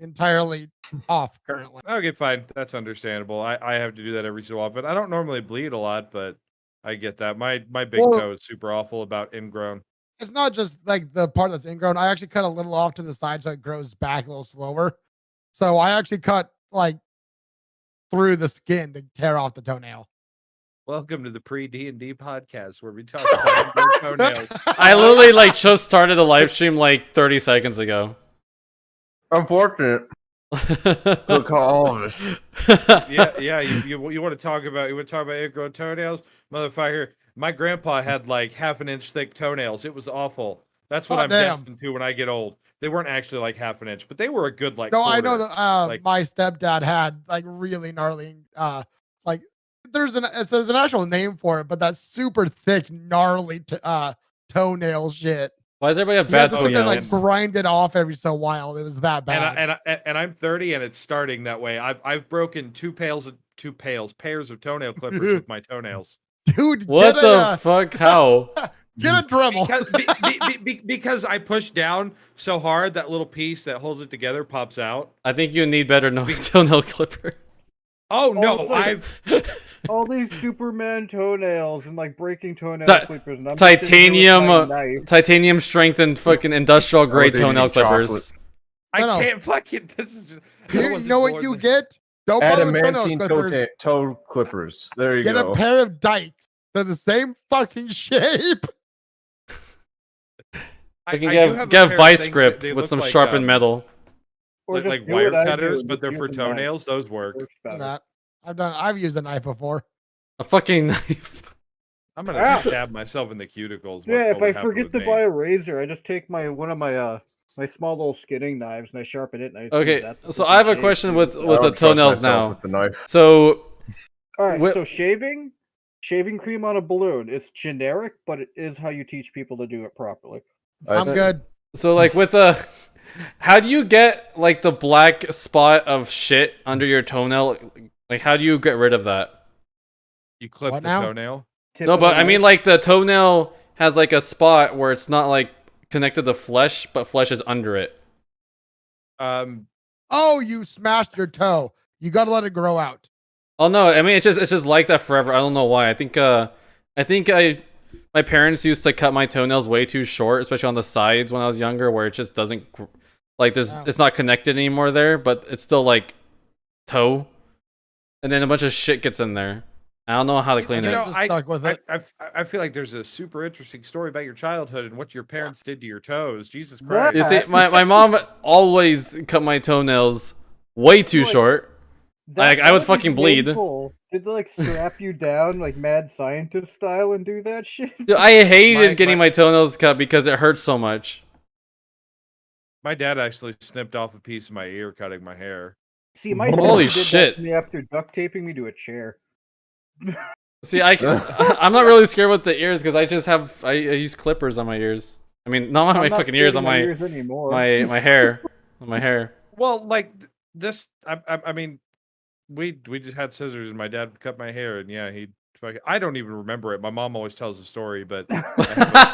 entirely off currently. Okay, fine. That's understandable. I have to do that every so often. I don't normally bleed a lot, but I get that. My big toe is super awful about ingrown. It's not just like the part that's ingrown. I actually cut a little off to the side so it grows back a little slower. So I actually cut like through the skin to tear off the toenail. Welcome to the pre-DnD podcast where we talk about ingrown toenails. I literally like just started a live stream like 30 seconds ago. Unfortunate. Look at all of this. Yeah. You want to talk about ingrown toenails, motherfucker? My grandpa had like half an inch thick toenails. It was awful. That's what I'm destined to when I get old. They weren't actually like half an inch, but they were a good like. No, quarter. I know that my stepdad had like really gnarly like there's an actual name for it, but that's super thick, gnarly toenail shit. Why does everybody have bad toenails? toenails? Like grind it off every so while. It was that bad. And I'm 30 and it's starting that way. I've broken pairs of toenail clippers with my toenails. Dude, what the fuck? How? Get a Dremel. Because I push down so hard that little piece that holds it together pops out. I think you need better toenail clipper. Oh no, all these Superman toenails and like breaking toenail clippers. And I'm titanium strengthened fucking industrial grade toenail clippers. I can't fucking. This is just. You know what you get? Don't adamantine toe clippers. There you go. Get a pair of dikes. They're the same fucking shape. I can get a vice grip with some sharpened metal. Like wire cutters, but they're for toenails. Those work. I've used a knife before. A fucking knife. I'm gonna stab myself in the cuticles. Yeah, if I forget to buy a razor, I just take one of my small little skinning knives and I sharpen it. And okay, so I have a question with the toenails now. So, all right, so shaving cream on a balloon. It's generic, but it is how you teach people to do it properly. I'm good. So like with how do you get like the black spot of shit under your toenail? Like how do you get rid of that? You clip the toenail? No, but I mean like the toenail has like a spot where it's not like connected to flesh, but flesh is under it. Oh, you smashed your toe. You gotta let it grow out. Oh no, I mean it's just like that forever. I don't know why. I think my parents used to cut my toenails way too short, especially on the sides when I was younger, where it just doesn't like it's not connected anymore there, but it's still like toe, and then a bunch of shit gets in there. I don't know how to clean it. I feel like there's a super interesting story about your childhood and what your parents did to your toes. Jesus Christ! You see, my mom always cut my toenails way too short. Like I would fucking bleed. Did they like strap you down like mad scientist style and do that shit? Dude, I hated getting my toenails cut because it hurts so much. My dad actually snipped off a piece of my ear cutting my hair. See, my holy sister did shit! That to me after duct taping me to a chair. See, I'm not really scared with the ears because I use clippers on my ears. I mean, not on my fucking ears, on my hair, on my hair. Well, like this, I mean. We just had scissors and my dad cut my hair and yeah, I don't even remember it. My mom always tells the story, but I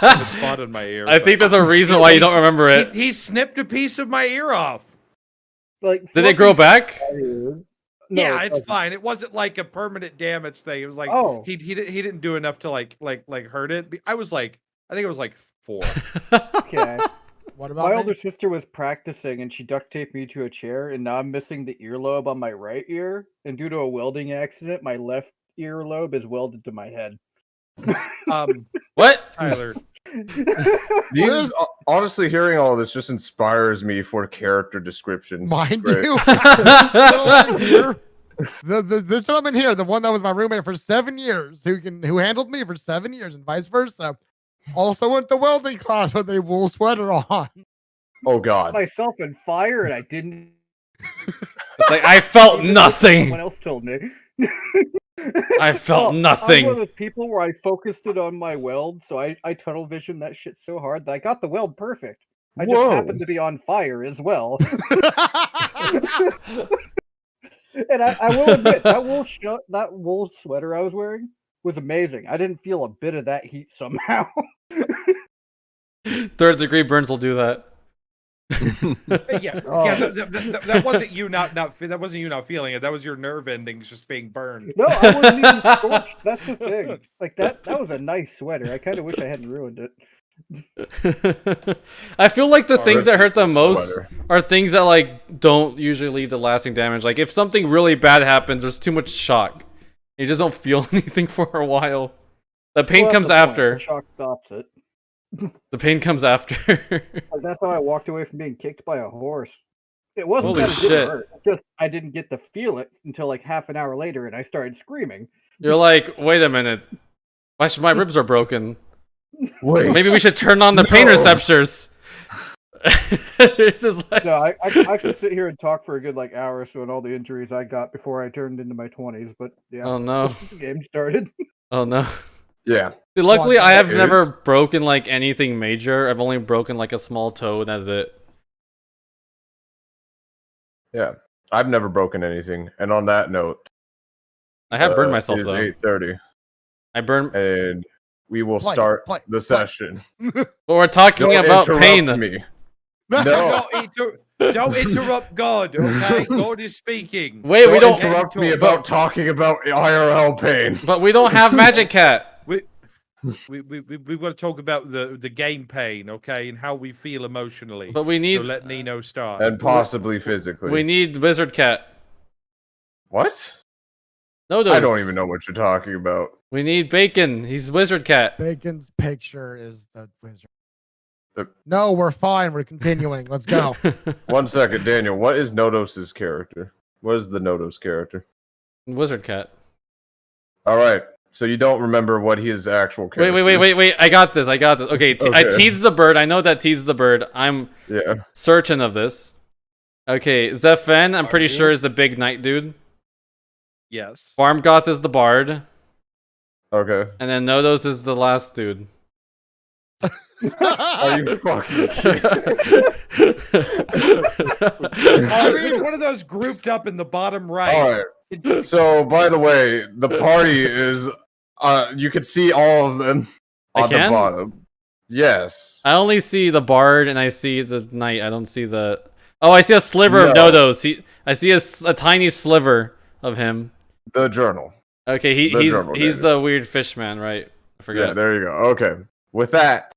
have a spot on my ear. I think there's a reason why you don't remember it. He snipped a piece of my ear off. Like, did it grow back? No, yeah, it's fine. It wasn't like a permanent damage thing. It was like he didn't do enough to like hurt it. I think it was like 4. Okay. What about my older sister was practicing and she duct taped me to a chair and now I'm missing the earlobe on my right ear, and due to a welding accident my left earlobe is welded to my head. What? Tyler. Honestly, hearing all this just inspires me for character descriptions. Mind you, this gentleman here, the one that was my roommate for 7 years, who handled me for 7 years and vice versa, also went to welding class with a wool sweater on. Oh God! Myself in fire, and I didn't. It's like I felt nothing. Someone else told me. I felt nothing. I'm one of the people where I focused it on my weld, so I tunnel visioned that shit so hard that I got the weld perfect. I just happened to be on fire as well. And I will admit that wool sweater I was wearing was amazing. I didn't feel a bit of that heat somehow. 3rd degree burns will do that. Yeah, that wasn't you that wasn't you not feeling it. That was your nerve endings just being burned. No, I wasn't even scorched. That's the thing. Like that was a nice sweater. I kind of wish I hadn't ruined it. I feel like the things that hurt the most sweater. are things that like don't usually leave the lasting damage. Like if something really bad happens, there's too much shock. You just don't feel anything for a while. The pain Well, comes that's the point. after. The shock stops it. The pain comes after. Like, that's how I walked away from being kicked by a horse. It wasn't Holy that it didn't shit. hurt. Just I didn't get to feel it until like half an hour later, and I started screaming. You're like, wait a minute. My ribs are broken. Wait. Maybe we should turn on the pain receptors. Just like... No, I could sit here and talk for a good like hour or so on all the injuries I got before I turned into my 20s. But yeah, Oh no. the game started. Oh no. Yeah. Dude, luckily, I have It never is. broken like anything major. I've only broken like a small toe, and that's it. Yeah. I've never broken anything. And on that note, I have burned myself it is though. 8:30, I burned. and we will Play, start play, the play. session. But we're talking Don't about interrupt pain. me. Don't interrupt God, okay? God is speaking. Wait, we Don't don't. interrupt me about talking about IRL pain. But we don't have Magic Cat. We want to talk about the game pain, okay, and how we feel emotionally. But we need. So let Nino start. And possibly physically. We need Wizard Cat. What? No, I don't even know what you're talking about. We need Bacon. He's Wizard Cat. Bacon's picture is the wizard. The- No, we're fine. We're continuing. Let's go. 1 second, Daniel. What is Nodos's character? What is the Nodos character? Wizard Cat. All right. So you don't remember what his actual character Wait. I got this. Okay, I Okay. teased the bird. I know that teased the bird. I'm Yeah. certain of this. Okay, Zephen, I'm pretty you? sure is the big knight dude. Yes. Farm Goth is the bard. Okay. And then Nodos is the last dude. Are you fucking kidding? It's one of those grouped up in the bottom right. All right. So, by the way, the party is. You can see all of them I on the can? bottom. Yes. I only see the bard and I see the knight. I don't see the. Oh, I see a sliver of No. Nodos. I see a tiny sliver of him. The journal. Okay, The he's journal, he's Daniel. the weird fish man, right? I Yeah, forgot. there you go. Okay. With that,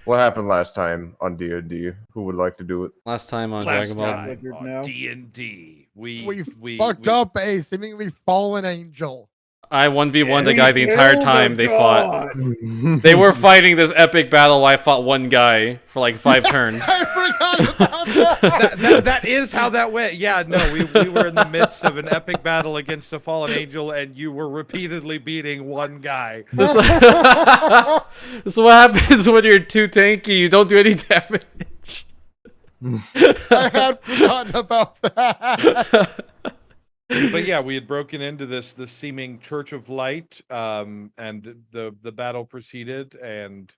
what happened last time on DnD? Who would like to do it? Last time on Last Dragon Ball. time Wizard on now. D&D, We fucked up a seemingly fallen angel. I 1v1 the We guy the entire killed time a they fought. god. They were fighting this epic battle where I fought one guy for like 5 turns. I forgot about that. that is how that went. Yeah, no, we were in the midst of an epic battle against a fallen angel, and you were repeatedly beating one guy. This is what happens when you're too tanky. You don't do any damage. I had forgotten about that. But yeah, we had broken into this seeming Church of Light, and the battle proceeded, and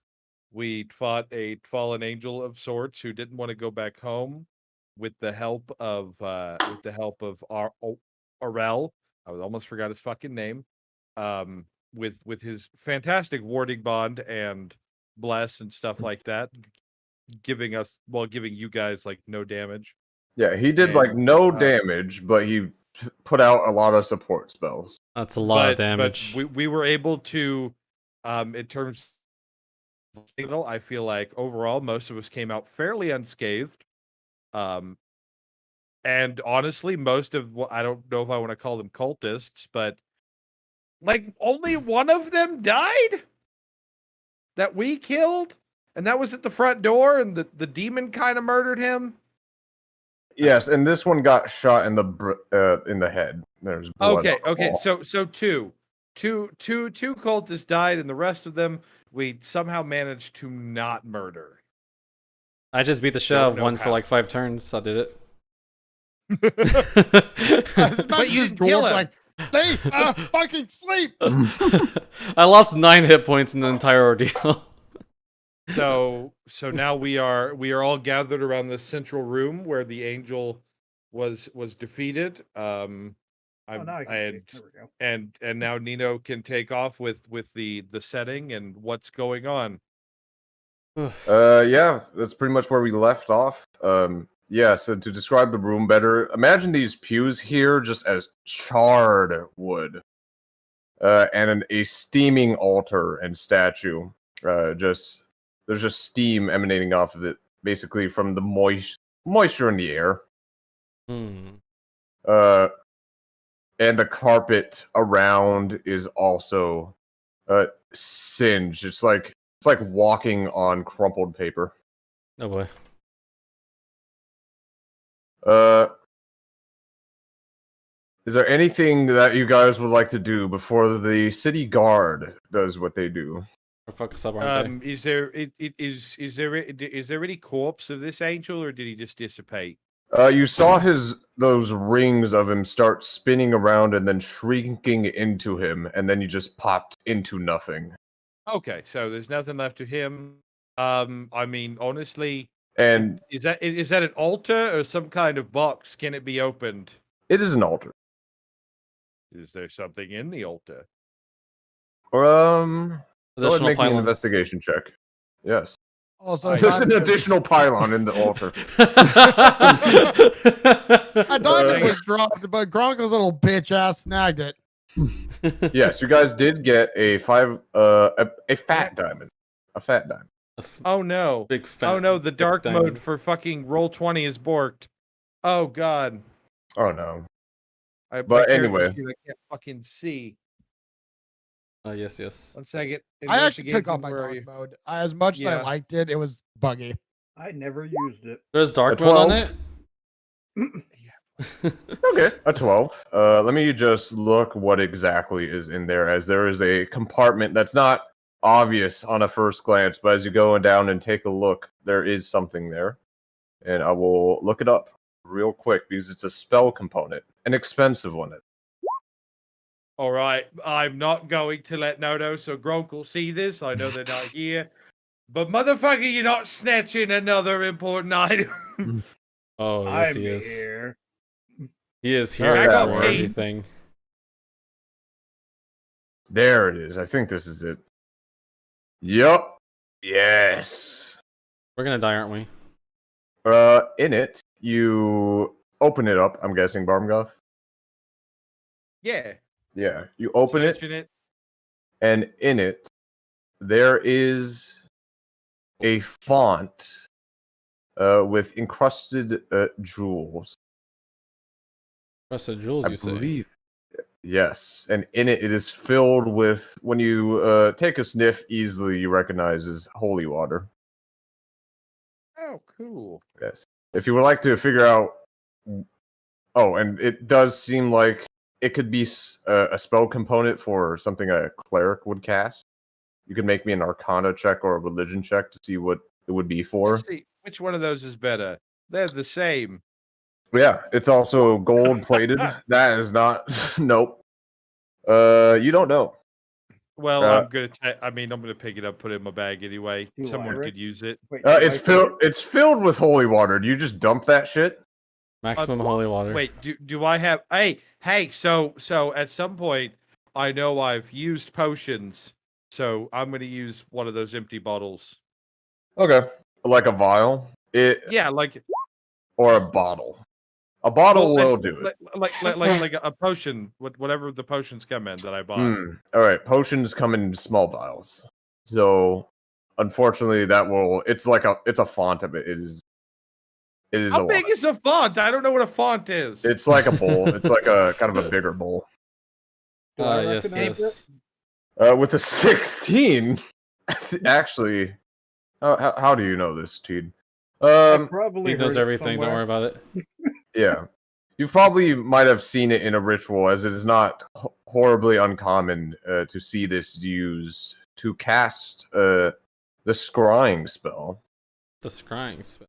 we fought a fallen angel of sorts who didn't want to go back home, with the help of Arel. I almost forgot his fucking name. With his fantastic warding bond and bless and stuff like that, giving you guys like no damage. Yeah, he did And, like no damage, but he put out a lot of support spells. That's a lot of damage. But we were able to, in terms of, I feel like overall most of us came out fairly unscathed. And honestly, most of I don't know if I want to call them cultists, but like only one of them died that we killed, and that was at the front door, and the demon kind of murdered him. Yes, and this one got shot in the head. There's blood Okay, on the okay. wall. So two cultists died, and the rest of them we somehow managed to not murder. I just beat the shit out of know one for how. like 5 turns. I did it. It's not But you just didn't kill dwarf, him. like, stay fucking sleep. I lost 9 hit points in the entire ordeal. So now we are all gathered around this central room where the angel was defeated. Oh, now I can see. There we go. And now Nino can take off with the setting and what's going on. Yeah, that's pretty much where we left off. Yeah, so to describe the room better, imagine these pews here just as charred wood, and a steaming altar and statue. There's just steam emanating off of it, basically from the moisture in the air. Hmm. And the carpet around is also singed. It's like walking on crumpled paper. Oh boy. Is there anything that you guys would like to do before the city guard does what they do? Focus up, aren't they? Is there any corpse of this angel, or did he just dissipate? You saw those rings of him start spinning around and then shrinking into him, and then you just popped into nothing. Okay, so there's nothing left of him. I mean, honestly, And is that an altar or some kind of box? Can it be opened? it is an altar. Is there something in the altar? Go ahead and Additional make me an pylons. investigation check. Yes. Also, There's an diamond- additional pylon in the altar. a diamond was dropped, but Gronkle's little bitch ass snagged it. Yes, you guys did get a fat diamond. A fat diamond. Oh no! Big fat. Oh no! The big dark diamond. mode for fucking Roll20 is borked. Oh god! Oh no. My But character anyway. sheet I can't fucking see. Yes, yes. 1 second. I actually took off Investigation, my where are dark you? mode. As much as I Yeah. liked it, it was buggy. I never used it. There's dark A mode on 12. it. Okay, a 12. Let me just look what exactly is in there, as there is a compartment that's not obvious on a first glance, but as you go down and take a look, there is something there. And I will look it up real quick because it's a spell component, an expensive one. All right, I'm not going to let Nodo so Gronk will see this. I know they're not here, but motherfucker, you're not snatching another important item. Oh, yes, I'm he is. here. He is here Back for off, Kate. everything. There it is. I think this is it. Yup. Yes. We're gonna die, aren't we? In it, you open it up, I'm guessing, Barmgoth. Yeah. Yeah. You open it, Searching it. and in it, there is a font with encrusted jewels. Rusted jewels, I you say? believe. Yes, and in it, it is filled with. When you take a sniff, easily you recognize as holy water. Oh, cool. Yes. If you would like to figure out. Oh, and it does seem like it could be a spell component for something a cleric would cast. You could make me an Arcana check or a Religion check to see what it would be for. Let's see which one of those is better. They're the same. Yeah, it's also gold plated. That is not. Nope. You don't know. Well, Uh, I'm gonna pick it up, put it in my bag anyway. Do Someone I, Rick? could use it. Wait, It's filled. It's filled with holy water. Do you just dump that shit? Maximum holy water. Wait, do I have? Hey. So at some point, I know I've used potions, so I'm gonna use one of those empty bottles. Okay, like a vial. Yeah, like Or a bottle. A bottle well, will do it. like a potion, whatever the potions come in that I bought. All right, potions come in small vials. So, unfortunately, it's a font of it. It is. How a big lot. is a font? I don't know what a font is. It's like a bowl. It's like a kind of a bigger bowl. Do I Yes, recognize yes. With a 16, actually, how do you know this, Teed? I probably He does heard it everything. Don't somewhere. worry about it. Yeah, you probably might have seen it in a ritual, as it is not horribly uncommon to see this used to cast the scrying spell. The scrying spell.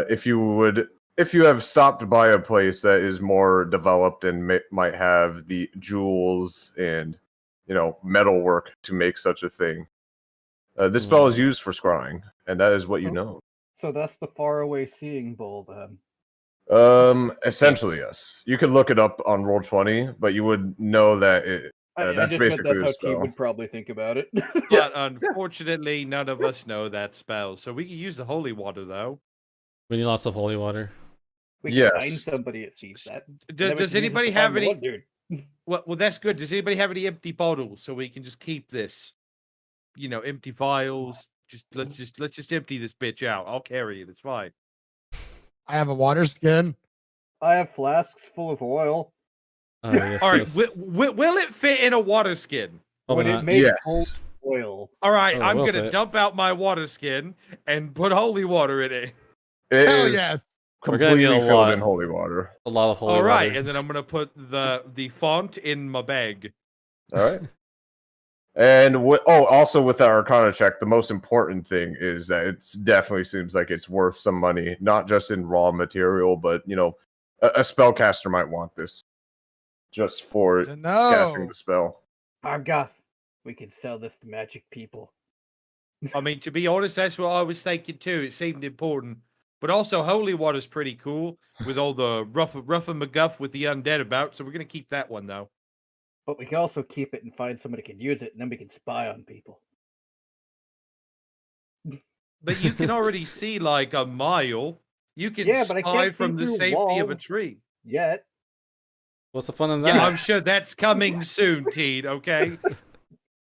If you have stopped by a place that is more developed and might have the jewels and metalwork to make such a thing, this spell is used for scrying, and that is what you know. So that's the faraway seeing bowl then. Essentially, yes. You could look it up on Roll20, but you would know that I That's just meant basically the that's how T spell. would probably think about it. But unfortunately, none of us know that spell. So we can use the holy water, though. We need lots of holy water. We can find Yes. somebody that sees that. Does anybody have any? Well, that's good. Does anybody have any empty bottles so we can just keep this? You know, empty vials. Let's just empty this bitch out. I'll carry it. It's fine. I have a water skin. I have flasks full of oil. Yes, All right. yes. Will it fit in a water skin? Probably Would it not. make Yes. whole oil? All right. Oh, I'm will gonna fit. dump out my water skin and put holy water in it. It Hell is yes. We're gonna need completely a filled lot. in holy water. A lot of holy All right, water. and then I'm gonna put the font in my bag. All right. And also with the Arcana check, the most important thing is that it definitely seems like it's worth some money, not just in raw material, but a spellcaster might want this just for To casting know. the spell. Argoth, we can sell this to magic people. I mean, to be honest, that's what I was thinking too. It seemed important, but also holy water's pretty cool with all the rough and McGuff with the undead about. So we're gonna keep that one though. But we can also keep it and find somebody who can use it, and then we can spy on people. But you can already see like a mile. You can Yeah, but I spy can't see from the through safety of a walls. tree. Yet. What's the fun in that? Yeah, I'm sure that's coming soon, Teen. Okay.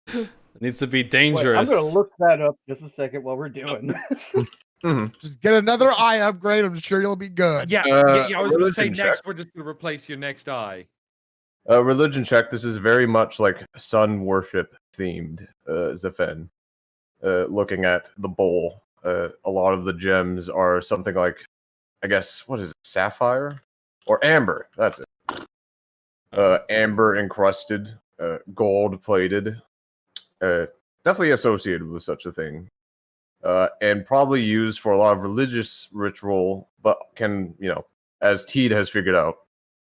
It needs to be Wait, dangerous. I'm gonna look that up just a second while we're doing this. Just get another eye upgrade. I'm sure you'll be good. Yeah, I was gonna say religion next check. we're just gonna replace your next eye. Religion check. This is very much like sun worship themed, Zephen. Looking at the bowl, a lot of the gems are something like, I guess, what is it, sapphire or amber? That's it. Amber encrusted, gold plated. Definitely associated with such a thing, and probably used for a lot of religious ritual, but can, as Teed has figured out,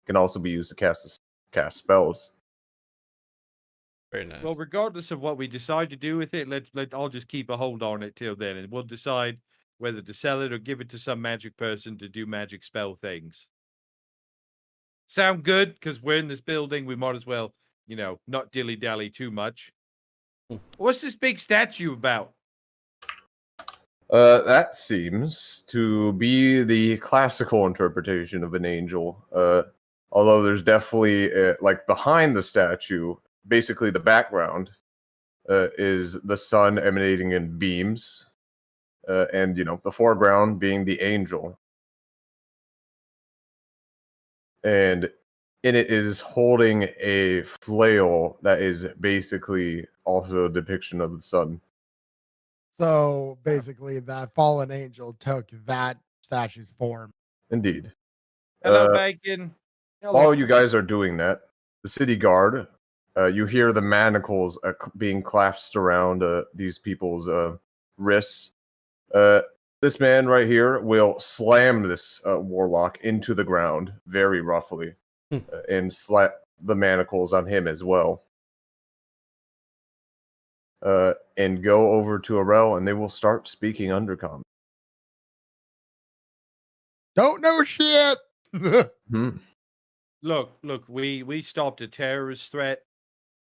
can also be used to cast spells. Very nice. Well, regardless of what we decide to do with it, I'll just keep a hold on it till then, and we'll decide whether to sell it or give it to some magic person to do magic spell things. Sound good? Because we're in this building, we might as well, not dilly dally too much. What's this big statue about? That seems to be the classical interpretation of an angel. Although there's definitely, like behind the statue, basically the background is the sun emanating in beams, and the foreground being the angel, and in it is holding a flail that is basically also a depiction of the sun. So basically, that fallen angel took that statue's form. Indeed. Hello, Bacon. While you guys are doing that, the city guard, you hear the manacles being clasped around these people's wrists. This man right here will slam this warlock into the ground very roughly, and slap the manacles on him as well. And go over to Arel, and they will start speaking Undercommon. Don't know shit. Look, we stopped a terrorist threat.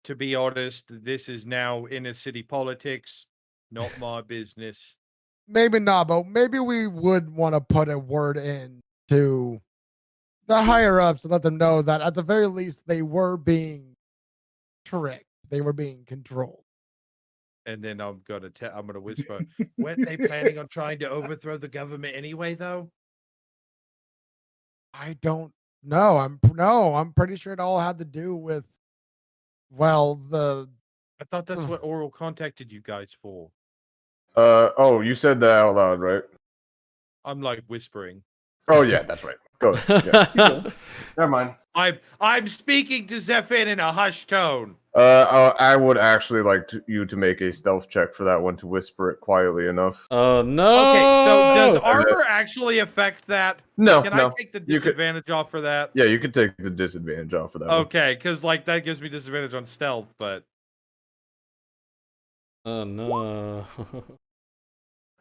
To be honest, this is now inner city politics, not my business. Maybe not, but maybe we would want to put a word in to the higher ups to let them know that at the very least they were being tricked. They were being controlled. And then I'm gonna whisper, weren't they planning on trying to overthrow the government anyway, though? I don't know. I'm pretty sure it all had to do with, well, I thought that's what Oral contacted you guys for. Oh, you said that out loud, right? I'm like whispering. Oh yeah, that's right. Go ahead. Yeah. Never mind. I'm speaking to Zephin in a hushed tone. I would actually like you to make a stealth check for that one to whisper it quietly enough. Oh no! Okay, so does armor actually affect that? No, Can no. I take the disadvantage off for that? Yeah, you could take the disadvantage off for that. Okay, because that gives me disadvantage on stealth, but Oh no!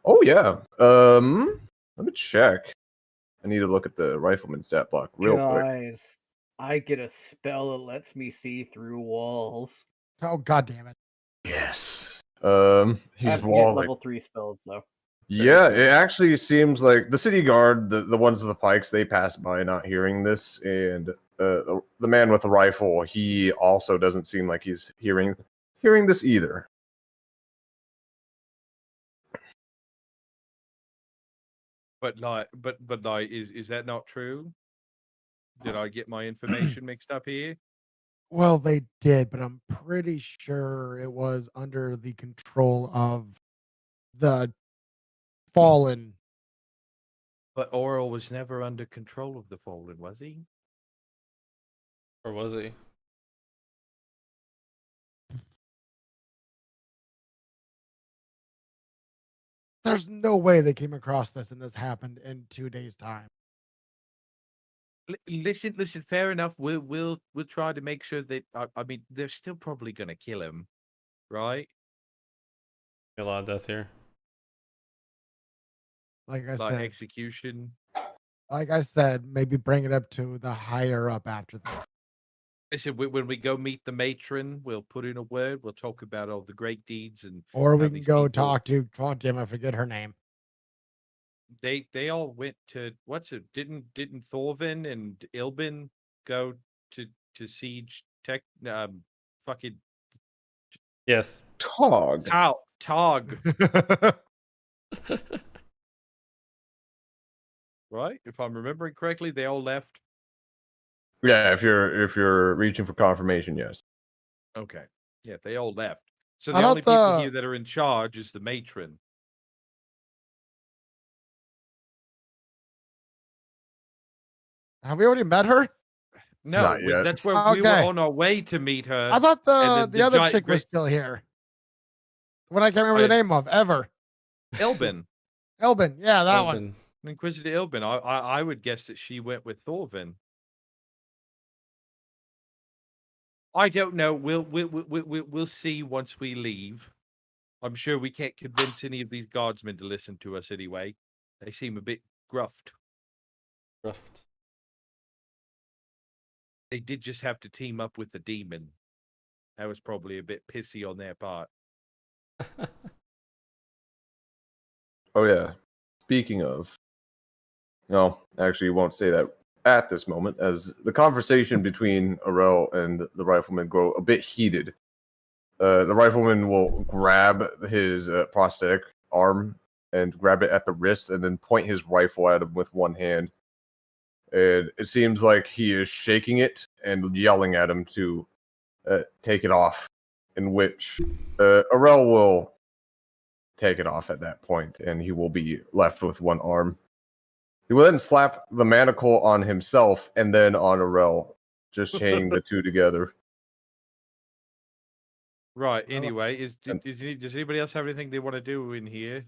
Oh yeah. Let me check. I need to look at the rifleman stat block real quick. Guys, I get a spell that lets me see through walls. Oh god damn it! Yes. I He's have to get walling. level 3 spells though. Yeah, it actually seems like the city guard, the ones with the pikes, they pass by not hearing this, and the man with the rifle, he also doesn't seem like he's hearing this either. But like, is that not true? Did I get my information mixed up here? Well, they did, but I'm pretty sure it was under the control of the fallen. But Oral was never under control of the Fallen, was he? Or was he? There's no way they came across this and this happened in 2 days' time. Listen. Fair enough. We'll try to make sure that. I mean, they're still probably gonna kill him, right? A lot of death here. Like I Like said, execution. maybe bring it up to the higher up after this. Listen, when we go meet the matron, we'll put in a word. We'll talk about all the great deeds and. Or how we can these go people- talk to, oh damn, I forget her name. They all went to what's it? Didn't Thorvin and Ilbin go to siege tech? Fucking Yes. Tog. Tog. Right? If I'm remembering correctly, they all left. Yeah, if you're reaching for confirmation, yes. Okay. Yeah, they all left. So I the only thought people the- here that are in charge is the matron. Have we already met her? No, Not yet. that's where we were Okay. on our way to meet her. I thought then the the other giant chick was great- still here. What I can't remember the I- name of ever. Ilbin. Elbin, yeah, that one. Open. Inquisitor Ilbin. I would guess that she went with Thorvin. I don't know. We'll see once we leave. I'm sure we can't convince any of these guardsmen to listen to us anyway. They seem a bit gruffed. Roughed. They did just have to team up with the demon. That was probably a bit pissy on their part. Oh yeah. Speaking of, no, actually, you won't say that at this moment, as the conversation between Arel and the rifleman grow a bit heated. The rifleman will grab his prosthetic arm and grab it at the wrist, and then point his rifle at him with one hand. And it seems like he is shaking it and yelling at him to take it off. In which Arel will take it off at that point, and he will be left with one arm. He will then slap the manacle on himself and then on Arel, just chaining the two together. Right. Well, Anyway, does anybody else have anything they want to do in here?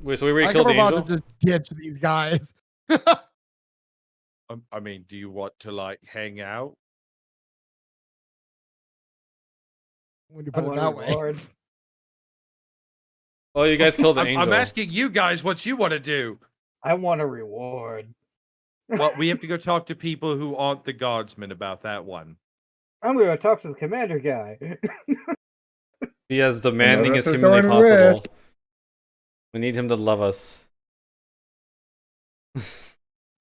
Wait, so we already I killed think the we're about angel? to just ditch these guys. I mean, do you want to like hang out? When you I put it want a that way. reward. Oh, you guys killed the I'm angel. asking you guys what you want to do. I want a reward. Well, we have to go talk to people who aren't the guardsmen about that one. I'm gonna talk to the commander guy. Be as demanding as this is humanly going to possible. risk. We need him to love us.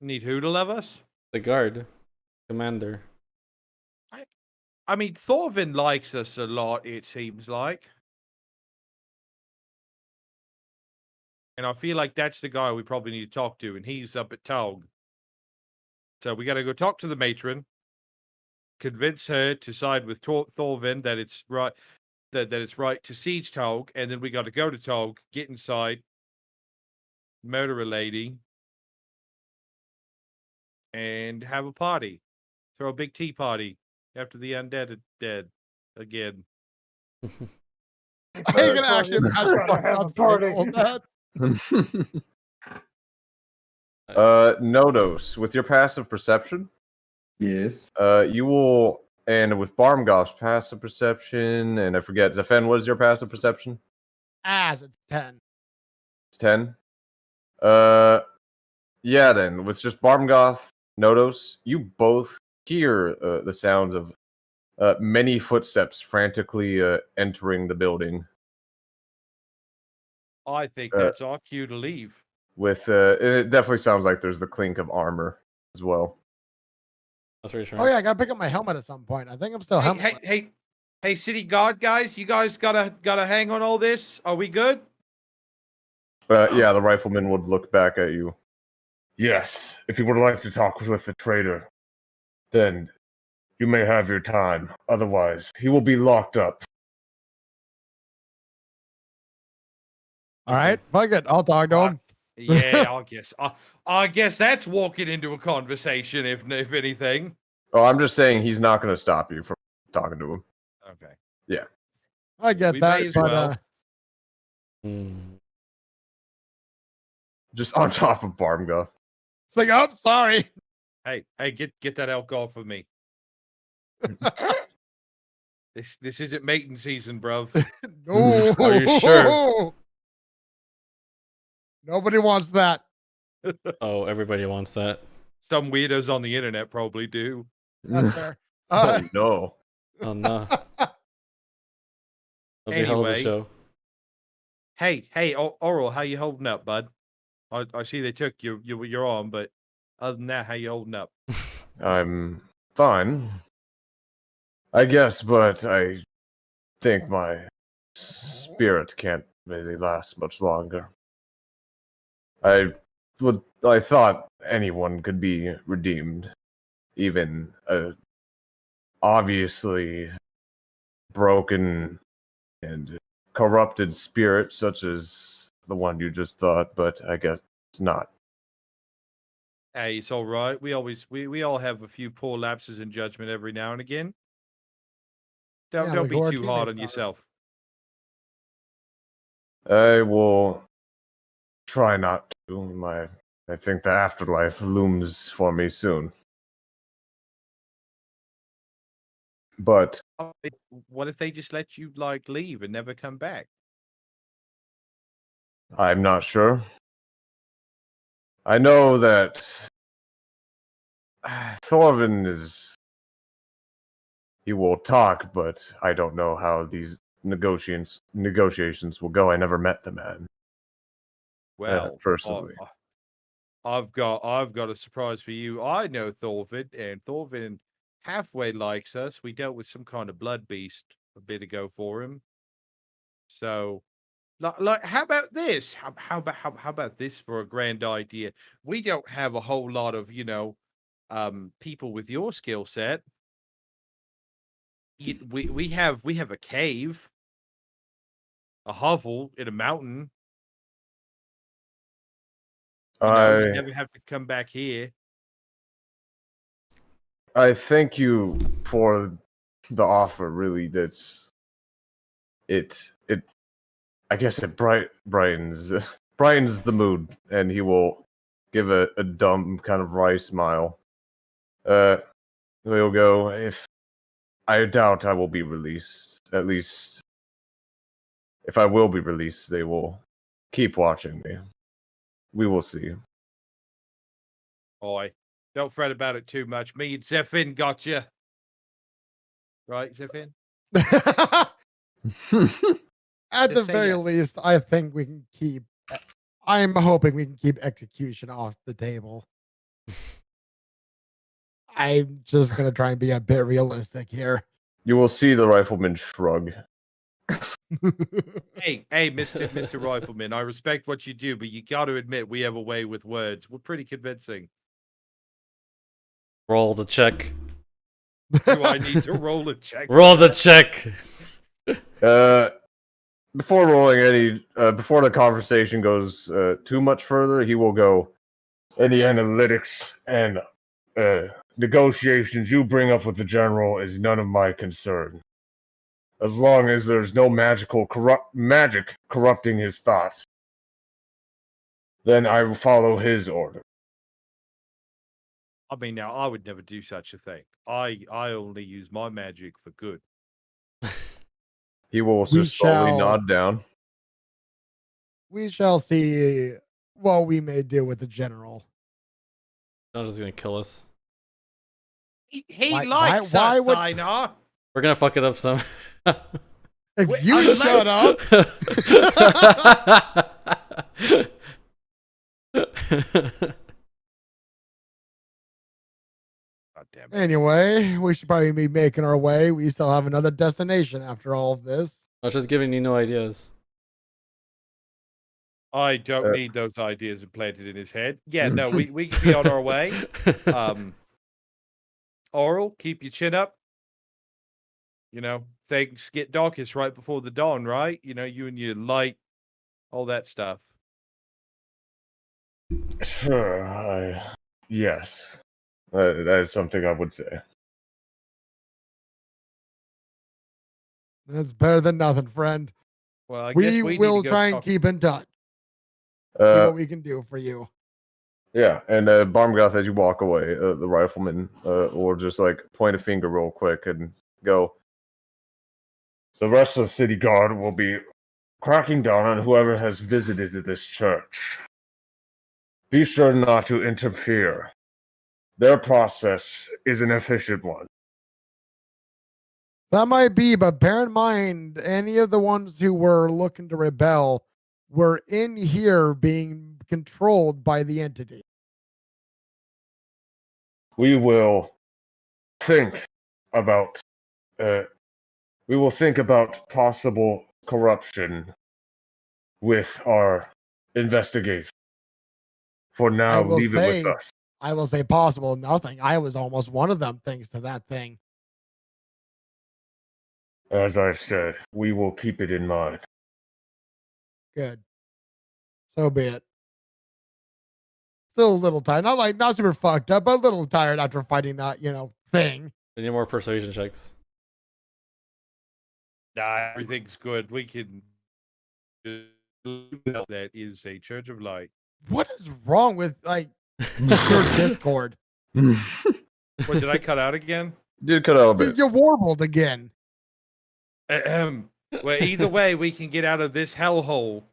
Need who to love us? The guard. Commander. I mean, Thorvin likes us a lot, it seems like. And I feel like that's the guy we probably need to talk to, and he's up at Tog. So we got to go talk to the matron, convince her to side with Thorvin that it's right, that it's right to siege Tog, and then we got to go to Tog, get inside, murder a lady, and have a party, throw a big tea party after the undead are dead again. I ain't gonna actually We're gonna have a party. all that. Nodos, with your passive perception, Yes. you will, and with Barmgoth's passive perception, and I forget, Zephen, what is your passive perception? As it's 10. It's 10. Yeah, then, with just Barmgoth Nodos, you both hear the sounds of many footsteps frantically entering the building. I think that's our cue to leave. With it definitely sounds like there's the clink of armor as well. That's reassuring. Oh yeah, I gotta pick up my helmet at some point. I think I'm still helmet. Hey, city guard guys, you guys gotta hang on all this. Are we good? Yeah, the rifleman would look back at you. Yes, if you would like to talk with the traitor, then you may have your time. Otherwise, he will be locked up. All right, fuck it. I'll talk to him. Yeah, I guess that's walking into a conversation, if anything. Oh, I'm just saying he's not going to stop you from talking to him. Okay. Yeah. I get We that, may as but well. Just on top of Barmgoth. it's like, oh, sorry. Hey, get that alcohol for me. This isn't mating season, bruv. No. Are you sure? Nobody wants that. Oh, everybody wants that. Some weirdos on the internet probably do. That's fair. Oh, no. Oh no. That'll be a hell of a Anyway. show. Hey, Oral, how you holding up, bud? I see they took your arm, but other than that, how you holding up? I'm fine. I guess, but I think my spirit can't really last much longer. I thought anyone could be redeemed, even a obviously broken and corrupted spirit such as the one you just thought, but I guess it's not. Hey, it's all right. We all have a few poor lapses in judgment every now and again. Don't like be who our too hard teammates on are. yourself. I will try not to. I think the afterlife looms for me soon. But What if they just let you leave and never come back? I'm not sure. I know that Thorvin he will talk, but I don't know how these negotiations will go. I never met the man. Well, personally. I've got a surprise for you. I know Thorvin, and Thorvin halfway likes us. We dealt with some kind of blood beast a bit ago for him. So, how about this? How about this for a grand idea? We don't have a whole lot of people with your skill set. We have a cave, a hovel in a mountain. You never have to come back here. I thank you for the offer. Really, that's it. I guess it brightens the mood, and he will give a dumb kind of wry smile. We'll go. If I doubt I will be released. At least, if I will be released, they will keep watching me. We will see. Oi, don't fret about it too much. Me and Zephin got you. Right, Zephin? At the Just say very yes. least, I think we can keep. I'm hoping we can keep execution off the table. I'm just gonna try and be a bit realistic here. You will see the rifleman shrug. Hey, Mr. Rifleman, I respect what you do, but you got to admit we have a way with words. We're pretty convincing. Roll the check. Do I need to roll a check? Roll the check. Before rolling any, before the conversation goes too much further, he will go. Any analytics and negotiations you bring up with the general is none of my concern. As long as there's no magic corrupting his thoughts, then I will follow his order. I mean, now I would never do such a thing. I only use my magic for good. He will just slowly nod down. We shall see what we may do with the general. Not just gonna kill us. He Why- likes why us, would- Dinah. We're gonna fuck it up some. If Wait, you unless- shut up. God damn it. Anyway, we should probably be making our way. We still have another destination after all of this. I was just giving Nino ideas. I don't need those ideas implanted in his head. Yeah, no, we can be on our way. Oral, keep your chin up. You know, things get darkest right before the dawn, right? You know, you and your light, all that stuff. Sure, yes. That is something I would say. That's better than nothing, friend. Well, I guess We we need will to go try and talk- keep in touch. See Uh, what we can do for you. yeah, and Barmgoth, as you walk away, the rifleman will just like point a finger real quick and go. The rest of the city guard will be cracking down on whoever has visited this church. Be sure not to interfere. Their process is an efficient one. That might be, but bear in mind, any of the ones who were looking to rebel were in here being controlled by the entity. We will think about possible corruption with our investigation. For now, will leave it say- with us. I will say possible nothing. I was almost one of them thanks to that thing. As I've said, we will keep it in mind. Good. So be it. Still a little tired. Not super fucked up, but a little tired after fighting that, thing. I need more persuasion checks. Nah, everything's good. We can. That is a Church of Light. What is wrong with your Discord? Wait, did I cut out again? Did cut out a bit. You warbled again. Well, either way, we can get out of this hellhole.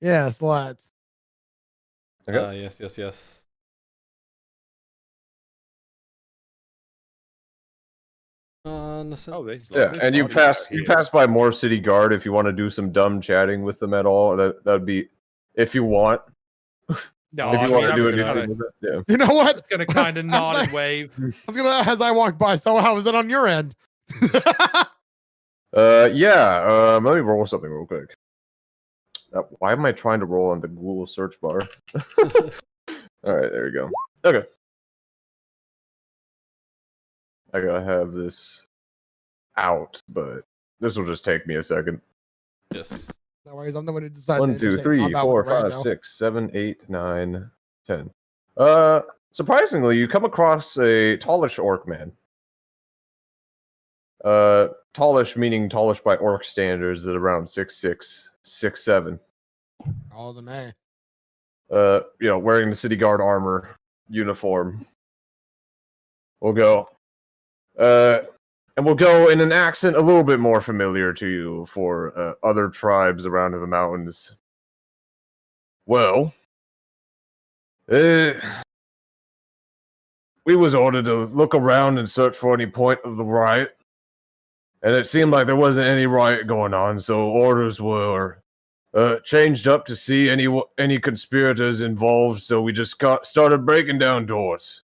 Yes, let's. Okay. Yes. Listen. Oh, there's Yeah, there's and you audio pass here. by more city guard if you want to do some dumb chatting with them at all. That'd be if you want. No, If I you want to mean, do I'm anything with it. Yeah. You know what? gonna kind of nod and wave. I was gonna, as I walk by, so how was it on your end? Let me roll something real quick. Why am I trying to roll on the Google search bar? All right, there you go. Okay. I gotta have this out, but this will just take me a second. Yes. No worries, I'm the one who decided. 1, to 2, say 3, I'm out 4, with it right 5, now. 6, 7, 8, 9, 10. Surprisingly, you come across a tallish orc man. Tallish meaning tallish by orc standards at around 6'6", 6'7". All the May. Wearing the city guard armor uniform. We'll go. And we'll go in an accent a little bit more familiar to you for other tribes around in the mountains. Well, we was ordered to look around and search for any point of the riot. And it seemed like there wasn't any riot going on, so orders were changed up to see any conspirators involved, so we just started breaking down doors.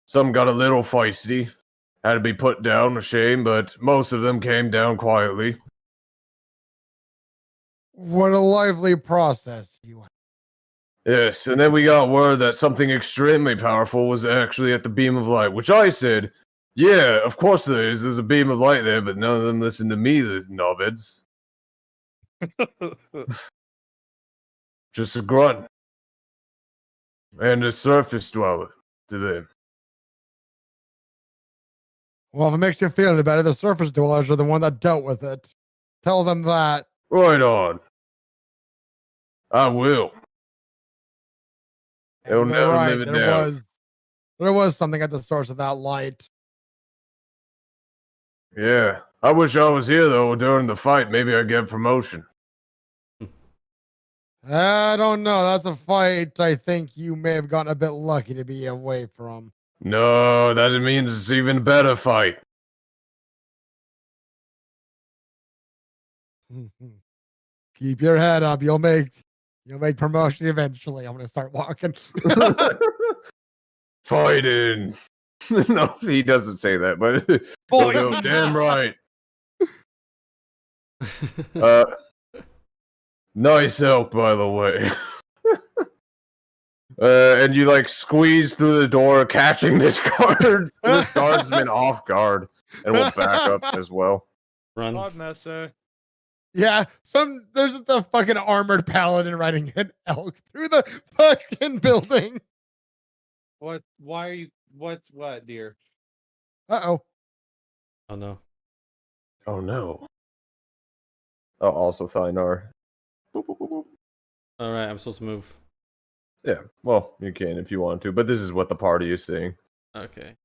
Some got a little feisty, had to be put down, a shame, but most of them came down quietly. What a lively process you had. Yes, and then we got word that something extremely powerful was actually at the beam of light, which I said, yeah, of course there is. There's a beam of light there, but none of them listen to me, the knobheads. Just a grunt. And a surface dweller to them. Well, if it makes you feel any better, the surface dwellers are the one that dealt with it. Tell them that. Right on. I will. They'll You're never right, live it there down. there was something at the source of that light. Yeah. I wish I was here, though, during the fight. Maybe I'd get a promotion. I don't know. That's a fight I think you may have gotten a bit lucky to be away from. No, that means it's even better fight. Keep your head up. You'll make promotion eventually. I'm gonna start walking. Fighting. No, he doesn't say that, but yo, damn right. Nice help, by the way. And you like squeeze through the door, catching this guardsman off guard, and will back up as well. Run. God, Messer. Yeah, there's just a fucking armored paladin riding an elk through the fucking building. What? Why are you? What, dear? Uh-oh. Oh no. Oh no. Oh, also Thynar. All right, I'm supposed to move. Yeah, well, you can if you want to, but this is what the party is saying. Okay.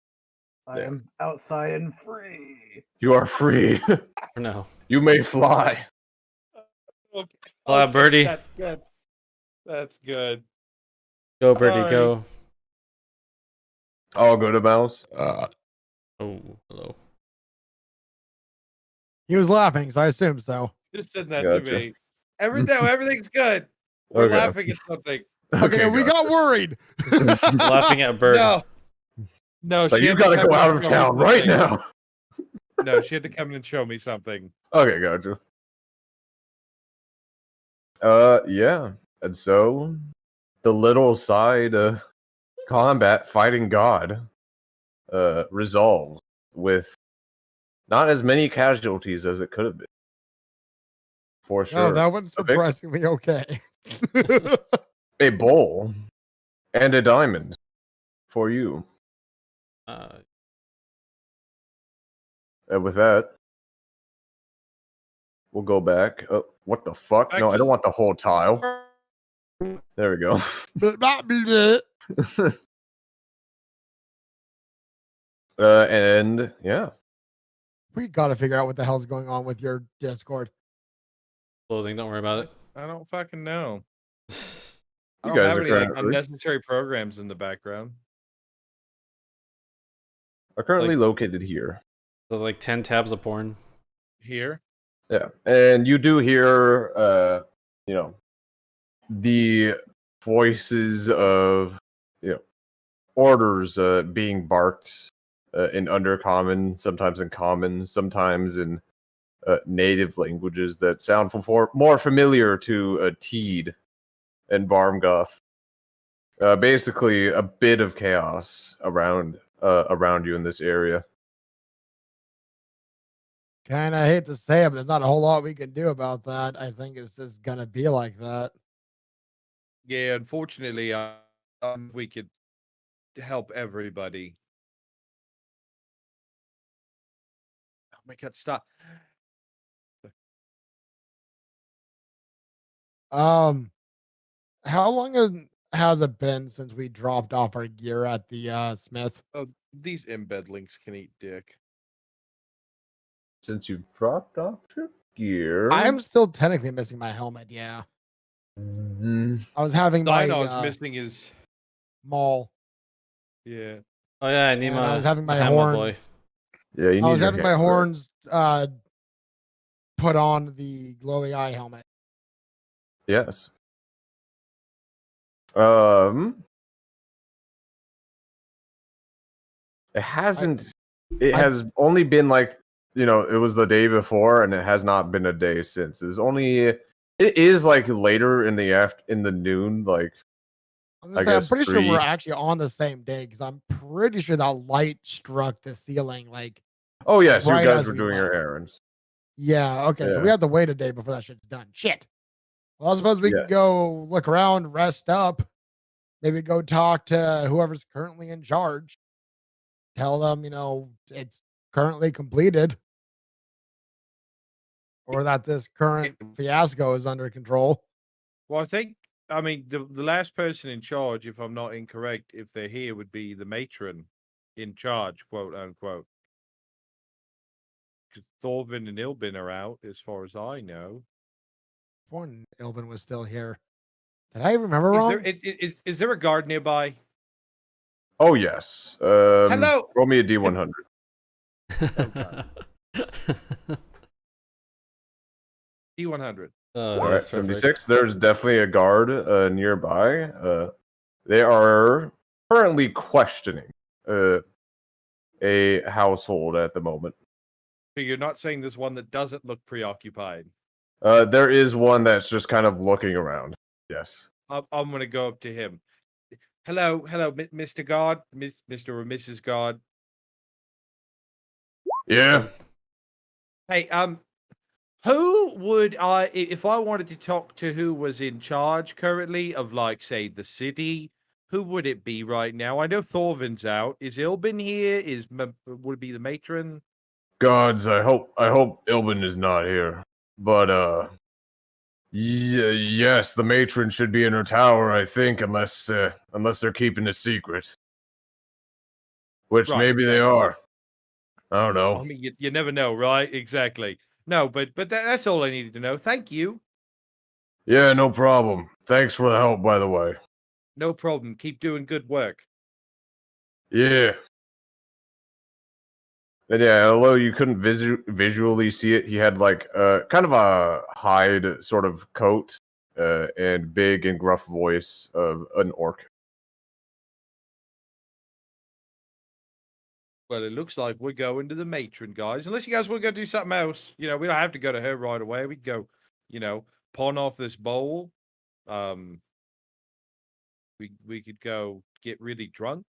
I am outside and free. You are free. For now. You may fly. Okay. Birdie. That's good. That's good. Go, Birdie, Sorry. go. All good, Mouse. Oh, hello. He was laughing, so I assume so. Just said that Gotcha. to me. Everything's good. We're Okay. laughing at something. Okay, we gotcha. got worried. Laughing at Bird. No, So she you had to gotta come go in out and of show me town right something. now. No, she had to come in and show me something. Okay, gotcha. Yeah. And so the little side combat fighting god resolved with not as many casualties as it could have been. For sure. No, that one's A victory. surprisingly okay. A bowl and a diamond for you. And with that, we'll go back. Oh, what the fuck? Back No, I to- don't want the whole tile. There we go. But not be it. And yeah, We gotta figure out what the hell's going on with your Discord. Clothing, don't worry about it. I don't fucking know. I You don't guys have are any like, currently- unnecessary programs in the background. are currently located here. There's like 10 tabs of porn. Here. Yeah, and you do hear, you know, the voices of, you know, orders being barked in undercommon, sometimes in common, sometimes in native languages that sound more familiar to Teed and Barmgoth. Basically, a bit of chaos around you in this area. Kind of hate to say it, but there's not a whole lot we can do about that. I think it's just gonna be like that. Yeah, unfortunately, we could help everybody. Oh my god, stop. How long has it been since we dropped off our gear at the Smith? Oh, these embed links can eat dick. Since you dropped off your gear, I'm still technically missing my helmet. Yeah, Mhm. I was having my Dino's missing his. maul. Yeah. Oh yeah, I need And my. I was having my hammer horns. boy. Yeah, you need I was your having my hammer. horns put on the glowy eye helmet. Yes. It hasn't. It has only been like, you know, it was the day before, and it has not been a day since. There's only. It is like later in the noon, like. I I'm guess pretty sure 3. we're actually on the same day because I'm pretty sure that light struck the ceiling. Like, Oh yes, right you guys as were we doing your left. errands. yeah, okay, so Yeah. we have to wait a day before that shit's done. Shit. Well, I suppose we Yeah. can go look around, rest up, maybe go talk to whoever's currently in charge. Tell them, you know, it's currently completed, or that this current fiasco is under control. Well, I mean, the last person in charge, if I'm not incorrect, if they're here, would be the matron in charge, quote unquote. Because Thorvin and Ilbin are out, as far as I know. One Ilvin was still here. Did I remember Is wrong? there is there a guard nearby? Oh yes. Hello. Roll me a D100. D100. All right, That's perfect. 76. There's definitely a guard nearby. They are currently questioning a household at the moment. So you're not saying there's one that doesn't look preoccupied? There is one that's just kind of looking around. Yes. I'm gonna go up to him. Hello, Mr. Guard, Mr. or Mrs. Guard. Yeah. Hey, who would I, if I wanted to talk to who was in charge currently of, like, say, the city? Who would it be right now? I know Thorvin's out. Is Ilbin here? Would it be the matron? Gods, I hope Ilbin is not here. But yes, the matron should be in her tower, I think, unless they're keeping a secret. Which Right, maybe they are. I don't know. I mean, you never know, right? Exactly. No, but that's all I needed to know. Thank you. Yeah, no problem. Thanks for the help, by the way. No problem. Keep doing good work. Yeah. And yeah, although you couldn't visually see it, he had like kind of a hide sort of coat and big and gruff voice of an orc. Well, it looks like we're going to the matron, guys. Unless you guys want to go do something else. You know, we don't have to go to her right away. We can go, pawn off this bowl. We could go get really drunk.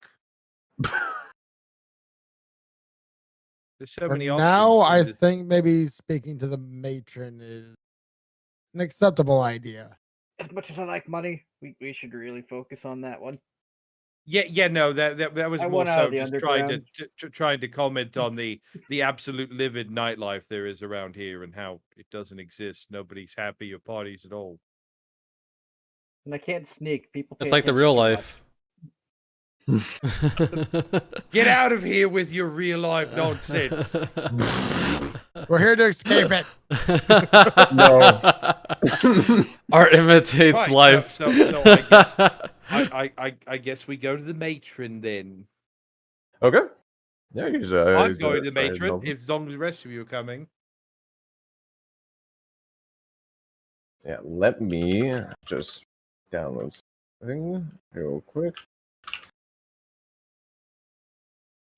There's so For many now, I options. think maybe speaking to the matron is an acceptable idea. As much as I like money, we should really focus on that one. Yeah, no, that was I more want out so of the just trying underground. to trying to comment on the absolute livid nightlife there is around here and how it doesn't exist. Nobody's happy or parties at all. And I can't sneak. People. It's pay like the attention real too life. Get out of here with your real life nonsense. We're here to escape it. No. Art imitates Right, life. so I guess we go to the matron then. Okay. Yeah, he's I'm he's, going to the starting matron over. if long as the rest of you are coming. Yeah, let me just download something real quick.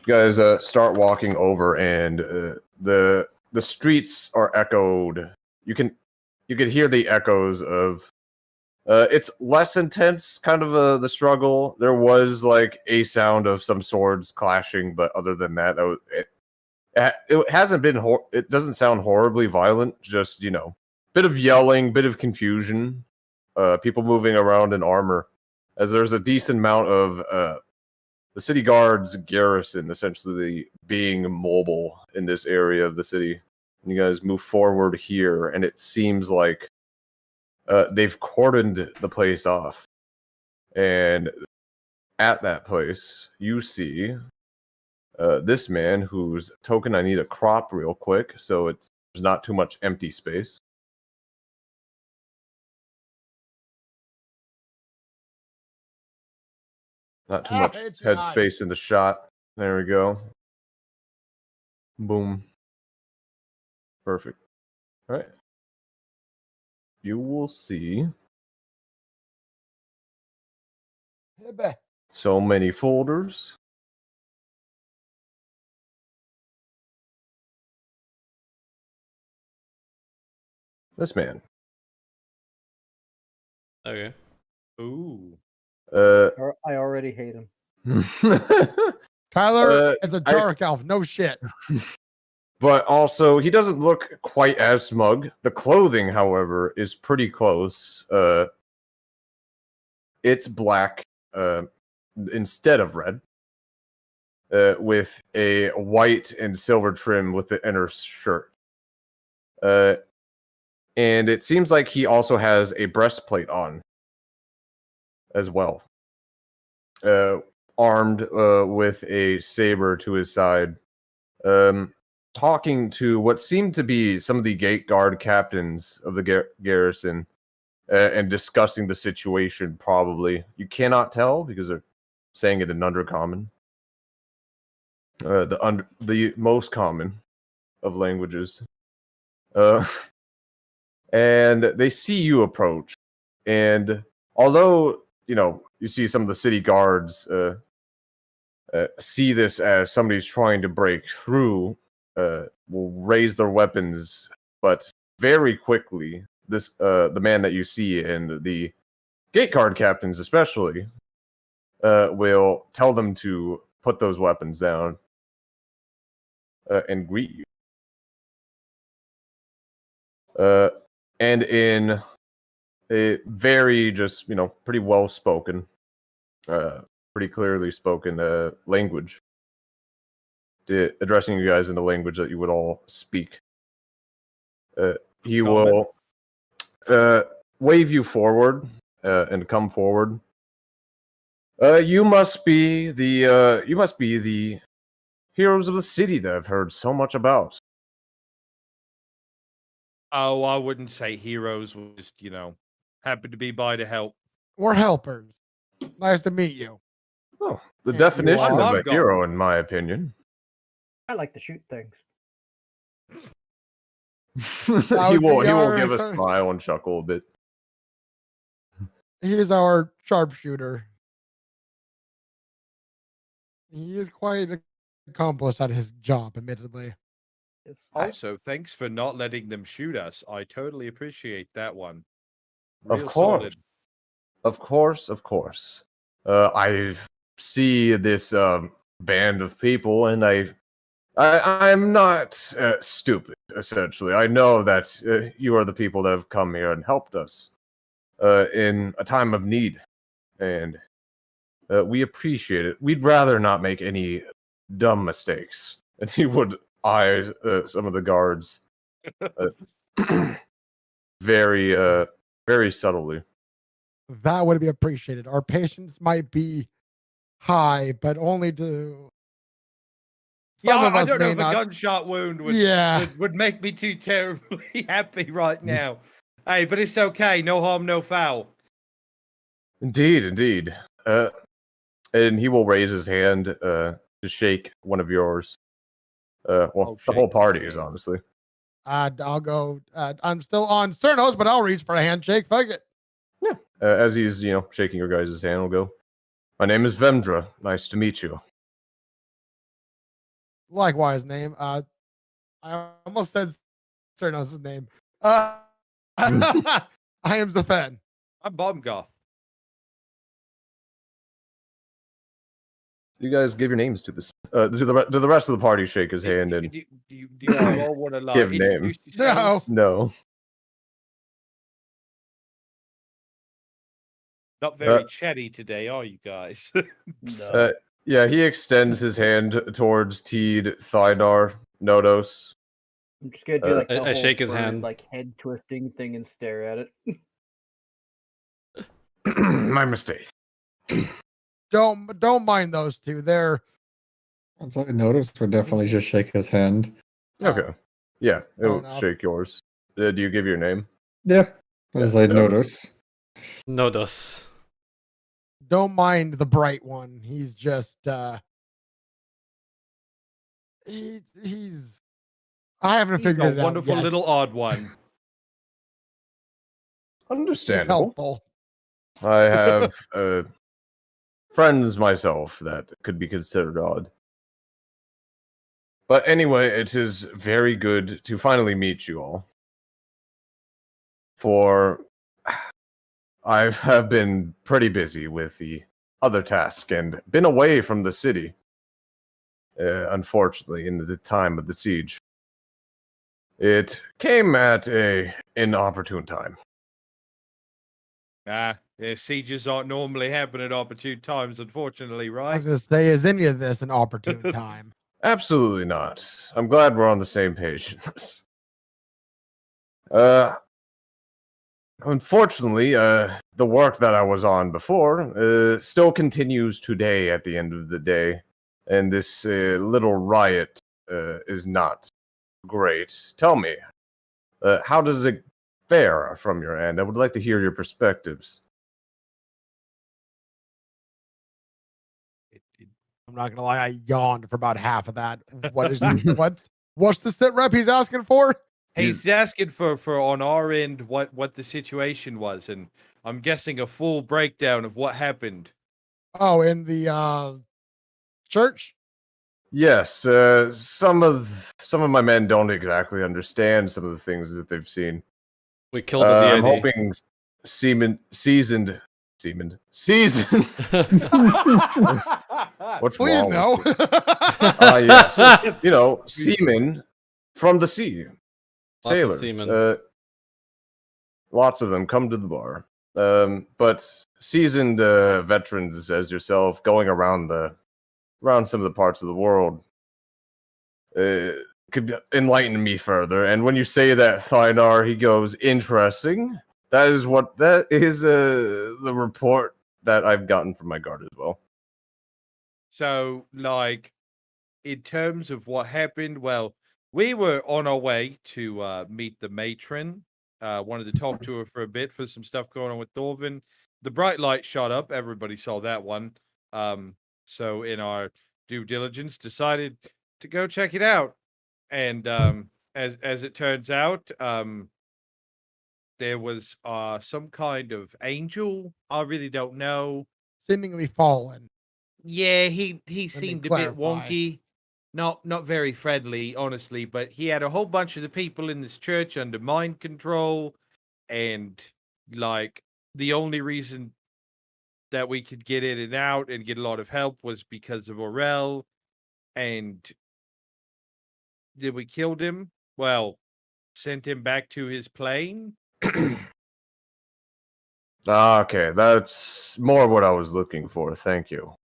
You guys start walking over, and the streets are echoed. You could hear the echoes of. It's less intense, kind of the struggle. There was like a sound of some swords clashing, but other than that, it hasn't been. It doesn't sound horribly violent. Just bit of yelling, bit of confusion. People moving around in armor, as there's a decent amount of the city guard's garrison essentially being mobile in this area of the city. And you guys move forward here, and it seems like they've cordoned the place off. And at that place, you see this man whose token I need to crop real quick, so there's not too much empty space. Not too much headspace in the shot. There we go. Boom. Perfect. All right. You will see so many folders. This man. Okay. Ooh. I already hate him. Tyler is a dark elf. No shit. But also, he doesn't look quite as smug. The clothing, however, is pretty close. It's black instead of red, with a white and silver trim with the inner shirt. And it seems like he also has a breastplate on as well. Armed with a saber to his side. Talking to what seemed to be some of the gate guard captains of the garrison, and discussing the situation. Probably you cannot tell because they're saying it in undercommon, the most common of languages. And they see you approach, and although you see some of the city guards see this as somebody's trying to break through, will raise their weapons, but very quickly, the man that you see and the gate guard captains especially will tell them to put those weapons down and greet you. And in a very just, pretty well spoken, pretty clearly spoken language, addressing you guys in the language that you would all speak. He will wave you forward and come forward. You must be the heroes of the city that I've heard so much about. Oh, I wouldn't say heroes. We just, happy to be by to help. We're helpers. Nice to meet you. Oh, the And definition you of are- a hero, in my opinion. I like to shoot things. he would will be give a our- smile and chuckle a bit. He is our sharpshooter. He is quite accomplished at his job, admittedly. Also, thanks for not letting them shoot us. I totally appreciate that one. Of Real course. solid. Of course. I see this band of people, and I'm not stupid. Essentially, I know that you are the people that have come here and helped us in a time of need, and we appreciate it. We'd rather not make any dumb mistakes. And he would eye some of the guards very, very subtly. That would be appreciated. Our patience might be high, but only to some Yeah, of I us don't know may if not. a gunshot wound Yeah. would make me too terribly happy right now. Hey, but it's okay. No harm, no foul. Indeed. And he will raise his hand to shake one of yours. The whole shake party his is hand. honestly. I'll go. I'm still on Cernos, but I'll reach for a handshake. Fuck it. As he's shaking your guys' hand, will go. My name is Vendra. Nice to meet you. Likewise, name. I almost said Cernos' name. I am Zafan. I'm Baumgoth. You guys give your names to this. To the rest of the party. Shake his hand and Do you all want to Give name. introduce yourselves? no. Not very chatty today, are you guys? No. Yeah, he extends his hand towards Teed, Thydar, Nodos. I'm just gonna do like I the whole shake his bird, hand. like head twisting thing and stare at it. My mistake. Don't mind those two. They're As I noticed, would definitely just shake his hand. Okay. Yeah, it'll enough. shake yours. Do you give your name? Yeah, as I notice. notice. Nodos. don't mind the bright one. He's just he's I haven't He's figured a it out wonderful yet. little odd one. He's Understandable. helpful. I have friends myself that could be considered odd. But anyway, it is very good to finally meet you all. For I have been pretty busy with the other task and been away from the city, unfortunately, in the time of the siege. It came at an inopportune time. Sieges aren't normally happen at opportune times, unfortunately, I right? was gonna say, is any of this an opportune time? Absolutely not. I'm glad we're on the same page in this. Unfortunately, the work that I was on before still continues today at the end of the day, and this little riot is not great. Tell me, how does it fair from your end. I would like to hear your perspectives. I'm not gonna lie, I yawned for about half of that. What is he? What's the sit rep he's asking for? He's asking for on our end what the situation was, and I'm guessing a full breakdown of what happened. Oh, in the church. Yes, some of my men don't exactly understand some of the things that they've seen. We killed the DID. I'm hoping seasoned. What's Please wrong no. with you? Yes, you know, seamen from the sea, sailors. Lots of them come to the bar. But seasoned veterans as yourself, going around some of the parts of the world, could enlighten me further. And when you say that Thynar, he goes, interesting. That is the report that I've gotten from my guard as well. So, like, in terms of what happened, well, we were on our way to meet the matron. Wanted to talk to her for a bit for some stuff going on with Thorvin. The bright light shot up. Everybody saw that one. So in our due diligence, decided to go check it out. And as it turns out, there was some kind of angel. I really don't know. Seemingly fallen. Yeah, he me seemed a bit clarify. wonky. Not very friendly, honestly, but he had a whole bunch of the people in this church under mind control, and like the only reason that we could get in and out and get a lot of help was because of Aurel. And did we kill him? Well, sent him back to his plane. Okay, that's more what I was looking for. Thank you.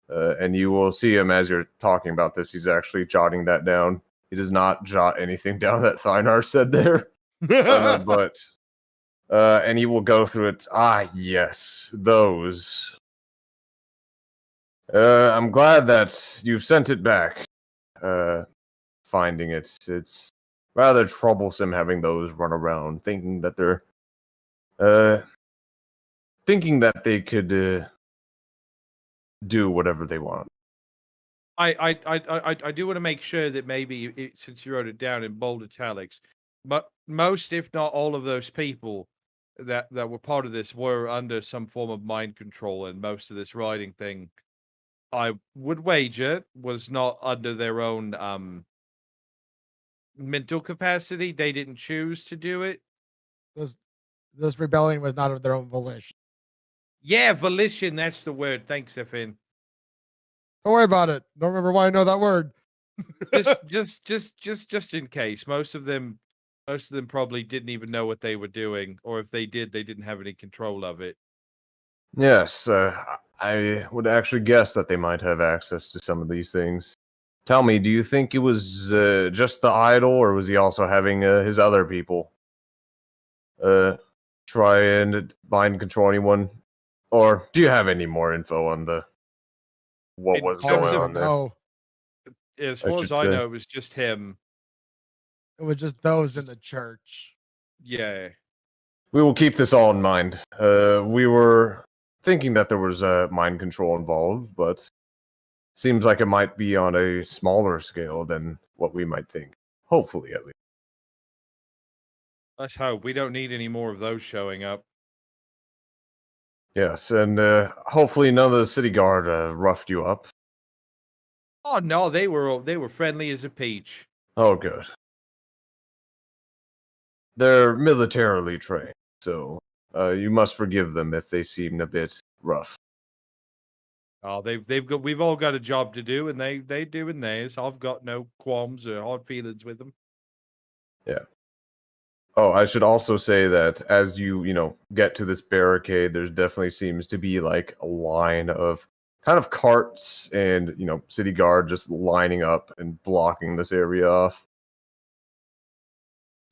And you will see him as you're talking about this. He's actually jotting that down. He does not jot anything down that Thynar said there. And he will go through it. Ah, yes, those. I'm glad that you've sent it back. Finding it, it's rather troublesome having those run around, thinking that they could do whatever they want. I do want to make sure that maybe since you wrote it down in bold italics, but most, if not all, of those people that were part of this were under some form of mind control, and most of this writing thing, I would wager, was not under their own mental capacity. They didn't choose to do it. This rebellion was not of their own volition. Yeah, volition. That's the word. Thanks, Effin. Don't worry about it. Don't remember why I know that word. just in case. Most of them probably didn't even know what they were doing, or if they did, they didn't have any control of it. Yes, I would actually guess that they might have access to some of these things. Tell me, do you think it was just the idol, or was he also having his other people try and mind control anyone? Or do you have any more info on what was going on there? No, As far as I know, it was just him. it was just those in the church. Yeah. We will keep this all in mind. We were thinking that there was mind control involved, but seems like it might be on a smaller scale than what we might think. Hopefully, at least. Let's hope. We don't need any more of those showing up. Yes, and hopefully none of the city guard roughed you up. Oh no, they were friendly as a peach. Oh, good. They're militarily trained, so you must forgive them if they seem a bit rough. Oh, we've all got a job to do, and they doing theirs. I've got no qualms or hard feelings with them. Yeah. Oh, I should also say that as you get to this barricade, there definitely seems to be like a line of kind of carts and, city guard just lining up and blocking this area off.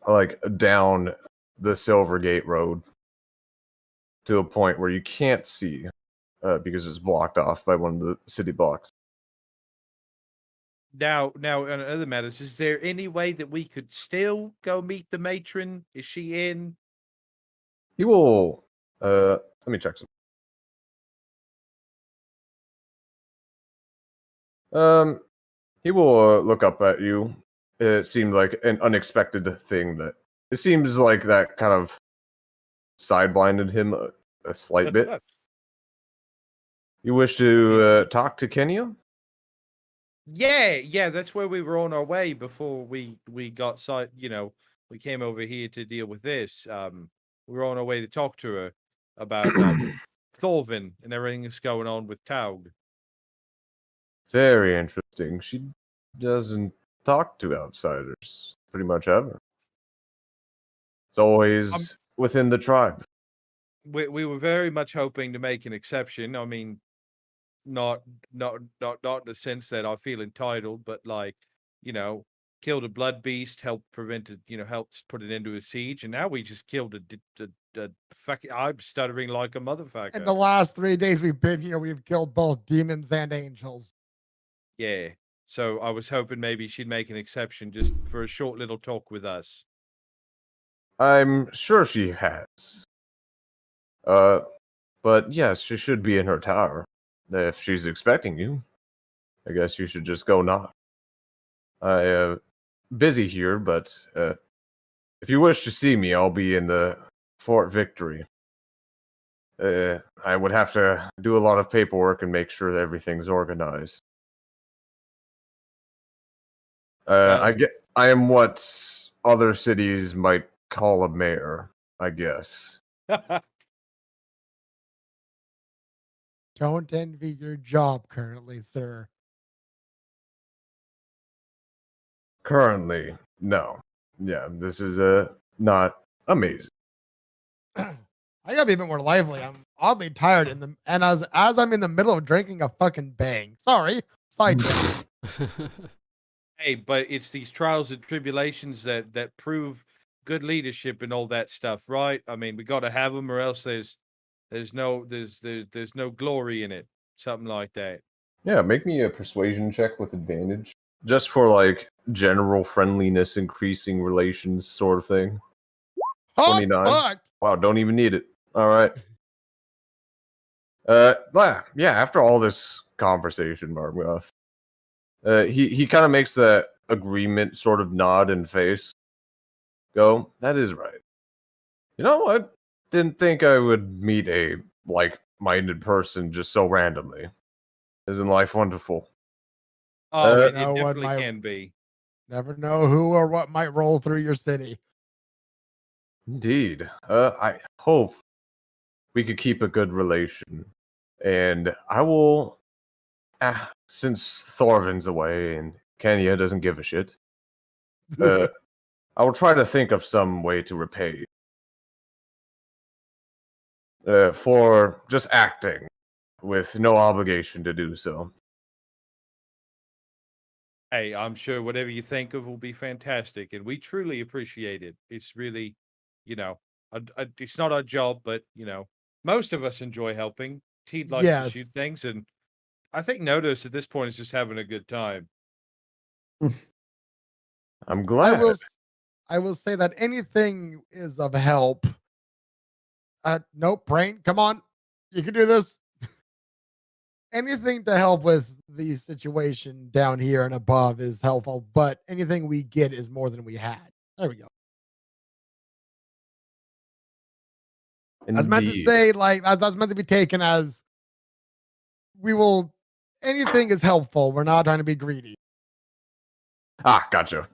Like down the Silvergate Road to a point where you can't see because it's blocked off by one of the city blocks. Now, on other matters, is there any way that we could still go meet the matron? Is she in? He will. Let me check some. He will look up at you. It seemed like an unexpected thing that. It seems like that kind of sideblinded him a slight bit. You wish to talk to Kenya? Yeah, that's where we were on our way before we got we came over here to deal with this. We were on our way to talk to her about Thorvin and everything that's going on with Taug. Very interesting. She doesn't talk to outsiders pretty much ever. It's always within the tribe. We were very much hoping to make an exception. I mean, not in the sense that I feel entitled, but killed a blood beast, helped prevent it, helped put it into a siege, and now we just killed a fucking. I'm stuttering like a motherfucker. In the last 3 days we've been here, we've killed both demons and angels. Yeah. So I was hoping maybe she'd make an exception just for a short little talk with us. I'm sure she has. But yes, she should be in her tower. If she's expecting you, I guess you should just go knock. I busy here, but if you wish to see me, I'll be in the Fort Victory. I would have to do a lot of paperwork and make sure that everything's organized. I am what other cities might call a mayor, I guess. Don't envy your job currently, sir. Currently, no. Yeah, this is not amazing. I gotta be a bit more lively. I'm oddly tired and as I'm in the middle of drinking a fucking bang. Sorry, sidetrack. Hey, but it's these trials and tribulations that prove good leadership and all that stuff, right? I mean, we got to have them, or else there's no glory in it. Something like that. Yeah, make me a persuasion check with advantage, just for like general friendliness, increasing relations, sort of thing. 29. Fuck. Wow, don't even need it. All right. Yeah. After all this conversation, Margoth, he kind of makes that agreement sort of nod and face. Go, that is right. You know what? Didn't think I would meet a like-minded person just so randomly. Isn't life wonderful? Oh, it know what definitely can be. Never know who or what might roll through your city. Indeed. I hope we could keep a good relation. And I will, since Thorvin's away and Kenya doesn't give a shit, I will try to think of some way to repay you. For just acting with no obligation to do so. Hey, I'm sure whatever you think of will be fantastic, and we truly appreciate it. It's really, it's not our job, but most of us enjoy helping. Teed likes to shoot things, and I think Nodos at this point is just having a good time. I'm glad. I will say that anything is of help. Nope, brain, come on. You can do this. Anything to help with the situation down here and above is helpful, but anything we get is more than we had. There we go. Indeed. I was meant to say, I was meant to be taken as anything is helpful. We're not trying to be greedy. Gotcha.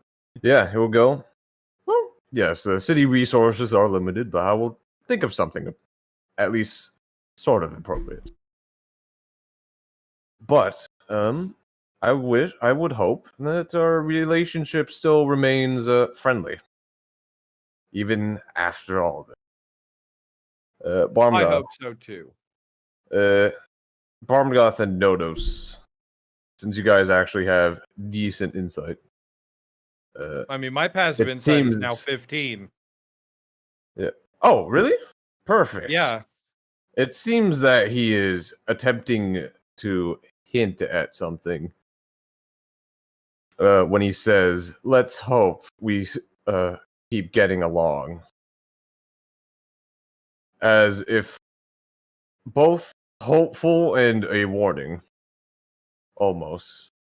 Yeah, it will go. Well, yes, the city resources are limited, but I will think of something at least sort of appropriate. But I would hope that our relationship still remains friendly, even after all this. Barmgoth, I hope so too. Barmgoth and Nodos, since you guys actually have decent insight. I mean, my passive insight is now 15. Yeah. Oh, really? Perfect. Yeah. It seems that he is attempting to hint at something. when he says, "Let's hope we keep getting along," as if both hopeful and a warning, almost.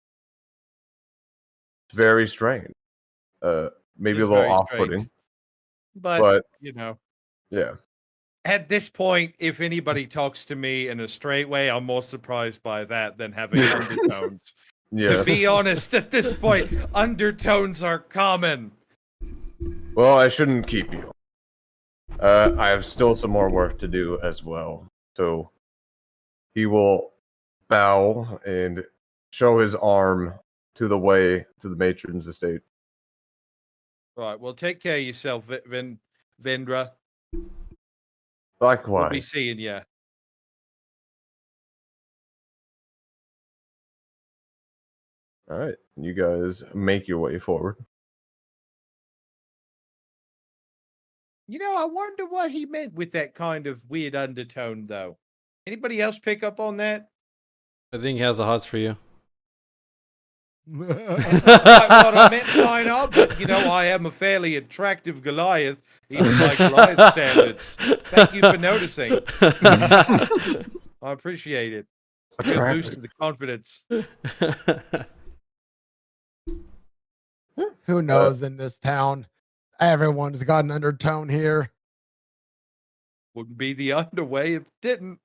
It's very strange. Maybe a It's little very off-putting, strange. But, but you know, yeah. at this point, if anybody talks to me in a straight way, I'm more surprised by that than having undertones. To Yeah. be honest, at this point, undertones are common. Well, I shouldn't keep you. I have still some more work to do as well. So he will bow and show his arm to the way to the matron's estate. Right, well, take care of yourself, Vendra. Likewise. We'll be seeing you. All right, you guys make your way forward. You know, I wonder what he meant with that kind of weird undertone, though. Anybody else pick up on that? I think he has the hots for you. That's not quite what I meant by now, but you know, I am a fairly attractive Goliath, even by Goliath standards. Thank you for noticing. I appreciate it. Good boost to the confidence. Who knows in this town? Everyone's got an undertone here. Wouldn't be the underway if it didn't.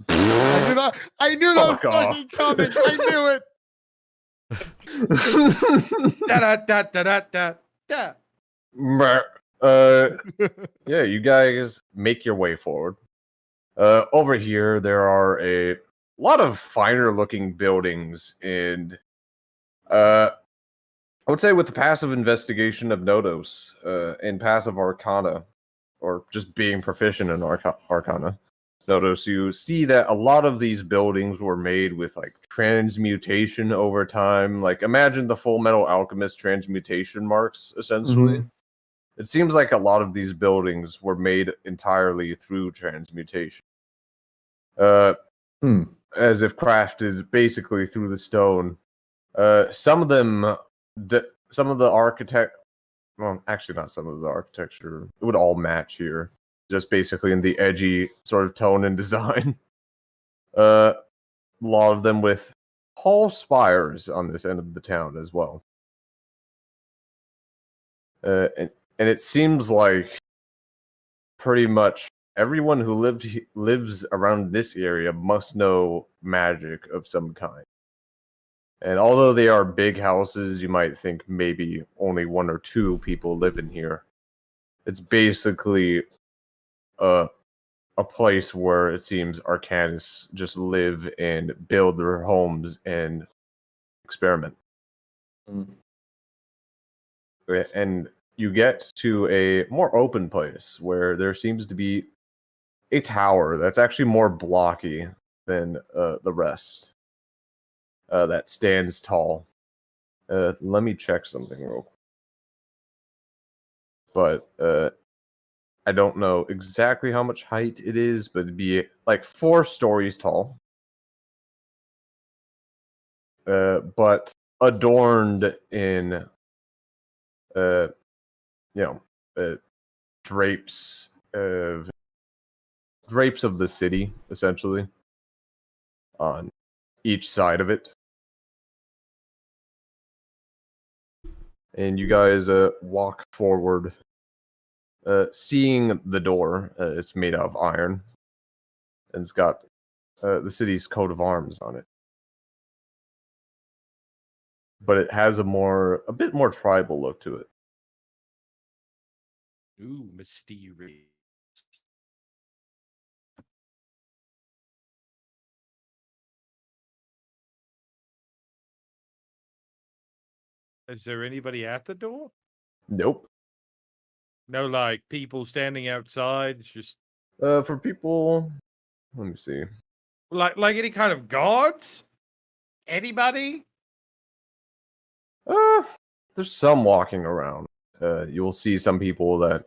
I knew that was fucking coming. I knew it. Da da da da da da. Yeah, you guys make your way forward. Over here, there are a lot of finer looking buildings, and I would say with the passive investigation of Nodos and passive Arcana, or just being proficient in Arcana, Nodos, you see that a lot of these buildings were made with like transmutation over time. Like imagine the Full Metal Alchemist transmutation marks, essentially. Mhm. It seems like a lot of these buildings were made entirely through transmutation. As if crafted basically through the stone. Some of them, some of the architect, well, actually not some of the architecture, it would all match here. Just basically in the edgy sort of tone and design. A lot of them with tall spires on this end of the town as well. And it seems like pretty much everyone who lives around this area must know magic of some kind. And although they are big houses, you might think maybe only one or two people live in here. It's basically a place where it seems Arcanists just live and build their homes and experiment. And you get to a more open place where there seems to be a tower that's actually more blocky than the rest. That stands tall. Let me check something real quick. But I don't know exactly how much height it is, but it'd be like 4 stories tall. But adorned in, drapes of the city, essentially, on each side of it. And you guys walk forward, seeing the door. It's made out of iron, and it's got the city's coat of arms on it. But it has a bit more tribal look to it. Ooh, mysterious. Is there anybody at the door? Nope. No, like people standing outside. It's just For people, let me see. like any kind of guards. Anybody? There's some walking around. You'll see some people that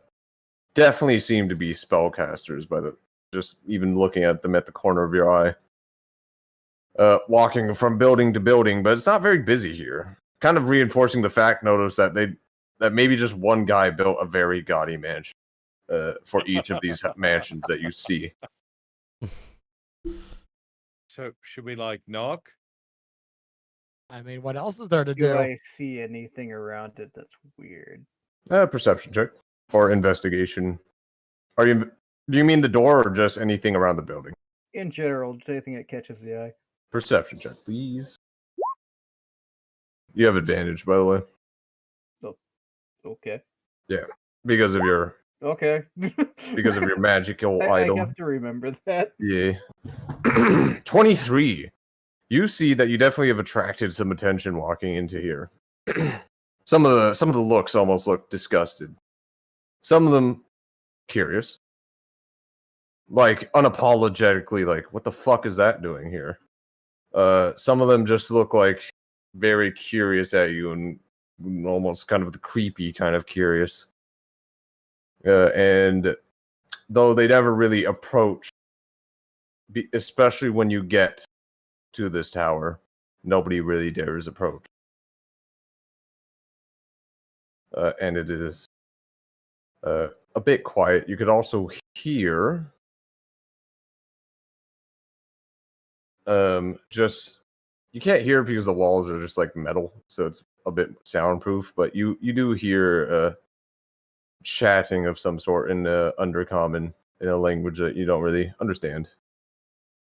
definitely seem to be spellcasters by just even looking at them at the corner of your eye. Walking from building to building, but it's not very busy here. kind of reinforcing the fact, notice that maybe just one guy built a very gaudy mansion for each of these mansions that you see. So should we like knock? I mean, what else is there to Do do? I see anything around it that's weird? Perception check or investigation. Do you mean the door or just anything around the building? In general, just anything that catches the eye. Perception check, please. You have advantage, by the way. Okay. Because of your Okay. magical I item. have to remember that. Yeah. 23. You see that you definitely have attracted some attention walking into here. Some of the looks almost look disgusted. Some of them curious. Like unapologetically like, what the fuck is that doing here? Some of them just look like very curious at you and almost kind of the creepy kind of curious. And though they never really approach, especially when you get to this tower, nobody really dares approach. And it is a bit quiet. You could also hear just, you can't hear it because the walls are just like metal, so it's a bit soundproof, but you do hear chatting of some sort in Undercommon in a language that you don't really understand.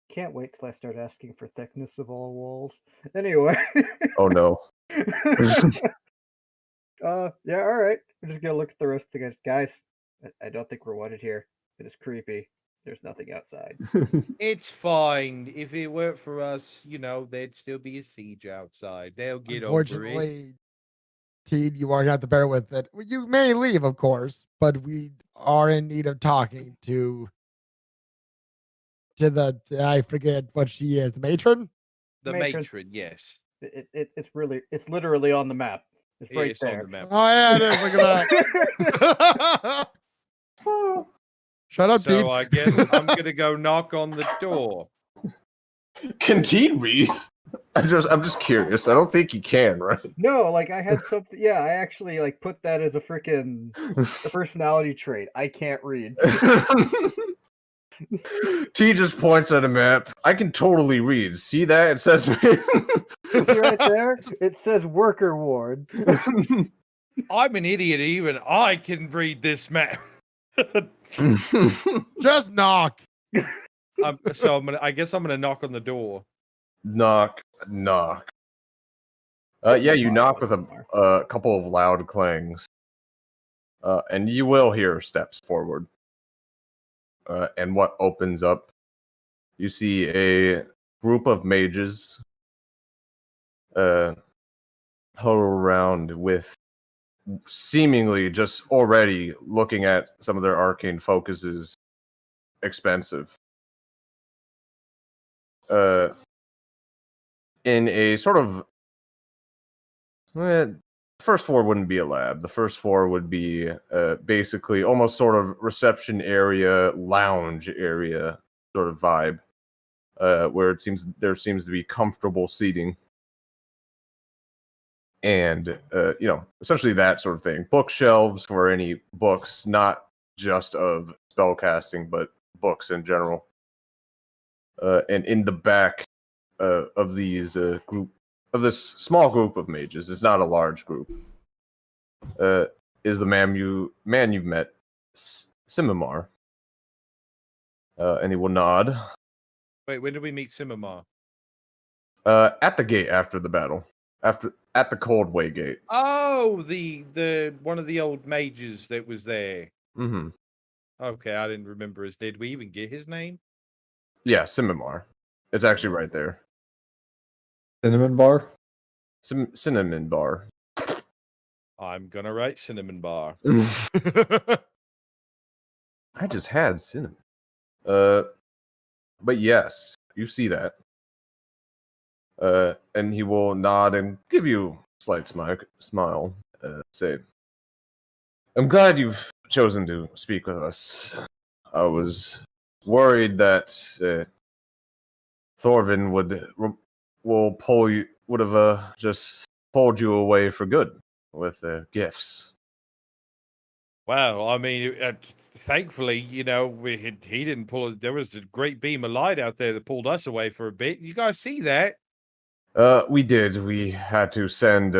Can't wait till I start asking for thickness of all walls. Anyway. Oh no. Yeah, all right. We're just gonna look at the rest of the guys. Guys, I don't think we're wanted here. It is creepy. There's nothing outside. It's fine. If it weren't for us, you know, there'd still be a siege outside. They'll get over it. Unfortunately, Teed, you are going to have to bear with it. You may leave, of course, but we are in need of talking to the, I forget what she is, the matron? The matron, yes. It's literally on the map. It's right It's there. on the map. Oh, yeah, it is. Look at that. Shut up, Teed. So I guess I'm gonna go knock on the door. Can Teed read? I'm just curious. I don't think he can, right? No, like I had something. Yeah, I actually like put that as a freaking personality trait. I can't read. T just points at a map. I can totally read. See that? It says See right there? It says worker ward. I'm an idiot. Even I can read this map. Just knock. I guess I'm gonna knock on the door. Knock. Yeah, you knock with a couple of loud clangs. And you will hear steps forward. And what opens up, you see a group of mages huddle around with seemingly just already looking at some of their arcane focuses expensive. In a sort of first floor wouldn't be a lab. The first floor would be basically almost sort of reception area, lounge area sort of vibe, where there seems to be comfortable seating. And, essentially that sort of thing. Bookshelves for any books, not just of spellcasting, but books in general. And in the back of these this small group of mages, it's not a large group, is the man you've met, Simimar. And he will nod. Wait, when did we meet Simimar? At the gate after the battle. At the Coldway Gate. Oh, the one of the old mages that was there. Mm-hmm. Okay, I didn't remember his. Did we even get his name? Yeah, Simimar. It's actually right there. Cinnamon bar? Cinnamon bar. I'm gonna write cinnamon bar. I just had cinnamon. But yes, you see that. And he will nod and give you a slight smile. Say, I'm glad you've chosen to speak with us. I was worried that Thorvin would have just pulled you away for good with gifts. Wow, I mean, thankfully, he didn't pull it. There was a great beam of light out there that pulled us away for a bit. You guys see that? We did. We had to send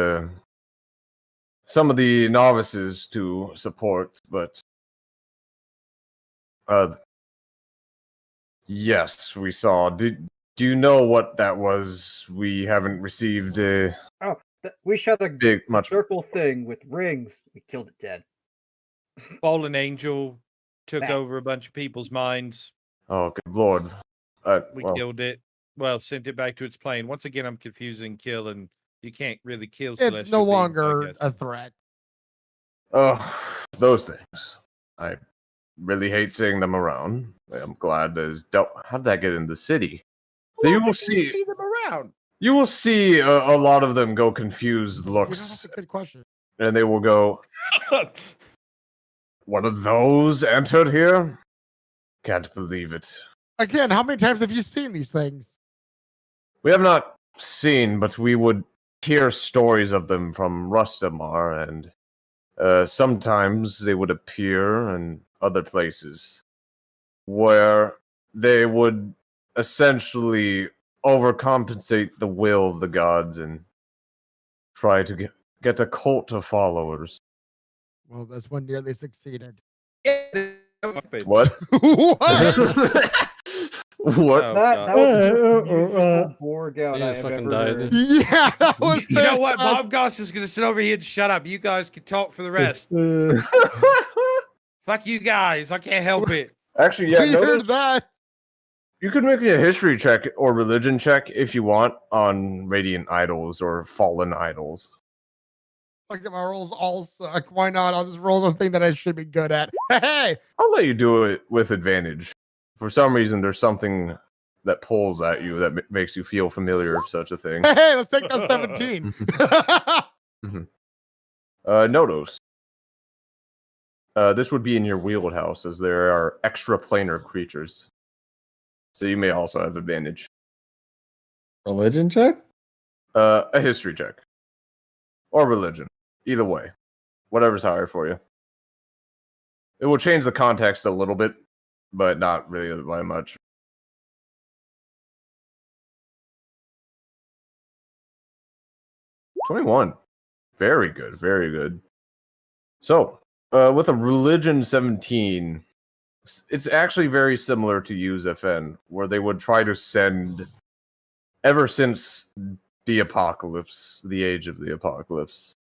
some of the novices to support, but yes, we saw. Do you know what that was? We haven't received We shot a big much. circle thing with rings. We killed it dead. Fallen angel took That. over a bunch of people's minds. Oh, good lord! We Well, killed it. Well, sent it back to its plane. Once again, I'm confusing kill, and you can't really kill. It's celestial no beings, I longer guess. a threat. oh, those things. I really hate seeing them around. I'm glad that it's dealt. How did that get in the city? Well, You I will think we see. them around. You will see a lot of them go confused You know, looks, that's a good question. and they will go, "One of those entered here? Can't believe it." Again, how many times have you seen these things? We have not seen, but we would hear stories of them from Rustamar, and sometimes they would appear in other places where they would essentially overcompensate the will of the gods and try to get a cult of followers. Well, this one nearly succeeded. What? What? What? Oh, That God. was the most beautiful Borg out He I just have fucking ever died. heard. Yeah, that was. You know what? fantastic. Bob Goss is going to sit over here and shut up. You guys can talk for the rest. Fuck you guys. I can't help it. Actually, yeah, We heard notice that. you can make me a history check or religion check if you want on Radiant Idols or Fallen Idols. Look at my rolls all suck. Why not? I'll just roll the thing that I should be good at. Hey, I'll let you do it with advantage. For some reason, there's something that pulls at you that makes you feel familiar of such a thing. hey, let's take that 17. Nodos. This would be in your wheelhouse, as there are extraplanar creatures. So you may also have advantage. Religion check? A history check. Or religion. Either way. Whatever's higher for you. It will change the context a little bit, but not really by much. $21. Very good, very good. So, with a religion 17, it's actually very similar to use FN, where they would try to send, ever since the apocalypse, the age of the apocalypse,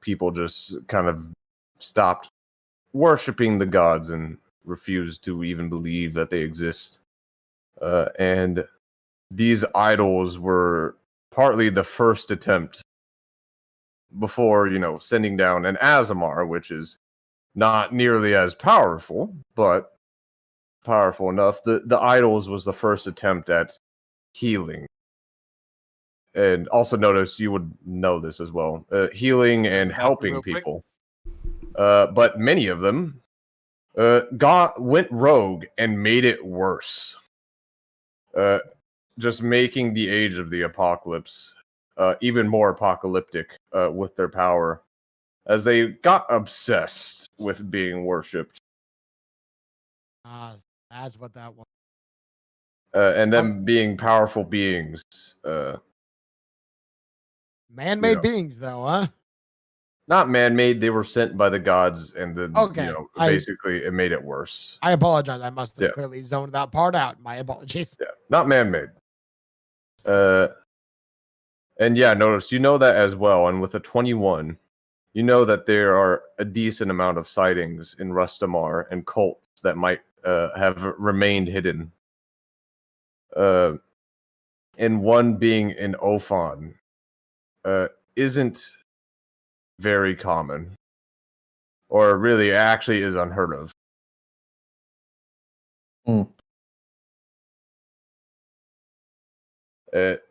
people just kind of stopped worshipping the gods and refused to even believe that they exist. And these idols were partly the first attempt before, sending down an Azamar, which is not nearly as powerful, but powerful enough. The idols was the first attempt at healing. And also notice, you would know this as well, healing and helping real quick. people. But many of them went rogue and made it worse. Just making the age of the apocalypse even more apocalyptic with their power, as they got obsessed with being worshipped. That's what that was. And them being powerful beings. Man-made beings, though, huh? Not man-made, they were sent by the gods, and Okay, basically it made it worse. I apologize. I must have Yeah. clearly zoned that part out. My apologies. Yeah, not man-made. And yeah, notice you know that as well. And with a 21, you know that there are a decent amount of sightings in Rustamar and cults that might have remained hidden. And one being in Ophon isn't very common, or really actually is unheard of.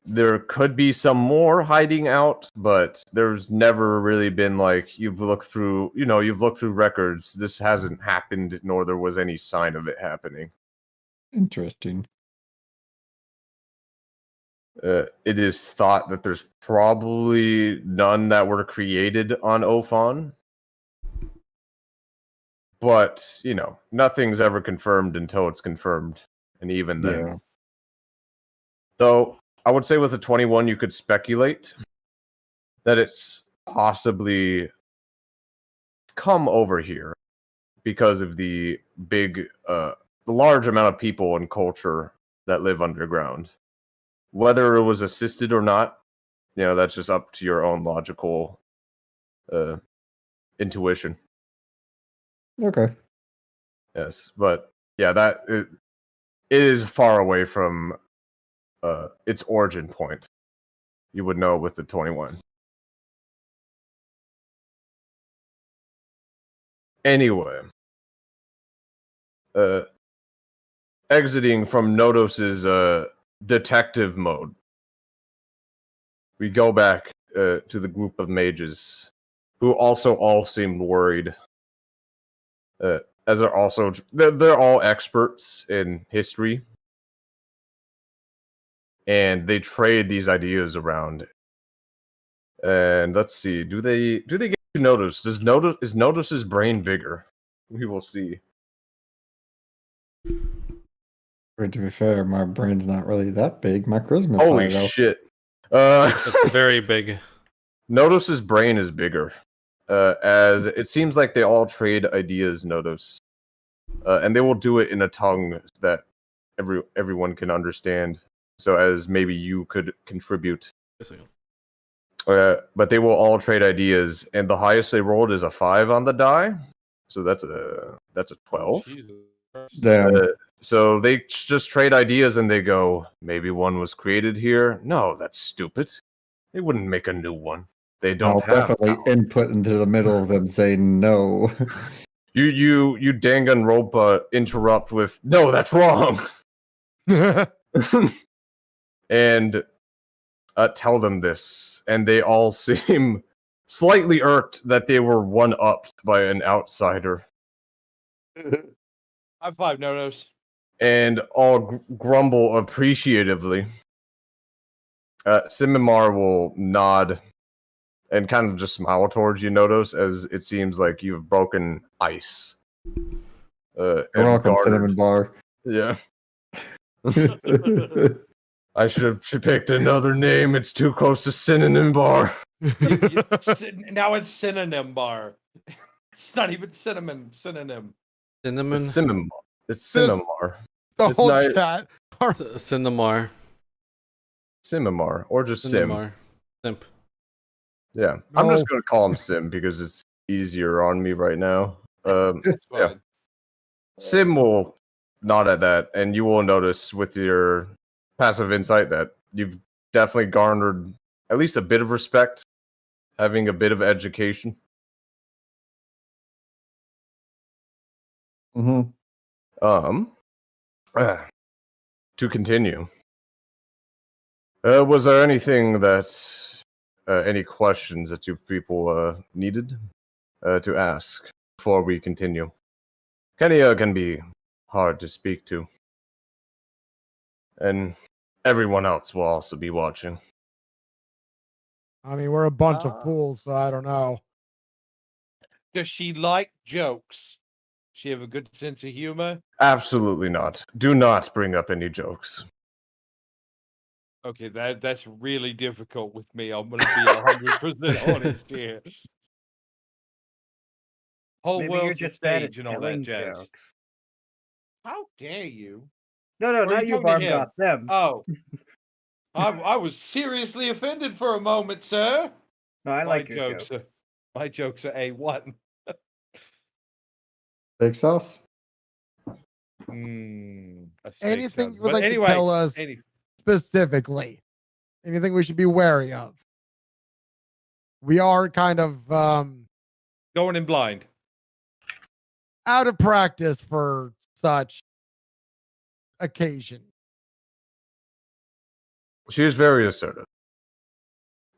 There could be some more hiding out, but there's never really been like you've looked through records. This hasn't happened, nor there was any sign of it happening. Interesting. It is thought that there's probably none that were created on Ophon. But, nothing's ever confirmed until it's confirmed. And even then. Yeah. Though, I would say with the 21, you could speculate that it's possibly come over here because of the large amount of people and culture that live underground. Whether it was assisted or not, that's just up to your own logical intuition. Okay. Yes, but yeah, it is far away from its origin point. You would know with the 21. Anyway, exiting from Nodos's detective mode, we go back to the group of mages, who also all seemed worried. As they're all experts in history, and they trade these ideas around. And let's see, do they get to Nodos? Is Nodos's brain bigger? We will see. But to be fair, my brain's not really that big. My charisma's Holy high, though. shit! It's very big. Nodos's brain is bigger, as it seems like they all trade ideas. Nodos, and they will do it in a tongue that everyone can understand. So as maybe you could contribute. But they will all trade ideas, and the highest they rolled is a 5 on the die. So that's a 12. Damn. So they just trade ideas, and they go, maybe one was created here. No, that's stupid. They wouldn't make a new one. They don't I'll have definitely power. input into the middle of them saying no. You Danganronpa interrupt with, no, that's wrong. And tell them this, and they all seem slightly irked that they were one-upped by an outsider. High five, Nonos. And all grumble appreciatively. Simimar will nod and kind of just smile towards you, Nodos, as it seems like you've broken ice. You're welcome, Cinnamon Bar. Yeah. I should have picked another name. It's too close to Synonym Bar. Now it's synonym bar. It's not even cinnamon. Synonym. Cinnamon. It's Cinnamon. It's Cinnamar. The It's whole not- chat. Cinnamar. Simimar, or just Sim. Cinnamar. Simp. Yeah, I'm just No. gonna call him Sim because it's easier on me right now. It's Yeah. fine. Sim will nod at that, and you will notice with your passive insight that you've definitely garnered at least a bit of respect, having a bit of education. Mm-hmm. To continue, was there anything that, any questions that you people needed to ask before we continue? Kenya can be hard to speak to, and everyone else will also be watching. I mean, we're a bunch of fools, so I don't know. Does she like jokes? She have a good sense of humor? Absolutely not. Do not bring up any jokes. Okay, that's really difficult with me. I'm gonna be 100% honest here. Whole Maybe you're world's a just bad at stage and all that telling jazz. jokes. How dare you? No, Or not you you, talking to Barb. him? Got them. Oh, I was seriously offended for a moment, sir. No, I like your jokes. jokes. My jokes are A1. Steak sauce? A steak Anything sauce. you would But like anyway, to tell us specifically? Anything we should be wary of? We are kind of going in blind. out of practice for such occasion. She is very assertive.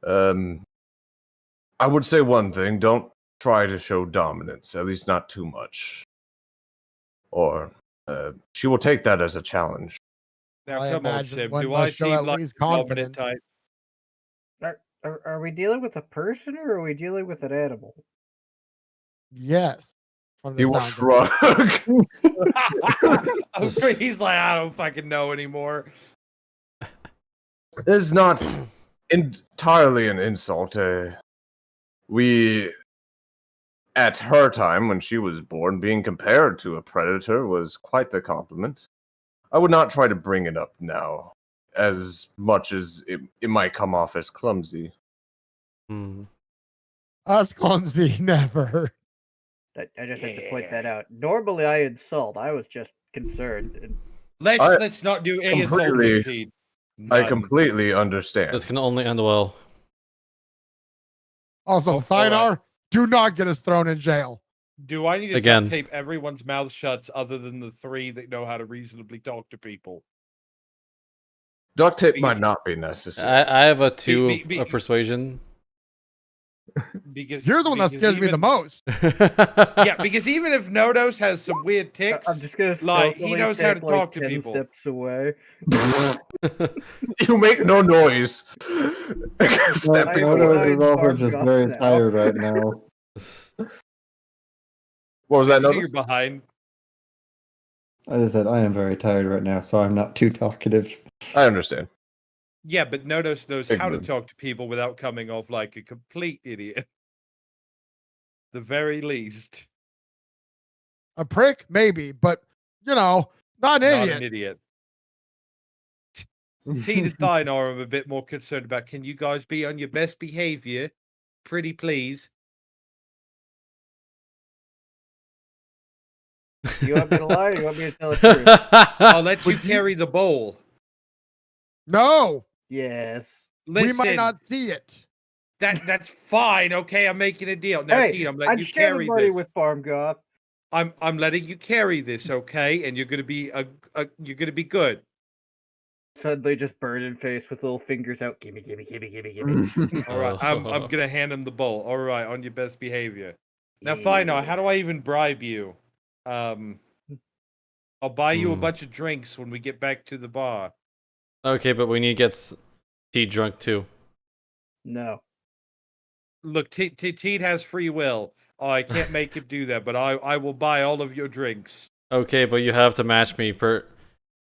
I would say one thing: don't try to show dominance, at least not too much, or she will take that as a challenge. Now, I come on, imagine Sim. one Do I must show seem at like least the dominant confidence. type? Are we dealing with a person or are we dealing with an animal? Yes. From the He will sounds of it. shrug. He's like, I don't fucking know anymore. It's not entirely an insult. We, at her time when she was born, being compared to a predator was quite the compliment. I would not try to bring it up now, as much as it might come off as clumsy. Hmm. Us clumsy, never. I just have to point that out. Normally I insult. I was just concerned. And Let's not do any completely- insulting. I None. completely understand. This can only end well. Also, Oh, Thynar, do not get us thrown in jail. Do I need to Again. duct tape everyone's mouth shut other than the 3 that know how to reasonably talk to people? Duct tape Because- might not be necessary. I have a 2 be- of persuasion. Because You're the one that because scares me the even- most. Yeah, because even if Nodos has some weird ticks, I'm just gonna like, he stealthily knows how to take, like, talk to 10 people. steps away. You make no noise. Step I- people Nodos away. is also Farm just Goth very now. tired right now. What was that? you know Notice? you're behind. I just said I am very tired right now, so I'm not too talkative. I understand. Yeah, but Nodos knows how to Ignorant. talk to people without coming off like a complete idiot. The very least. A prick, maybe, but you know, not an Not idiot. an idiot. Teen and Thynar, I'm a bit more concerned about. Can you guys be on your best behavior? Pretty please. You want me to lie or you want me to tell the truth? I'll let you Would you- carry the bowl. No, Yes. Listen, we might not see it. that's fine. Okay, I'm making a deal. Now, Hey, Teen, I'm letting I'm you sharing carry money this. with Farm Goth. I'm letting you carry this, okay? And you're gonna be you're gonna be good. Suddenly just burning face with little fingers out. Gimme, gimme, gimme, gimme, gimme. All right, I'm Oh. gonna hand him the bowl. All right, on your best behavior. Now, Thynar, how do I even bribe you? I'll buy you a Hmm. bunch of drinks when we get back to the bar. Okay, but we need to get T drunk too. No. Look, Teed has free will. I can't make him do that, but I will buy all of your drinks. Okay, but you have to match me per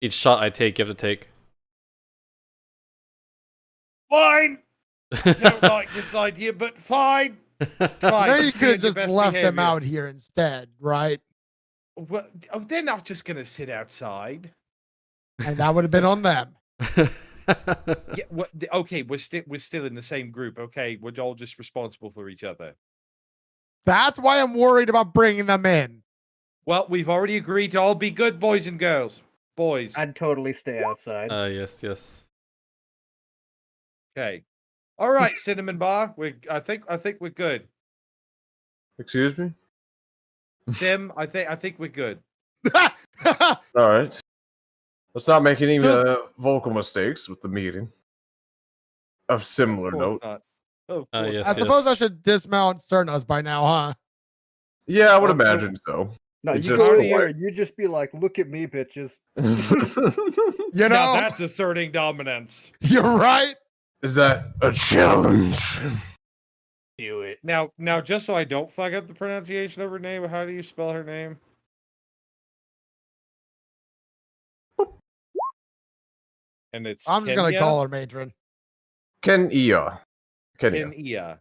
each shot I take. You have to take. Fine. Don't like this idea, but fine. Fine. Maybe you just be could on have your just best left them behavior. out here instead, right? Well, they're not just gonna sit outside. And that would have been on them. Yeah. Okay, we're still in the same group. Okay, we're all just responsible for each other. That's why I'm worried about bringing them in. Well, we've already agreed to all be good boys and girls. Boys. I'd totally stay outside. Yes, yes. Okay. All right, Cinnamon Bar. I think we're good. Excuse me? Sim, I think we're good. All right. Let's not make any Just- vocal mistakes with the meeting. Of similar Of course note. not. Of Ah, course yes. I suppose I should dismount Cernos by now, huh? Yeah, I would Well, imagine so. No, It you just- go in here and you just be like, look at me, bitches. You Now know, that's asserting dominance. you're right. Is that a challenge? Do it. Now, just so I don't fuck up the pronunciation of her name, how do you spell her name? And it's I'm just gonna Kenya? call her matron. Kenya. Kenya. Kenya.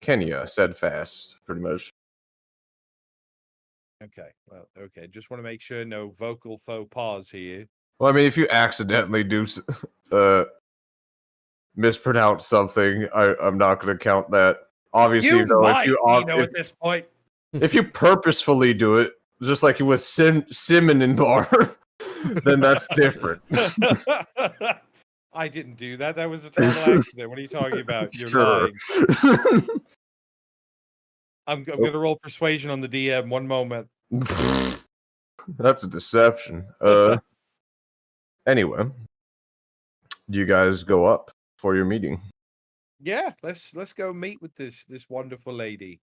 Kenya said fast, pretty much. Okay. Well, okay. Just want to make sure no vocal faux pas here. Well, I mean, if you accidentally do mispronounce something, I'm not going to count that. Obviously, You though, might, if at this point. if you purposefully do it, just like with Simon and Bar, then that's different. I didn't do that. That was a total accident. What are you talking about? You're Sure. lying. I'm going to roll persuasion on the DM. One moment. That's a deception. Anyway, do you guys go up for your meeting? Yeah, let's go meet with this wonderful lady.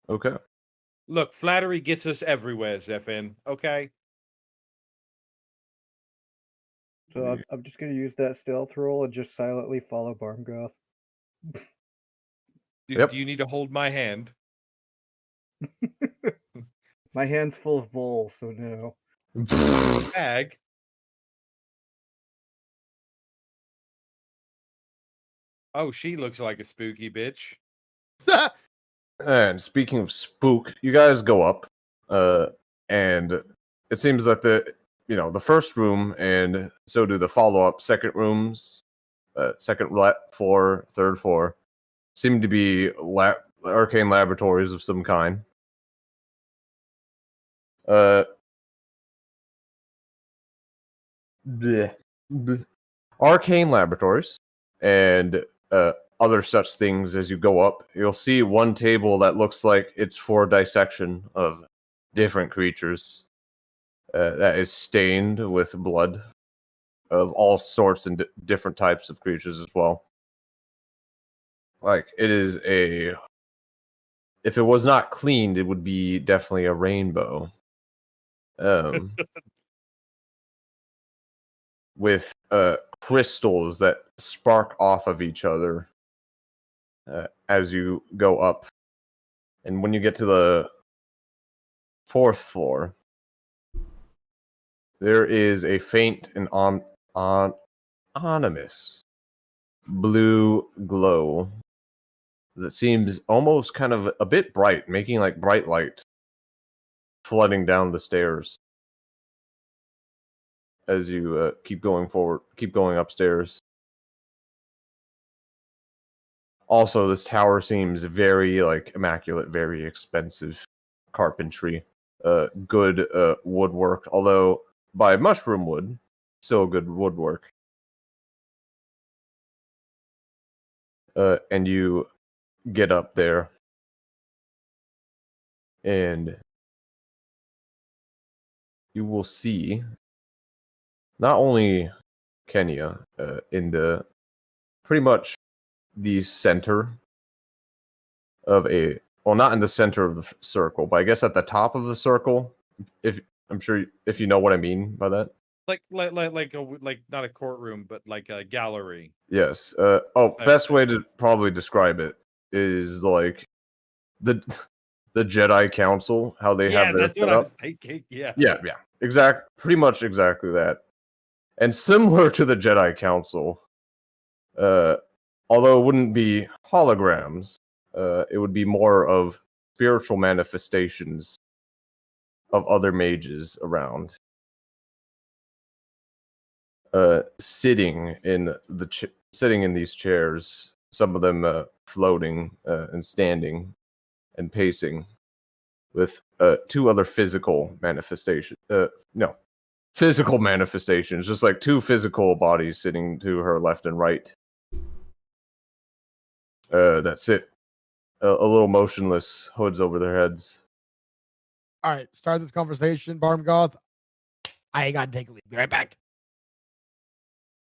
Okay. Look, flattery gets us everywhere, Zephin. Okay. So I'm just gonna use that stealth roll and just silently follow Barmgoth. Yep. Do you need to hold my hand? My hand's full of bowls, so no. Bag. Oh, she looks like a spooky bitch. And speaking of spook, you guys go up, and it seems that the first room and so do the follow-up second rooms, second floor, third floor, seem to be arcane laboratories of some kind. Bleh. Arcane laboratories, and other such things. As you go up, you'll see one table that looks like it's for dissection of different creatures, that is stained with blood of all sorts and different types of creatures as well. Like, it is if it was not cleaned, it would be definitely a rainbow. With crystals that spark off of each other as you go up. And when you get to the fourth floor, there is a faint and ominous blue glow that seems almost kind of a bit bright, making like bright light flooding down the stairs as you keep going upstairs. Also, this tower seems very immaculate, very expensive carpentry, good woodwork, although by mushroom wood, still good woodwork. And you get up there, and you will see not only Kenya in the pretty much the center of not in the center of the circle, but I guess at the top of the circle, if you know what I mean by that. Like not a courtroom, but like a gallery. Yes. Best way to probably describe it is like the Jedi Council, how they have their that's what I was thinking. Yeah. Pretty much exactly that. And similar to the Jedi Council, although it wouldn't be holograms, it would be more of spiritual manifestations of other mages around. Sitting in these chairs, some of them floating and standing and pacing, with two other physical manifestations. Physical manifestations, just like two physical bodies sitting to her left and right. That sit a little motionless, hoods over their heads. All right, start this conversation, Barmgoth. I ain't gotta take a leave. Be right back.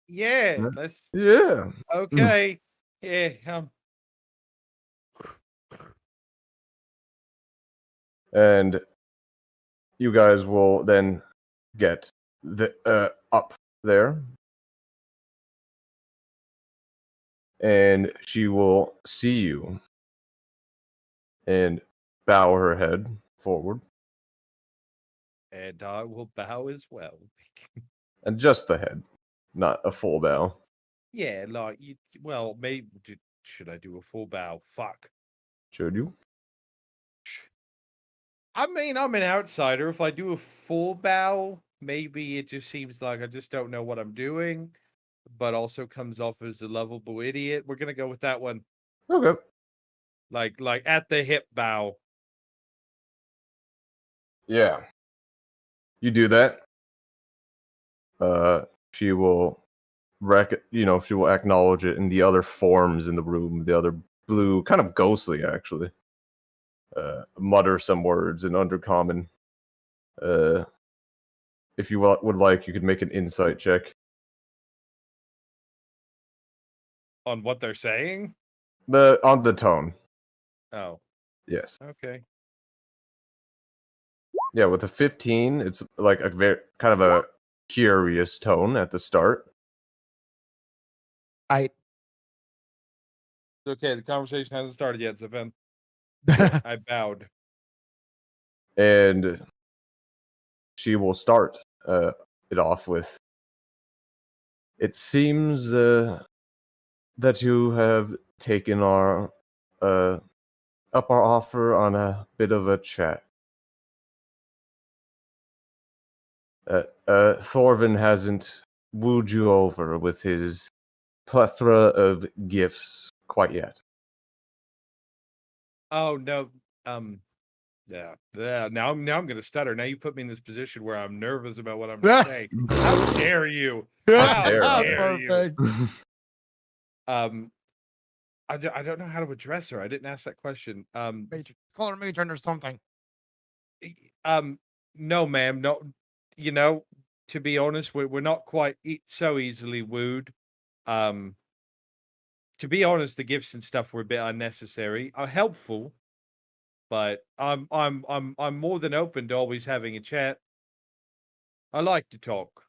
Yeah. Let's. Yeah. Okay. Yeah. And you guys will then get up there, and she will see you and bow her head forward. And I will bow as well. And just the head, not a full bow. Yeah, maybe should I do a full bow? Fuck. Should you? I mean, I'm an outsider. If I do a full bow, maybe it just seems like I just don't know what I'm doing, but also comes off as a lovable idiot. We're gonna go with that one. Okay. Like at the hip bow. Yeah. You do that. She will she will acknowledge it in the other forms in the room, the other blue, kind of ghostly actually. Mutter some words in Undercommon. If you would like, you could make an insight check. On what they're saying? On the tone. Oh. Yes. Okay. Yeah, with a 15, it's like a very kind of a curious tone at the start. I Okay, the conversation hasn't started yet, Zephen. I bowed. And she will start it off with, "It seems that you have taken our up our offer on a bit of a chat. Thorvin hasn't wooed you over with his plethora of gifts quite yet." Oh no. Yeah. Now I'm gonna stutter. Now you put me in this position where I'm nervous about what I'm gonna say. How dare you? How dare you? Perfect. I don't know how to address her. I didn't ask that question. Matron. Call her matron or something. No, ma'am. No, you know, to be honest, we're not quite so easily wooed. To be honest, the gifts and stuff were a bit unnecessary. Are helpful, but I'm more than open to always having a chat. I like to talk.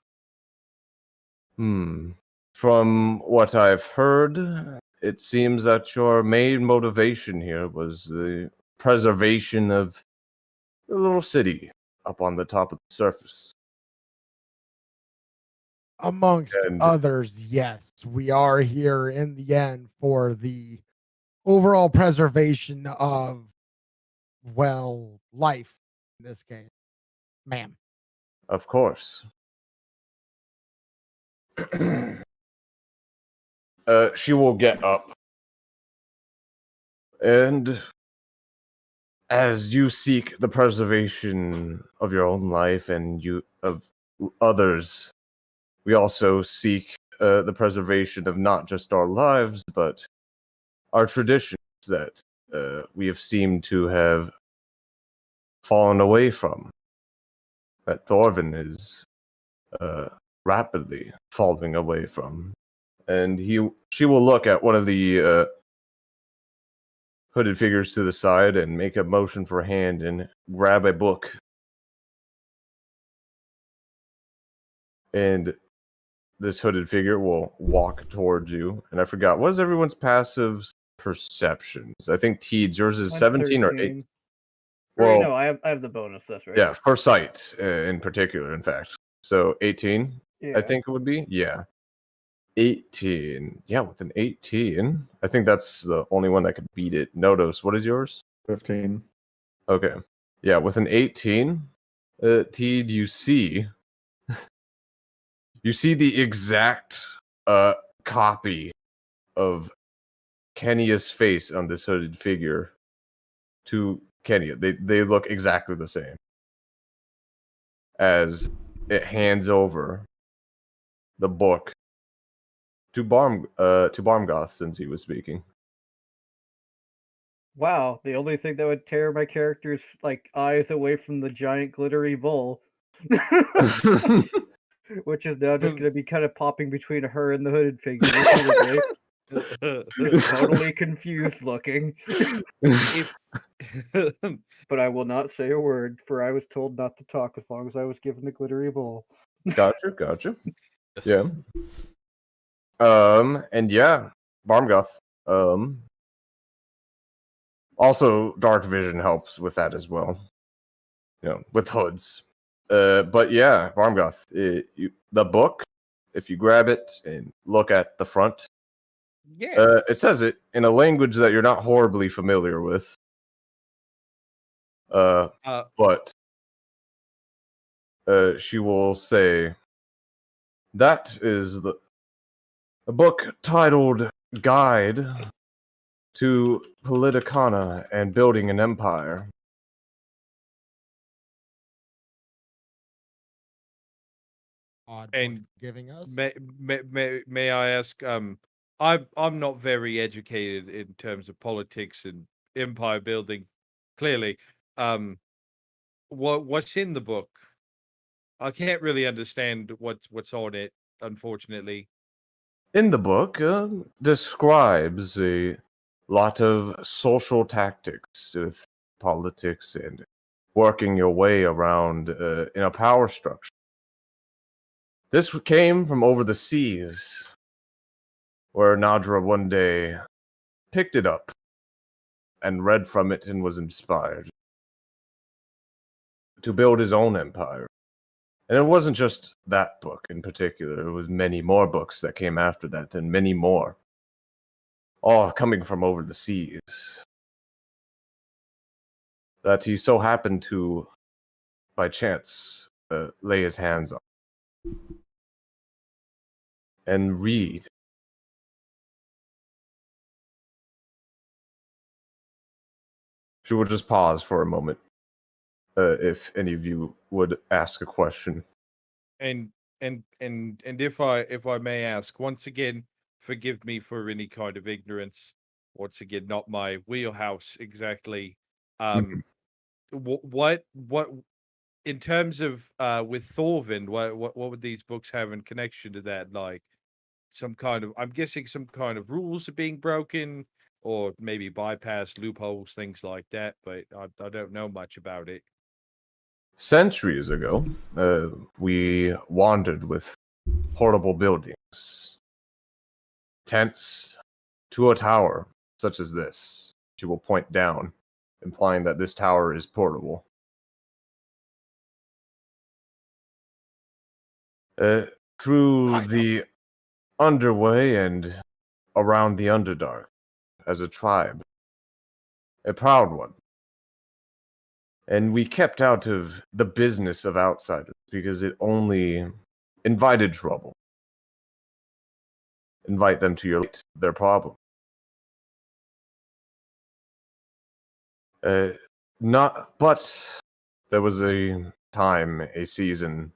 From what I've heard, it seems that your main motivation here was the preservation of the little city up on the top of the surface. Amongst And- others, yes, we are here in the end for the overall preservation of, well, life in this case, ma'am. Of course. She will get up. And as you seek the preservation of your own life and you of others, we also seek the preservation of not just our lives, but our traditions that we have seemed to have fallen away from. That Thorvin is rapidly falling away from. And she will look at one of the hooded figures to the side and make a motion for a hand and grab a book. And this hooded figure will walk towards you. And I forgot, what is everyone's passive perceptions? I think Teeds, yours is 17 or 8. Well, Well, no, I have the bonus. That's right. yeah, for sight in particular, in fact. So 18, Yeah. I think it would be. Yeah. 18. Yeah, with an 18. I think that's the only one that could beat it. Nodos, what is yours? 15. Okay. Yeah, with an 18, Teed, you see the exact copy of Kenya's face on this hooded figure to Kenya. They look exactly the same. As it hands over the book to Barmgoth since he was speaking. Wow, the only thing that would tear my character's eyes away from the giant glittery bull, which is now just going to be kind of popping between her and the hooded figure. Just totally confused looking. But I will not say a word, for I was told not to talk as long as I was given the glittery bull. Gotcha. Yes. Yeah. And yeah, Barmgoth. Also, dark vision helps with that as well. With hoods. But yeah, Barmgoth, the book, if you grab it and look at the front, it says it in a language that you're not horribly familiar with. But she will say, that is a book titled Guide to Politicana and Building an Empire. Odd And point giving us. May I ask? I'm not very educated in terms of politics and empire building. Clearly, what's in the book? I can't really understand what's on it, unfortunately. In the book, describes a lot of social tactics with politics and working your way around in a power structure. This came from over the seas, where Nadra one day picked it up and read from it and was inspired to build his own empire. And it wasn't just that book in particular, it was many more books that came after that, and many more, all coming from over the seas, that he so happened to, by chance, lay his hands on and read. She will just pause for a moment, if any of you would ask a question. And if I may ask, once again, forgive me for any kind of ignorance. Once again, not my wheelhouse exactly. What in terms of with Thorvin, what would these books have in connection to that? Like some kind of, I'm guessing some kind of rules are being broken, or maybe bypass loopholes, things like that. But I don't know much about it. Centuries ago, we wandered with portable buildings, tents, to a tower such as this. She will point down, implying that this tower is portable. Through the underway and around the Underdark, as a tribe, a proud one. And we kept out of the business of outsiders because it only invited trouble. Invite them to your light, their problem. But there was a time, a season,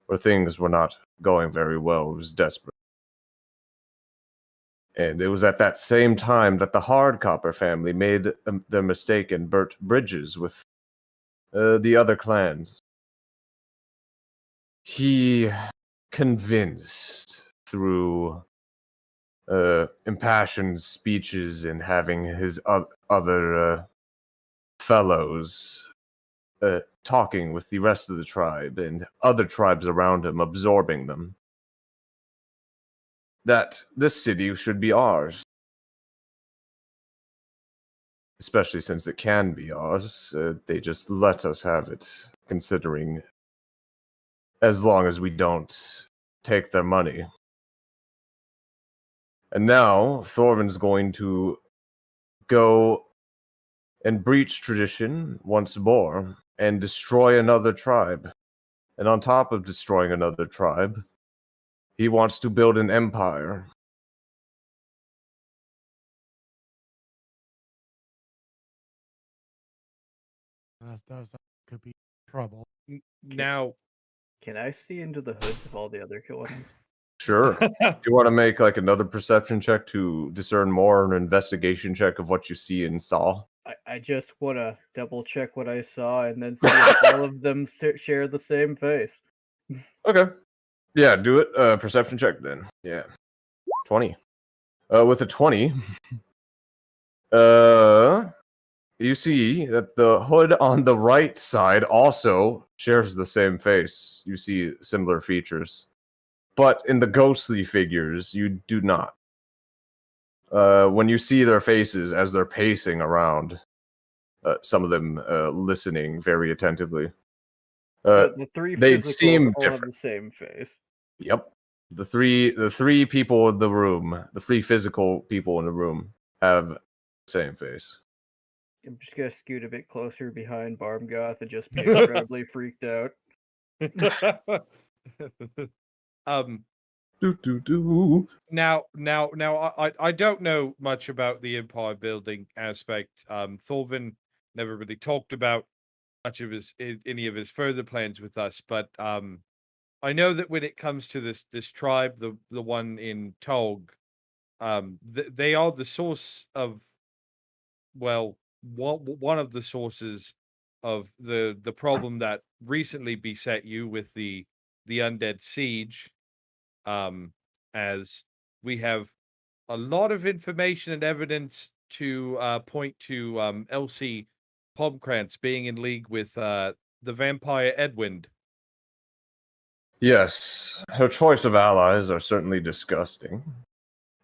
where things were not going very well. It was desperate. And it was at that same time that the Hardcopper family made their mistake and burnt bridges with the other clans. He convinced through impassioned speeches and having his other fellows talking with the rest of the tribe and other tribes around him, absorbing them, that this city should be ours. Especially since it can be ours. They just let us have it, considering as long as we don't take their money. And now, Thorvin's going to go and breach tradition once more and destroy another tribe. And on top of destroying another tribe, he wants to build an empire. That could be trouble. Now, Can I see into the hoods of all the other ones? Sure. Do you want to make like another perception check to discern more, an investigation check of what you see and saw? I just want to double check what I saw and then see if all of them share the same face. Okay. Yeah, do it. Perception check then. Yeah. 20. With a 20, you see that the hood on the right side also shares the same face. You see similar features. But in the ghostly figures, you do not. When you see their faces as they're pacing around, some of them listening very attentively, The three they physicals seem all have different. the same face. Yep. The three people in the room, the three physical people in the room, have the same face. I'm just gonna scoot a bit closer behind Barmgoth and just be incredibly freaked out. Now, I don't know much about the empire building aspect. Thorvin never really talked about much of any of his further plans with us, but I know that when it comes to this tribe, the one in Tog, they are the source of, well, one of the sources of the problem that recently beset you with the undead siege. As we have a lot of information and evidence to point to Elsie Pomkrantz being in league with the vampire Edwind. Yes, her choice of allies are certainly disgusting,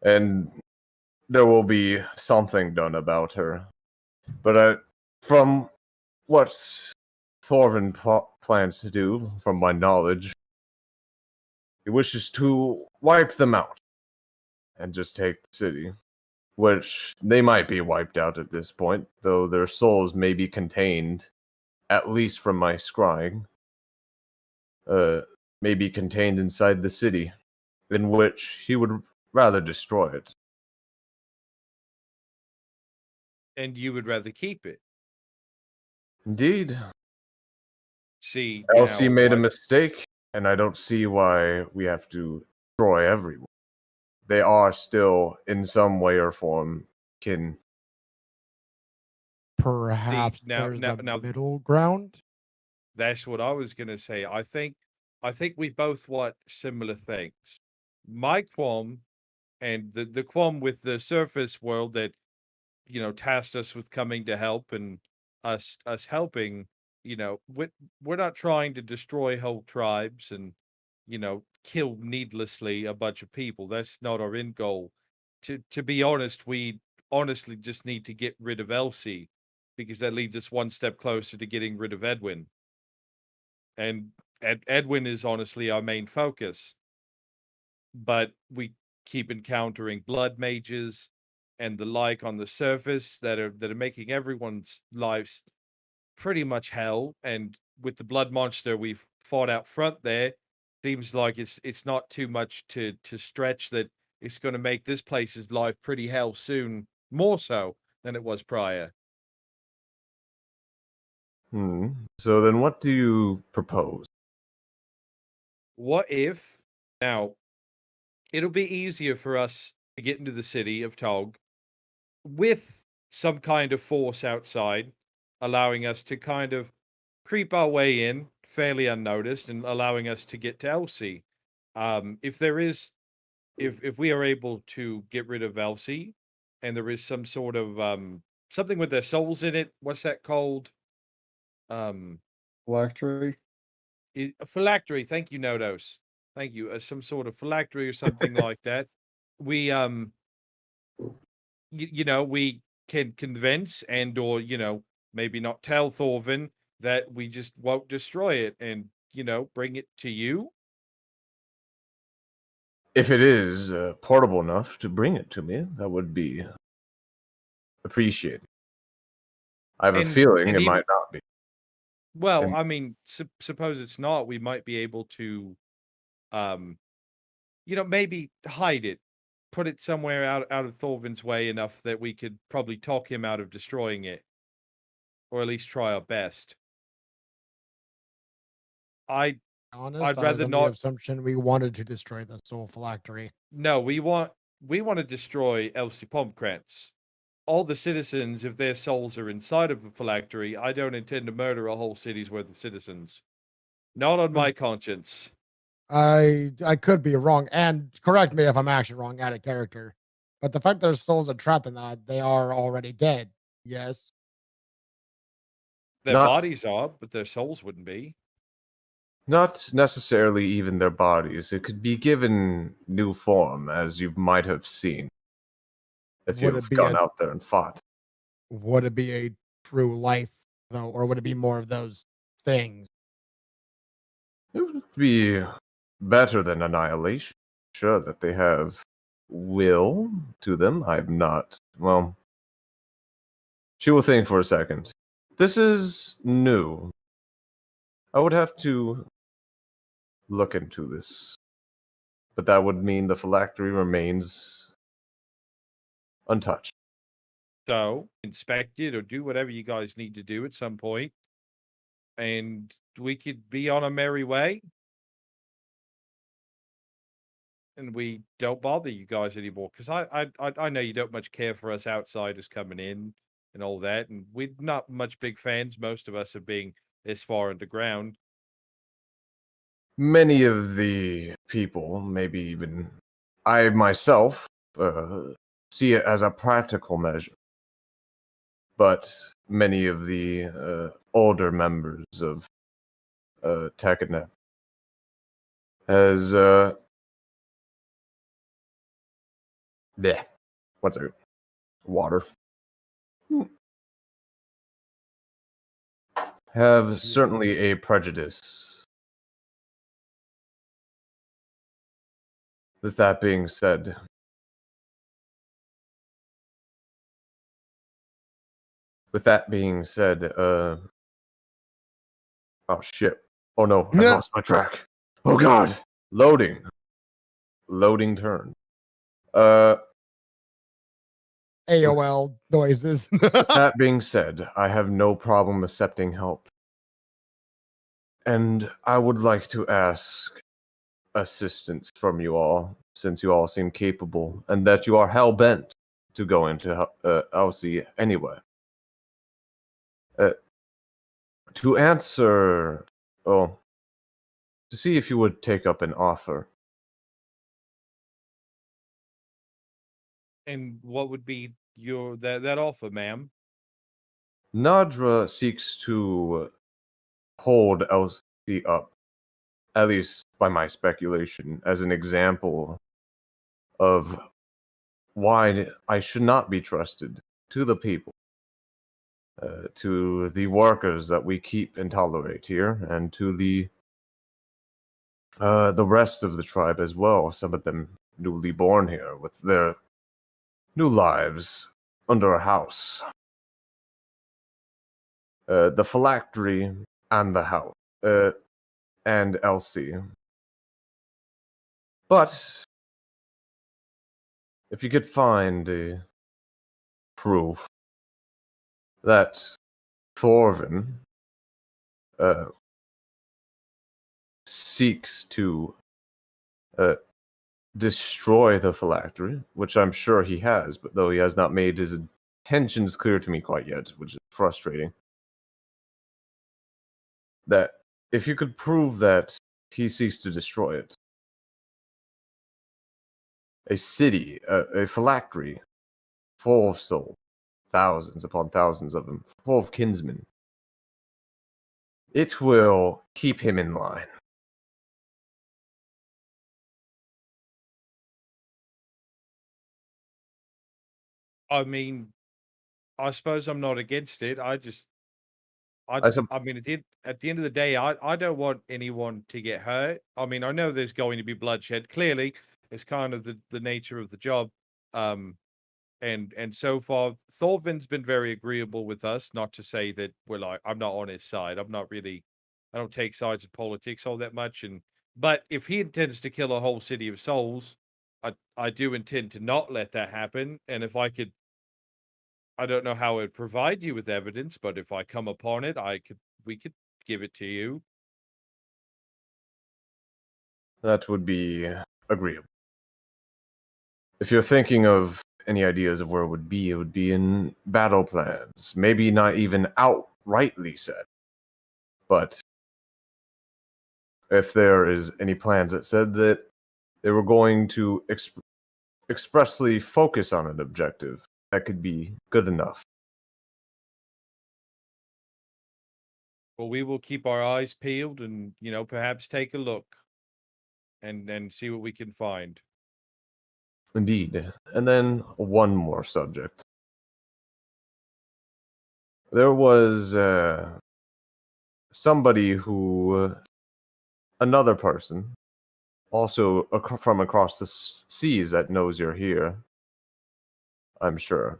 and there will be something done about her. But from what Thorvin plans to do, from my knowledge, he wishes to wipe them out and just take the city, which they might be wiped out at this point, though their souls may be contained, at least from my scrying, may be contained inside the city, in which he would rather destroy it. And you would rather keep it. Indeed. See, Elsie now, made a mistake, and I don't see why we have to destroy everyone. They are still, in some way or form, kin. Perhaps now, there's now, a now, middle ground. that's what I was gonna say. I think we both want similar things. My qualm and the qualm with the surface world that tasked us with coming to help and us helping. We're not trying to destroy whole tribes and kill needlessly a bunch of people. That's not our end goal. To be honest, we honestly just need to get rid of Elsie because that leads us one step closer to getting rid of Edwin. And Edwin is honestly our main focus. But we keep encountering blood mages and the like on the surface that are making everyone's lives pretty much hell. And with the blood monster we've fought out front there, seems like it's not too much to stretch that it's going to make this place's life pretty hell soon, more so than it was prior. So then what do you propose? What if now it'll be easier for us to get into the city of Tog with some kind of force outside, allowing us to kind of creep our way in fairly unnoticed and allowing us to get to Elsie. If there is, if we are able to get rid of Elsie, and there is some sort of something with their souls in it, what's that called? Um, Phylactery. a phylactery. Thank you, Nodos. Thank you. Some sort of phylactery or something like that. We we can convince and or maybe not tell Thorvin that we just won't destroy it and bring it to you. If it is portable enough to bring it to me, that would be appreciated. I have a feeling it might not be. Well, And I mean, suppose it's not, we might be able to maybe hide it, put it somewhere out of Thorvin's way enough that we could probably talk him out of destroying it, or at least try our best. I'd Honest, I was rather under the not. assumption we wanted to destroy the soul phylactery. No, we want to destroy Elsie Pomkrantz. All the citizens, if their souls are inside of the phylactery, I don't intend to murder a whole city's worth of citizens. Not on my conscience. I could be wrong, and correct me if I'm actually wrong out of character. But the fact their souls are trapped in that, they are already dead. Yes. Their bodies are, but their souls wouldn't be. Not necessarily even their bodies. It could be given new form, as you might have seen if you've gone out there and fought. Would it be a true life, though, or would it be more of those things? It would be better than annihilation. Sure that they have will to them. I'm not. Well, she will think for a second. This is new. I would have to look into this. But that would mean the phylactery remains untouched. So, inspect it or do whatever you guys need to do at some point, and we could be on a merry way. And we don't bother you guys anymore, because I know you don't much care for us outsiders coming in and all that, and we're not much big fans, most of us, of being this far underground. Many of the people, maybe even I myself, see it as a practical measure. But many of the older members of TechNet has yeah. What's it? Water. Have certainly a prejudice. With that being said, oh shit. Oh no, I Yeah. lost my track. Oh god. Loading. Loading turn. AOL noises. That being said, I have no problem accepting help. And I would like to ask assistance from you all, since you all seem capable, and that you are hell-bent to go into Elsie anyway. To answer... Oh, to see if you would take up an offer. And what would be your that offer, ma'am? Nadra seeks to hold Elsie up, at least by my speculation, as an example of why I should not be trusted to the people, to the workers that we keep and tolerate here, and to the rest of the tribe as well. Some of them newly born here with their new lives under a house. The phylactery and the house, and Elsie. But if you could find proof that Thorvin seeks to destroy the phylactery, which I'm sure he has, but though he has not made his intentions clear to me quite yet, which is frustrating. That if you could prove that he seeks to destroy it, a city, a phylactery, full of souls, thousands upon thousands of them, full of kinsmen, it will keep him in line. I mean, I suppose I'm not against it. I mean, at the end of the day, I don't want anyone to get hurt. I mean, I know there's going to be bloodshed. Clearly, it's kind of the nature of the job. And so far, Thorvin's been very agreeable with us. Not to say that we're like I'm not on his side. I don't take sides in politics all that much. But if he intends to kill a whole city of souls, I do intend to not let that happen. And if I could, I don't know how I'd provide you with evidence, but if I come upon it, we could give it to you. That would be agreeable. If you're thinking of any ideas of where it would be in battle plans. Maybe not even outrightly said. But if there is any plans that said that they were going to expressly focus on an objective, that could be good enough. Well, we will keep our eyes peeled and, perhaps take a look and see what we can find. Indeed. And then one more subject. There was somebody another person, also from across the seas that knows you're here, I'm sure.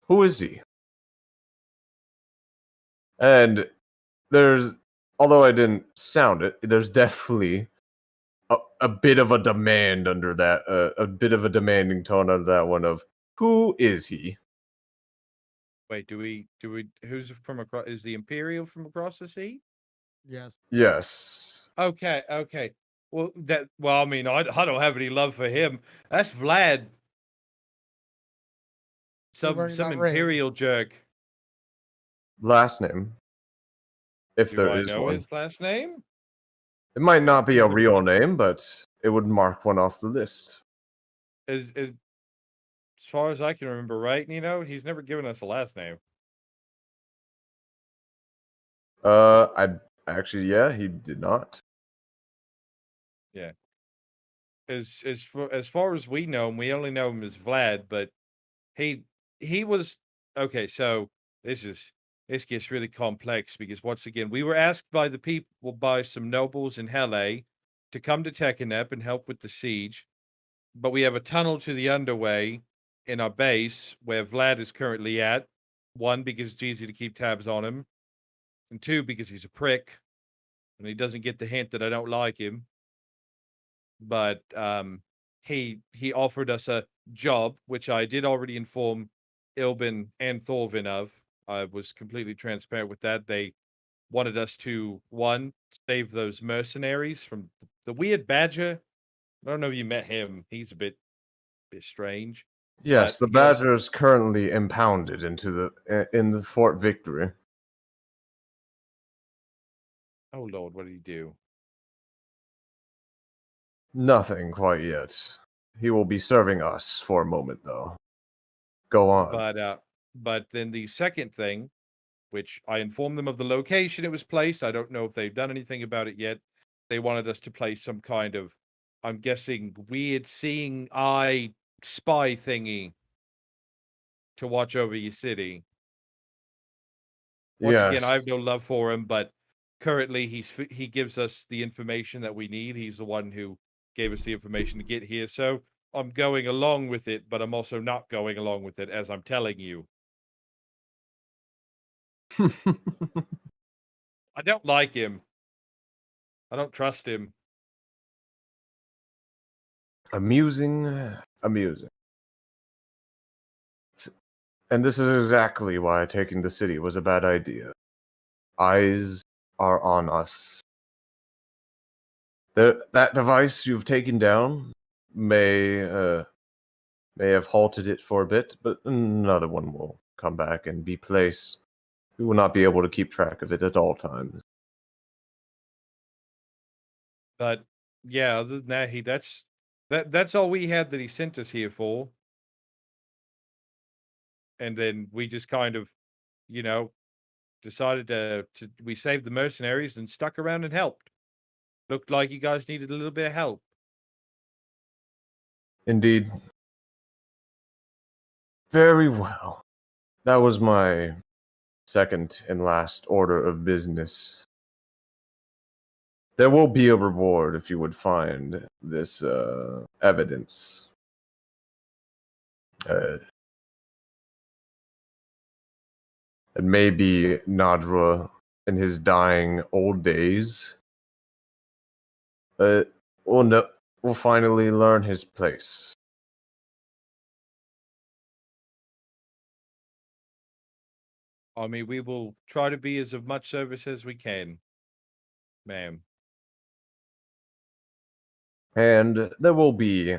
Who is he? And although I didn't sound it, there's definitely a bit of a demand under that, a bit of a demanding tone under that one of, who is he? Wait, who's from across, is the Imperial from across the sea? Yes. Yes. Okay. Well, I mean, I don't have any love for him. That's Vlad. Some Imperial jerk. Last name. If Do there I is know one. his last name? It might not be a real name, but it would mark one off the list. As far as I can remember, right? He's never given us a last name. I actually, yeah, he did not. As far as we know him, we only know him as Vlad, but he was okay. So this gets really complex because once again, we were asked by the people by some nobles in Hele to come to Tekanep and help with the siege, but we have a tunnel to the underway in our base where Vlad is currently at. One, because it's easy to keep tabs on him, and two, because he's a prick and he doesn't get the hint that I don't like him. But he offered us a job, which I did already inform Ilbin and Thorvin of. I was completely transparent with that. They wanted us to, one, save those mercenaries from the weird Badger. I don't know if you met him. He's a bit strange. Yes, But the he also- Badger is currently impounded in the Fort Victory. Oh Lord, what did he do? Nothing quite yet. He will be serving us for a moment, though. Go on. But then the second thing, which I informed them of the location it was placed. I don't know if they've done anything about it yet. They wanted us to place some kind of, I'm guessing, weird seeing eye spy thingy to watch over your city. Once again, I have no love for him, but currently he gives us the information that we need. He's the one who gave us the information to get here. So I'm going along with it, but I'm also not going along with it as I'm telling you. I don't like him. I don't trust him. Amusing. And this is exactly why taking the city was a bad idea. Eyes are on us. That device you've taken down may have halted it for a bit, but another one will come back and be placed. We will not be able to keep track of it at all times. But yeah, other than that, that's all we had that he sent us here for. And then we just kind of, decided to we saved the mercenaries and stuck around and helped. Looked like you guys needed a little bit of help. Indeed. Very well. That was my second and last order of business. There will be a reward if you would find this evidence. It may be Nadra in his dying old days. We'll finally learn his place. I mean, we will try to be as of much service as we can, ma'am. And there will be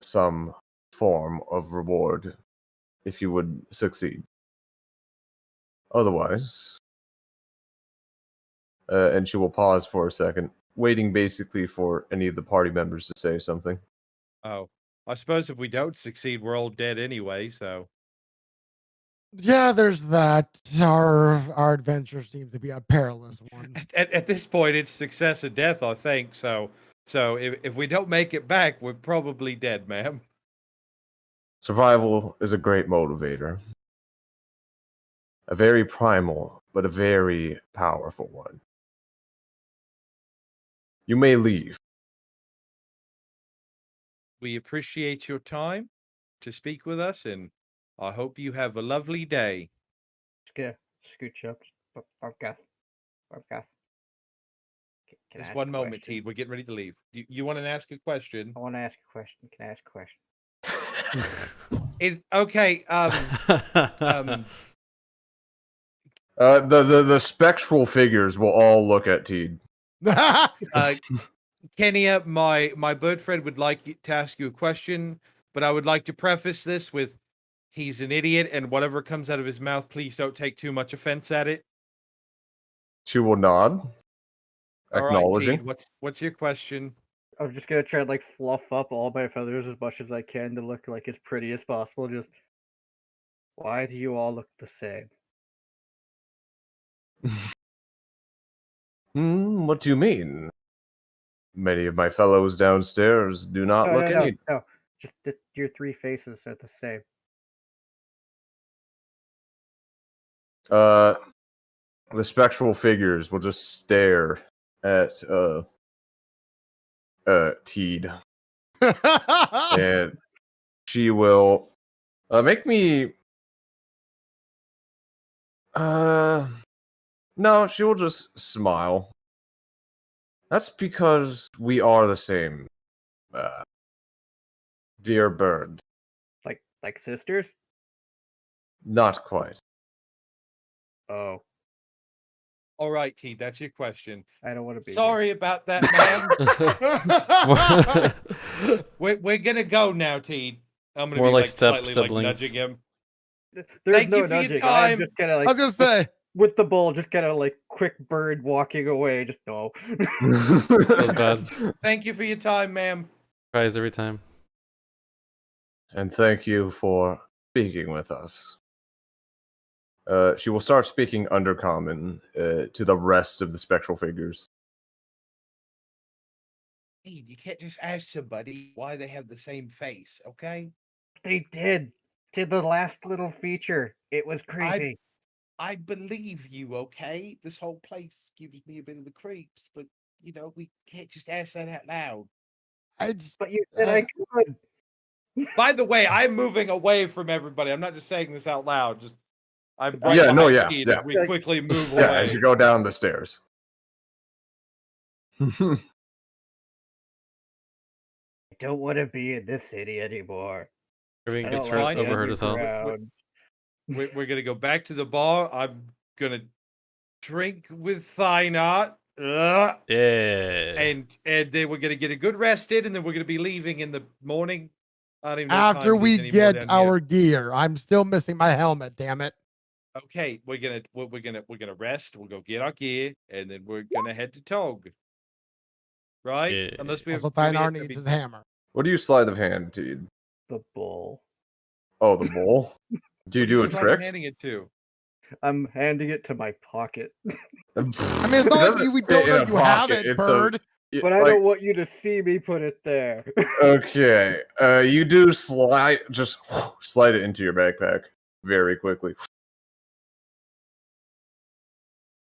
some form of reward if you would succeed. Otherwise, and she will pause for a second, waiting basically for any of the party members to say something. Oh, I suppose if we don't succeed, we're all dead anyway, so. Yeah, there's that. Our adventure seems to be a perilous one. At this point, it's success or death, I think. So if we don't make it back, we're probably dead, ma'am. Survival is a great motivator. A very primal, but a very powerful one. You may leave. We appreciate your time to speak with us, and I hope you have a lovely day. Yeah, scooch up. Bargath. Just one moment, Teed. We're getting ready to leave. You want to ask a question? I want to ask a question. Can I ask a question? Okay. The spectral figures will all look at Teed. Kenya, my bird friend would like to ask you a question, but I would like to preface this with, he's an idiot, and whatever comes out of his mouth, please don't take too much offense at it. She will nod, acknowledging. All right, Teed, what's your question? I'm just gonna try to like fluff up all my feathers as much as I can to look like as pretty as possible. Just why do you all look the same? What do you mean? many of my fellows downstairs do not look any. No. Just your three faces are the same. The spectral figures will just stare at Teed, and she will make me. No, she will just smile. That's because we are the same, dear bird. Like sisters? Not quite. Oh, All right, T, that's your question. I don't want to be. Sorry about that, man. we're gonna go now, T. I'm gonna More be like like step slightly siblings. like nudging him. There's Thank no you for your nudging. time. I'm just kind of I like was gonna say. with the bowl, just kind of like quick bird walking away. Just no. Feels bad. Thank you for your time, ma'am. Cries every time. And thank you for speaking with us. She will start speaking Undercommon to the rest of the spectral figures. Hey, you can't just ask somebody why they have the same face, okay? They did the last little feature. It was creepy. I believe you, okay? This whole place gives me a bit of the creeps, but you know, we can't just ask that out loud. But you said I could. By the way, I'm moving away from everybody. I'm not just saying this out loud. Just I'm right Yeah, no, behind yeah, Pete yeah. as we quickly move Yeah, away. as you go down the stairs. I don't want to be in this city anymore. Everything I gets don't like the overheard as hell. underground. We're gonna go back to the bar. I'm gonna drink with Thynot. Yeah. And then we're gonna get a good rest in, and then we're gonna be leaving in the morning. I don't even know what After time it is we anymore get down our here. gear, I'm still missing my helmet. Damn it! Okay, we're gonna rest. We'll go get our gear, and then we're gonna head to Tog. Right? Yeah. Unless we have. Also, do we Thynar have to needs be- his hammer. What do you sleight of hand, Teed? The bull. Oh, the bowl? Do you Who do a just like trick? handing it to? I'm handing it to my pocket. I mean, it's not like we don't know you have it, bird. But I don't want you to see me put it there. Okay, you do slide it into your backpack very quickly.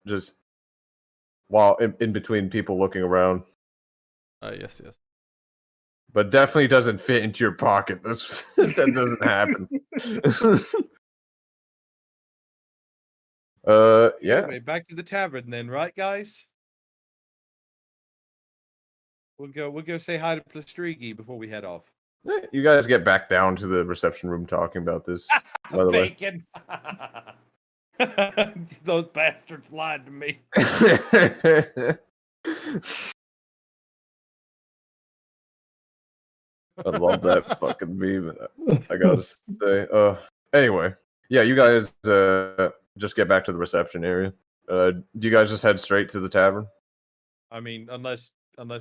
Just while in between people looking around. Yes. But definitely doesn't fit into your pocket. That doesn't happen. Yeah. Anyway, back to the tavern then, right, guys? We'll go say hi to Plastrigi before we head off. You guys get back down to the reception room talking about this, by the way. Bacon. Those bastards lied to me. I love that fucking meme. I gotta say. Anyway, yeah, you guys just get back to the reception area. Do you guys just head straight to the tavern? I mean, unless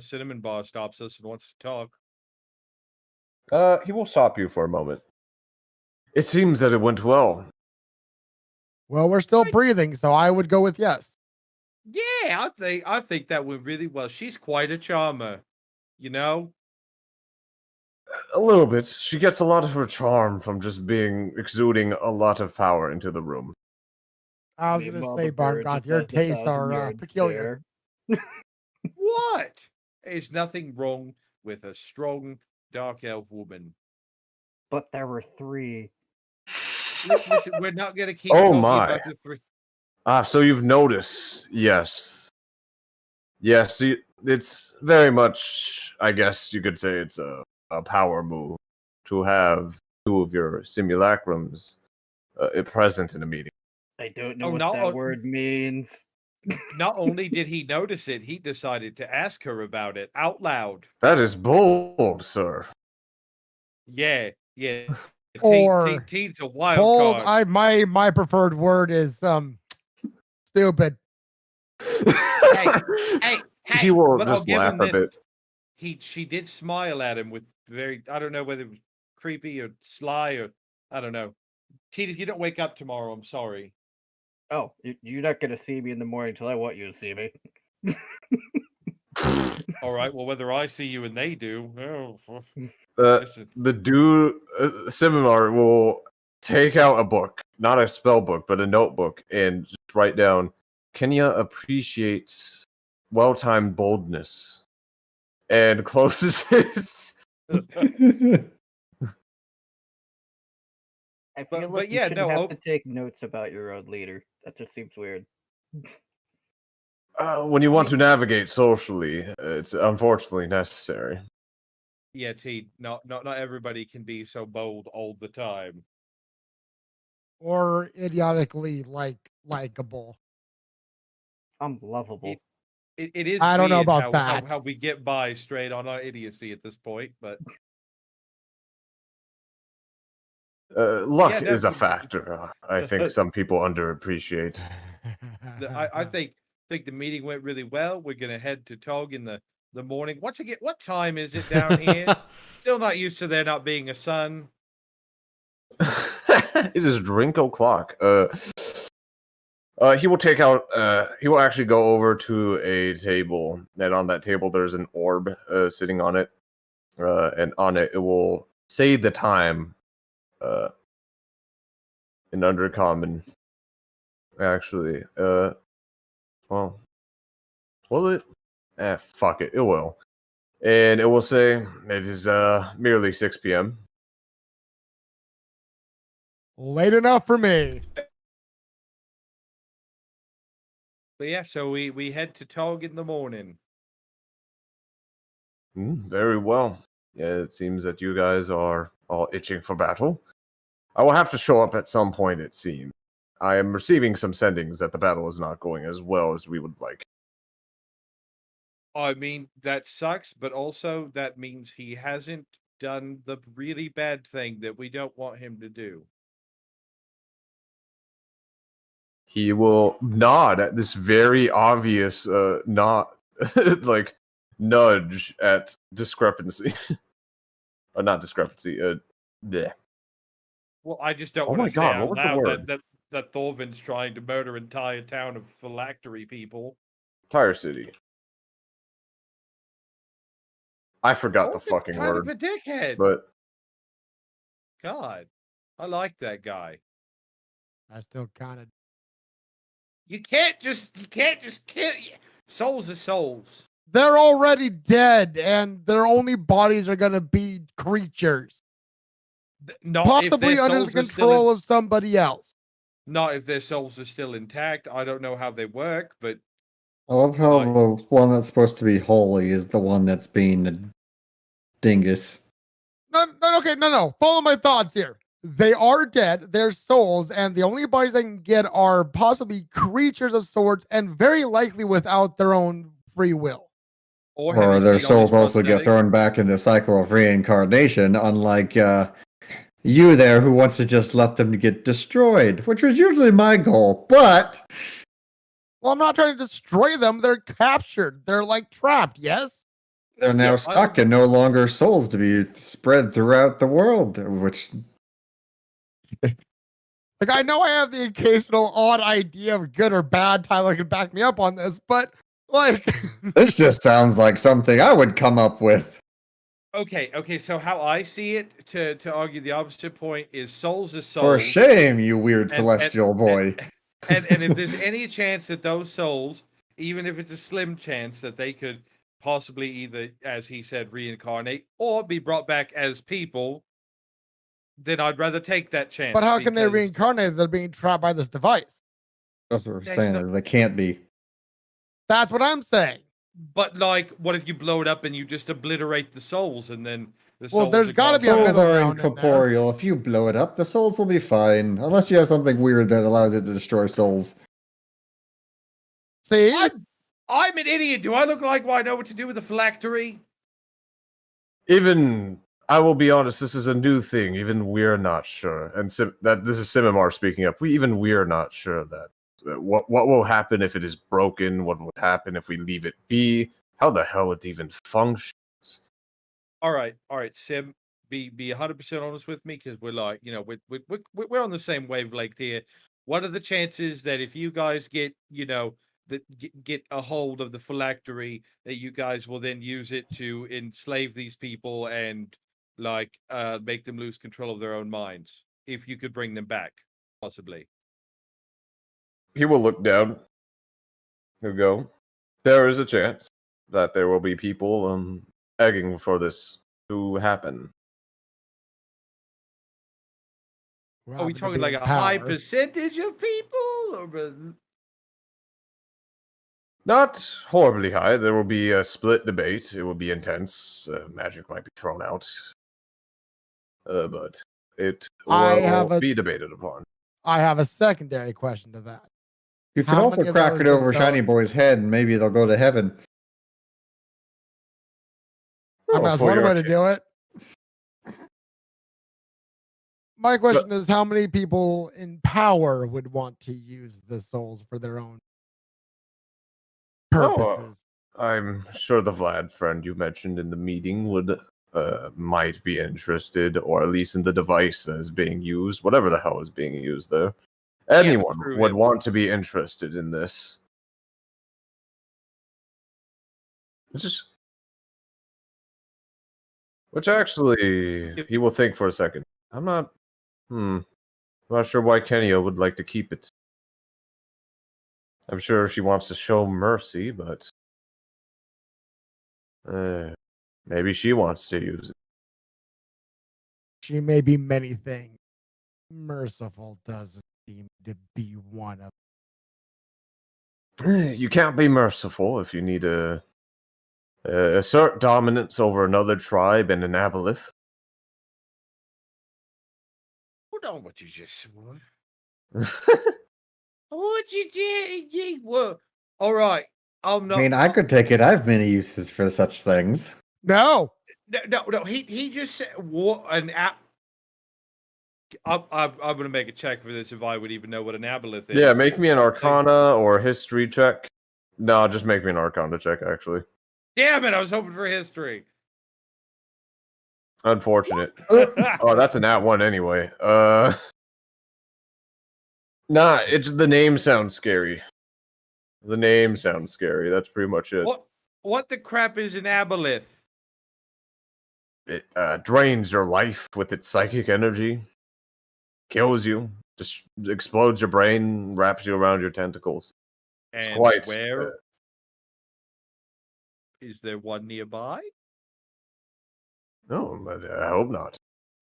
Cinnamon Bar stops us and wants to talk. He will stop you for a moment. It seems that it went well. Well, we're still breathing, so I would go with yes. Yeah, I think that went really well. She's quite a charmer, you know. A little bit. She gets a lot of her charm from just exuding a lot of power into the room. I was Meanwhile, gonna say, the bird Barngoth, just your has a tastes 1,000 are yard peculiar. stare. What? There's nothing wrong with a strong dark elf woman. But there were 3. Listen, we're not gonna keep Oh talking my. about the 3. So you've noticed, yes. Yes, it's very much, I guess you could say it's a power move to have 2 of your simulacrums present in a meeting. I don't know Oh, what no, that word means. Not only did he notice it, he decided to ask her about it out loud. That is bold, sir. Yeah. Or Teen's a wild bold. card. My preferred word is stupid. Hey, He will but I'll just give laugh him a this. bit. She did smile at him with I don't know whether it was creepy or sly or I don't know. Teen, if you don't wake up tomorrow, I'm sorry. Oh, you're not gonna see me in the morning until I want you to see me. All right. Well, whether I see you and they do, oh, listen. The dude seminar will take out a book, not a spell book, but a notebook, and just write down, Kenya appreciates well-timed boldness, and closes it. I feel But like you yeah, shouldn't no, have to take notes about your own leader. That just seems weird. When you want to navigate socially, it's unfortunately necessary. Yeah, T. Not everybody can be so bold all the time. Or idiotically likable. I'm lovable. It is I don't know weird about that. how we get by straight on our idiocy at this point, but Luck yeah, no, is a factor. I think some people underappreciate. I think the meeting went really well. We're gonna head to Tog in the morning. What time is it down here? Still not used to there not being a sun. It is drink o'clock. He will take out. He will actually go over to a table, and on that table there's an orb sitting on it, and on it will say the time. In Undercommon. Actually, well, will it? Fuck it. It will, and it will say it is merely 6 p.m. Late enough for me. But yeah, so we head to Tog in the morning. Very well. Yeah, it seems that you guys are all itching for battle. I will have to show up at some point, it seems. I am receiving some sendings that the battle is not going as well as we would like. I mean, that sucks, but also that means he hasn't done the really bad thing that we don't want him to do. He will nod at this very obvious not like nudge at discrepancy. Not discrepancy. Yeah. Well, I just don't Oh want my to say God, out what was the loud word? that Thorvin's trying to murder an entire town of phylactery people. Tire City. I forgot the Thorfin's fucking kind word. of a dickhead. But God, I like that guy. I still kind of. You can't just kill. Souls are souls. They're already dead, and their only bodies are gonna be creatures, Not possibly if their under souls the are still control of somebody else. not if their souls are still intact. I don't know how they work, but I love how the one that's supposed to be holy is the one that's being a dingus. No. Follow my thoughts here. They are dead, they're souls, and the only bodies they can get are possibly creatures of sorts, and very likely without their own free will. Or their souls also get thrown back in the cycle of reincarnation, unlike you there who wants to just let them get destroyed, which was usually my goal, but... Well, I'm not trying to destroy them, they're captured. They're like trapped, yes? They're now stuck and no longer souls to be spread throughout the world, which... Like, I know I have the occasional odd idea of good or bad. Tyler can back me up on this, but like... This just sounds like something I would come up with. Okay, so how I see it, to argue the opposite point, is souls are souls. For shame, you weird celestial boy. And if there's any chance that those souls, even if it's a slim chance, that they could possibly either, as he said, reincarnate or be brought back as people, then I'd rather take that chance. But how can they reincarnate if they're being trapped by this device? That's what we're saying, is they can't be. That's what I'm saying. But like, what if you blow it up and you just obliterate the souls, and then the souls? Well, there's got to be a souls middle are ground incorporeal. If you blow it up, the souls will be fine, unless you have something weird that allows it to destroy souls. See, I'm an idiot. Do I look like I know what to do with a phylactery? even I will be honest, this is a new thing. Even we're not sure, and that this is Simimar speaking up. We're not sure that what will happen if it is broken. What would happen if we leave it be? How the hell it even functions? All right, Sim. Be 100% honest with me, because we're like, we're on the same wavelength here. What are the chances that if you guys get, that get a hold of the phylactery, that you guys will then use it to enslave these people and like make them lose control of their own minds. If you could bring them back, possibly. He will look down. He'll go. There is a chance that there will be people begging for this to happen. Are we talking like a high percentage of people, or not horribly high? There will be a split debate. It will be intense. Magic might be thrown out, but it will be debated upon. I have a secondary question to that. You can also crack it over Shiny Boy's head, and maybe they'll go to heaven. I mean, that's one way to do it. My question is, how many people in power would want to use the souls for their own purposes? I'm sure the Vlad friend you mentioned in the meeting would might be interested, or at least in the device that is being used, whatever the hell is being used there. Anyone would want to be interested in this. Which actually, he will think for a second. I'm not sure why Kenya would like to keep it. I'm sure she wants to show mercy, but maybe she wants to use it. She may be many things. Merciful doesn't seem to be one of them. You can't be merciful if you need to assert dominance over another tribe and an aboleth. Hold on, what you just swore. What you did? What? All right. I'm not. I mean, I could take it. I have many uses for such things. No. He just said what an app. I'm gonna make a check for this if I would even know what an aboleth is. Yeah, make me an Arcana or a history check. No, just make me an Arcana check. Actually. Damn it! I was hoping for history. Unfortunate. Oh, that's an at one anyway. Nah, it's the name sounds scary. The name sounds scary. That's pretty much it. What the crap is an aboleth? It drains your life with its psychic energy, kills you, just explodes your brain, wraps you around your tentacles. And it's quite where is there one nearby? No, but I hope not.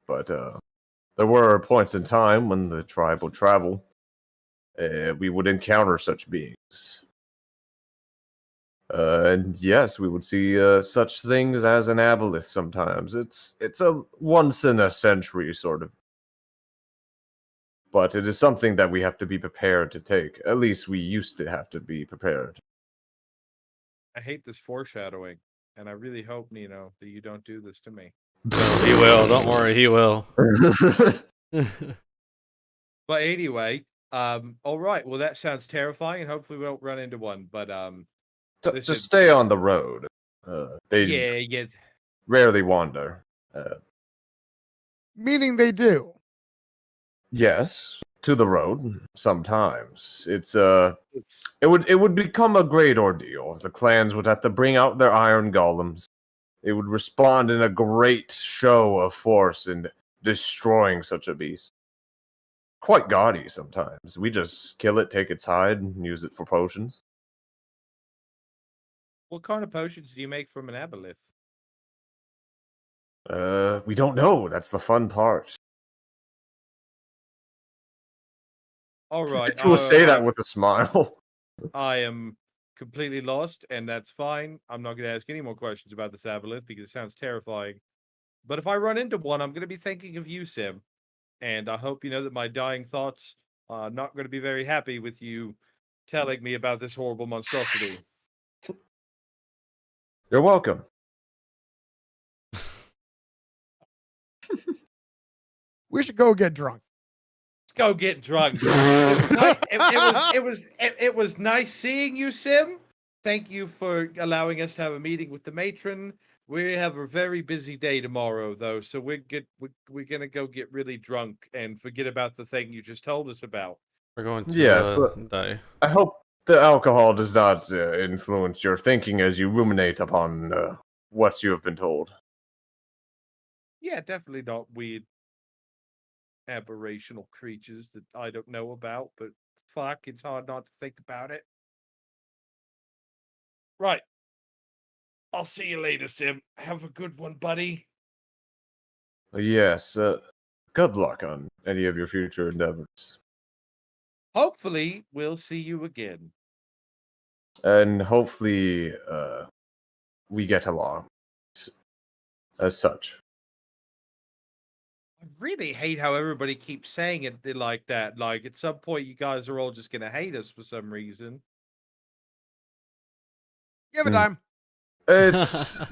But there were points in time when the tribe would travel. We would encounter such beings. And yes, we would see such things as an aboleth sometimes. It's a once in a century sort of. But it is something that we have to be prepared to take. At least we used to have to be prepared. I hate this foreshadowing, and I really hope, Nino, that you don't do this to me. No, he will. Don't worry, he will. But anyway, all right. Well, that sounds terrifying, and hopefully we don't run into one. But just stay on the road. They rarely wander. Meaning they do. Yes, to the road sometimes. It would become a great ordeal if the clans would have to bring out their iron golems. They would respond in a great show of force in destroying such a beast. Quite gaudy sometimes. We just kill it, take its hide, and use it for potions. What kind of potions do you make from an aboleth? We don't know. That's the fun part. All right. You will say that with a smile. I am completely lost, and that's fine. I'm not going to ask any more questions about this aboleth because it sounds terrifying. But if I run into one, I'm going to be thinking of you, Sim. And I hope you know that my dying thoughts are not going to be very happy with you telling me about this horrible monstrosity. You're welcome. We should go get drunk. Let's go get drunk. It was nice seeing you, Sim. Thank you for allowing us to have a meeting with the matron. We have a very busy day tomorrow, though, so we're gonna go get really drunk and forget about the thing you just told us about. We're going to die. I hope the alcohol does not influence your thinking as you ruminate upon what you have been told. Yeah, definitely not weird aberrational creatures that I don't know about, but fuck, it's hard not to think about it. Right. I'll see you later, Sim. Have a good one, buddy. Yes, good luck on any of your future endeavors. Hopefully, we'll see you again. And hopefully, we get along as such. I really hate how everybody keeps saying it like that. Like, at some point, you guys are all just going to hate us for some reason. Give it time. It's.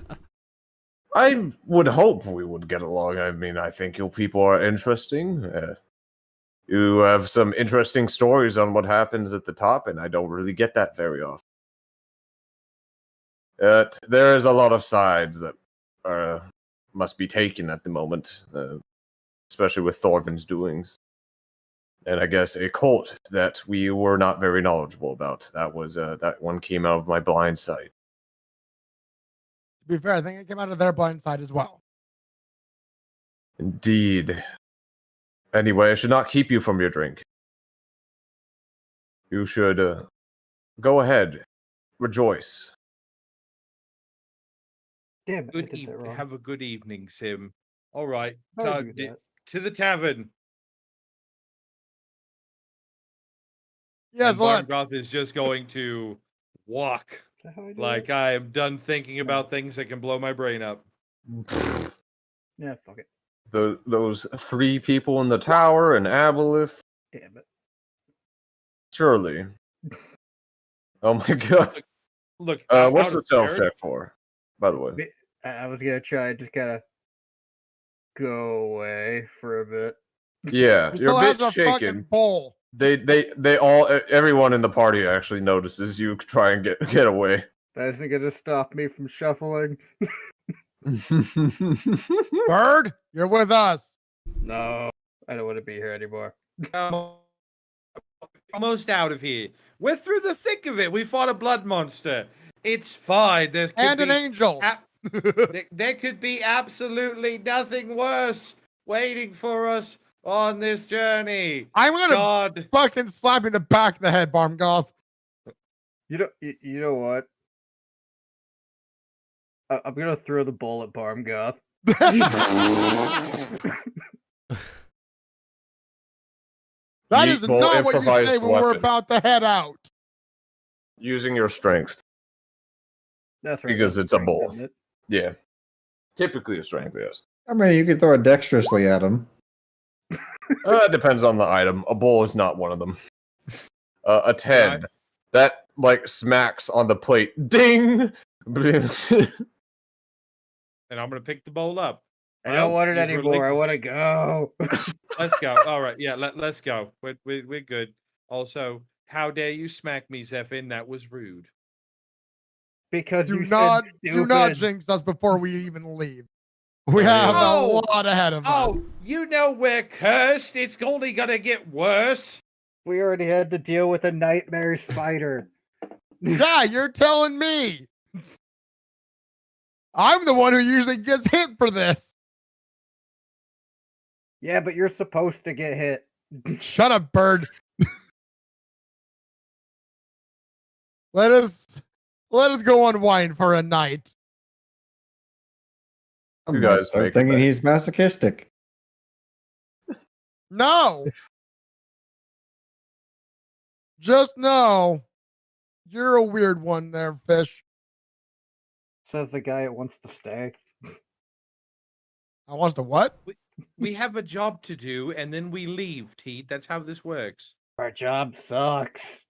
I would hope we would get along. I mean, I think you people are interesting. You have some interesting stories on what happens at the top, and I don't really get that very often. There is a lot of sides that must be taken at the moment, especially with Thorvin's doings. And I guess a cult that we were not very knowledgeable about. That was that one came out of my blind sight. To be fair, I think it came out of their blind side as well. Indeed. Anyway, I should not keep you from your drink. You should go ahead, rejoice. Damn it, I Good did that wrong. Have a good evening, Sim. All right. I'll do that. To the tavern. Yes, And look. Bargoth is just going to walk. Is that how I do Like, it? I am done thinking about things that can blow my brain up. Yeah, fuck it. Those three people in the tower and Aboleth, Damn it. surely. Oh my god. Look, What's out the of stealth character- check for, by the way? I was gonna try just gotta go away for a bit. Yeah, He you're still a has bit a fucking shaken. bowl. They all, everyone in the party actually notices you try and get away. That isn't gonna stop me from shuffling. Bird, you're with us. No, I don't want to be here anymore. Almost out of here. We're through the thick of it. We fought a blood monster. It's fine. There could And an be angel. there could be absolutely nothing worse waiting for us on this journey. I'm gonna God. fucking slap you in the back of the head, Barmgoth. You know what? I'm gonna throw the bowl at Barmgoth. That Yeet is bowl, not what you improvised say when we're weapon. about to head out. Using your strength. That's right. Because that's it's a strength, bowl. isn't it? Yeah. Typically a strength, yes. I mean, you can throw it dexterously at him. It depends on the item. A bowl is not one of them. A 10. That, like, smacks on the plate. Ding! And I'm gonna pick the bowl up. I don't want it You've anymore. I want to go. Let's go. All right, yeah, let's go. We're good. Also, how dare you smack me, Zephin? That was rude. Because Do you not said do not stupid. jinx us before we even leave. We Oh, have yeah. a lot ahead of us. Oh, you know we're cursed. It's only gonna get worse. We already had to deal with a nightmare spider. Yeah, you're telling me. I'm the one who usually gets hit for this. Yeah, but you're supposed to get hit. Shut up, bird. Let us go unwind for a night. You guys start make a thinking bet. he's masochistic. No. Just know you're a weird one there, fish. Says the guy that wants to stay. I wants to what? We have a job to do, and then we leave, Teed. That's how this works. Our job sucks.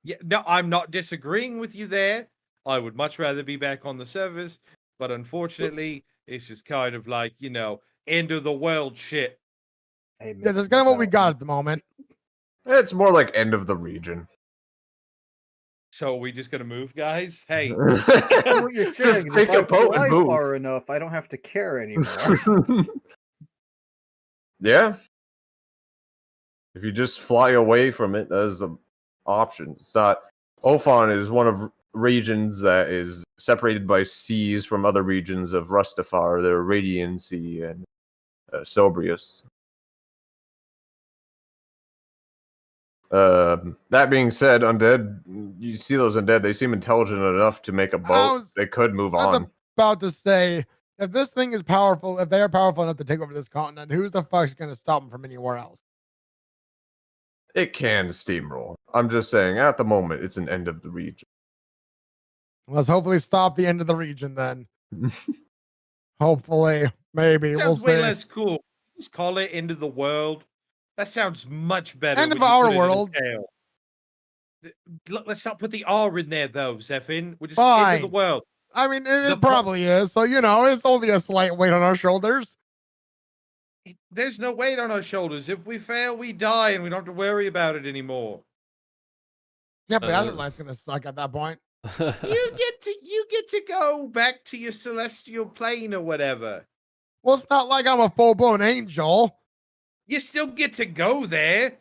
Yeah, no, I'm not disagreeing with you there. I would much rather be back on the service, but unfortunately, it's just kind of like, end of the world shit. Hey, Yeah, that's kind of what we got at the moment. It's more like end of the region. So are we just gonna move, guys? Hey, What you're Just saying is take if a I boat fly and move. far enough, I don't have to care anymore. Yeah. If you just fly away from it as an option, it's not Ophon is one of regions that is separated by seas from other regions of Rustafar, the Radiant Sea and Sobrius. That being said, undead, you see those undead, they seem intelligent enough to make a boat. They could move on. About to say, if this thing is powerful, if they are powerful enough to take over this continent, who's the fuck's going to stop them from anywhere else? It can steamroll. I'm just saying, at the moment, it's an end of the region. Let's hopefully stop the end of the region then. Hopefully, maybe. Sounds we'll way see. less cool. Just call it end of the world. That sounds much better. End when of you our put it in a world. tail. Let's not put the R in there, though, Zephin. We're just Fine. end of the world. I mean, it probably is. So, it's only a slight weight on our shoulders. There's no weight on our shoulders. If we fail, we die, and we don't have to worry about it anymore. Yeah, but Azerlight's going to suck at that point. You get to go back to your celestial plane or whatever. Well, it's not like I'm a full-blown angel. You still get to go there.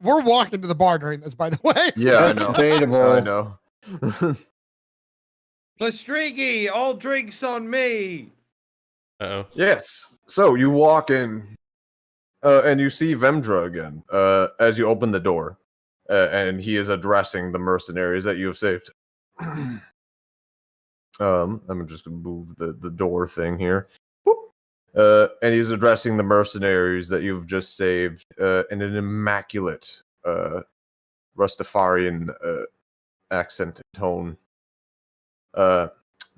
We're walking to the bar during this, by the way. Yeah, I know. Debatable. I know. Plastrigi, all drinks on me. Uh-oh. Yes. So you walk in, and you see Vemdra again, as you open the door, and he is addressing the mercenaries that you have saved. I'm just gonna move the door thing here. And he's addressing the mercenaries that you've just saved in an immaculate Rastafarian accent and tone,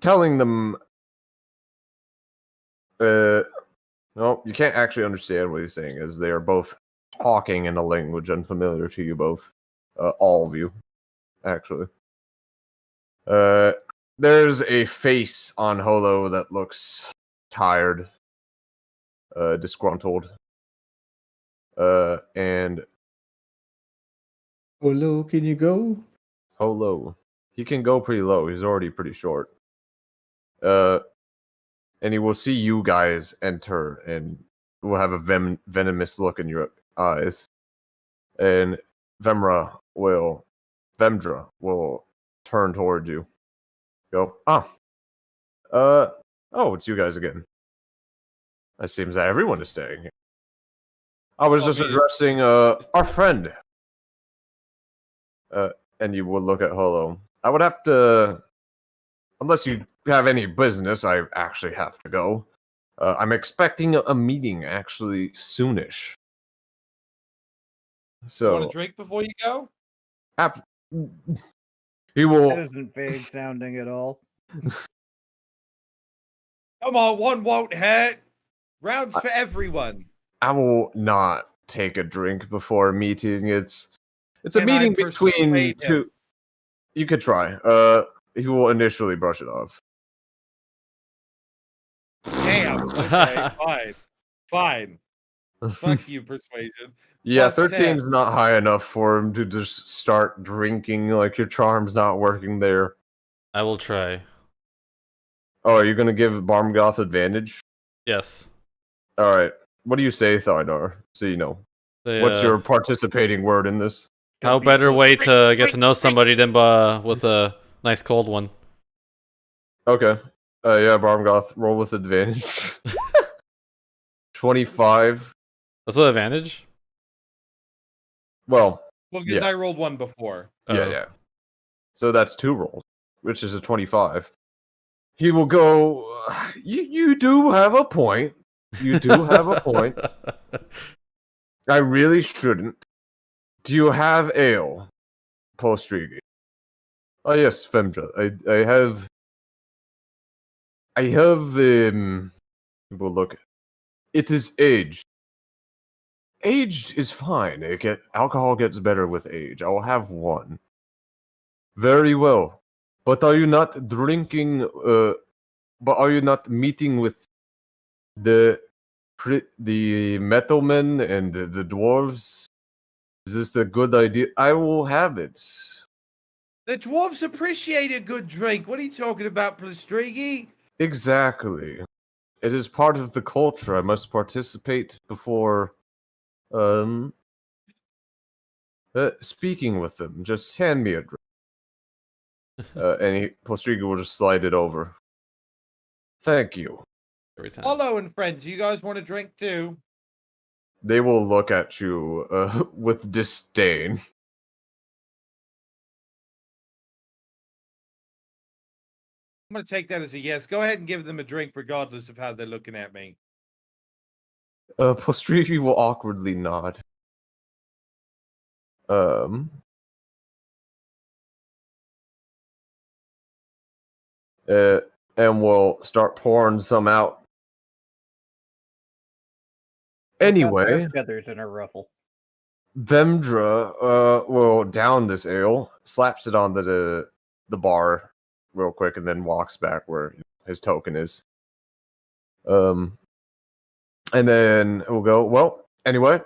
telling them, no, you can't actually understand what he's saying, as they are both talking in a language unfamiliar to you both, all of you, actually. There's a face on Holo that looks tired, disgruntled, and Holo, can you go? Holo. He can go pretty low. He's already pretty short. And he will see you guys enter, and will have a venomous look in your eyes. And Vemdra will turn toward you. Go, oh, it's you guys again. It seems that everyone is staying here. I was just addressing our friend. And you will look at Holo. I would have to, unless you have any business, I actually have to go. I'm expecting a meeting actually soonish. So, Want a drink before you go? He will. That isn't vague sounding at all. Come on, one won't hurt. Rounds for everyone. I will not take a drink before a meeting. It's a meeting between two. You could try. He will initially brush it off. Damn. Okay, fine. Fuck you, persuasion. Yeah, Plus 13's 10. not high enough for him to just start drinking. Like, your charm's not working there. I will try. Oh, are you gonna give Barmgoth advantage? Yes. All right. What do you say, Tharnar? So you know. What's your participating word in this? How better way to get to know somebody than with a nice cold one? Okay. Yeah, Barmgoth, roll with advantage. 25. That's with advantage? Well, because I rolled one before. Yeah. So that's 2 rolls, which is a 25. He will go, you do have a point. You do have a point. I really shouldn't. Do you have ale, Polstrigi? Oh yes, Vemdra. I have we'll look. It is aged. Aged is fine. Alcohol gets better with age. I will have 1. Very well. But are you not drinking? But are you not meeting with the metal men and the dwarves? Is this a good idea? I will have it. The dwarves appreciate a good drink. What are you talking about, Plastrigi? Exactly. It is part of the culture. I must participate before speaking with them. Just hand me a drink. And Postriga will just slide it over. Thank you. Every time. Hello and friends, you guys want a drink too? They will look at you with disdain. I'm gonna take that as a yes. Go ahead and give them a drink, regardless of how they're looking at me. Postriga will awkwardly nod. And we'll start pouring some out. Anyway, feathers in her ruffle. Vemdra will down this ale, slaps it onto the bar real quick, and then walks back where his token is. And then we'll go, well, anyway,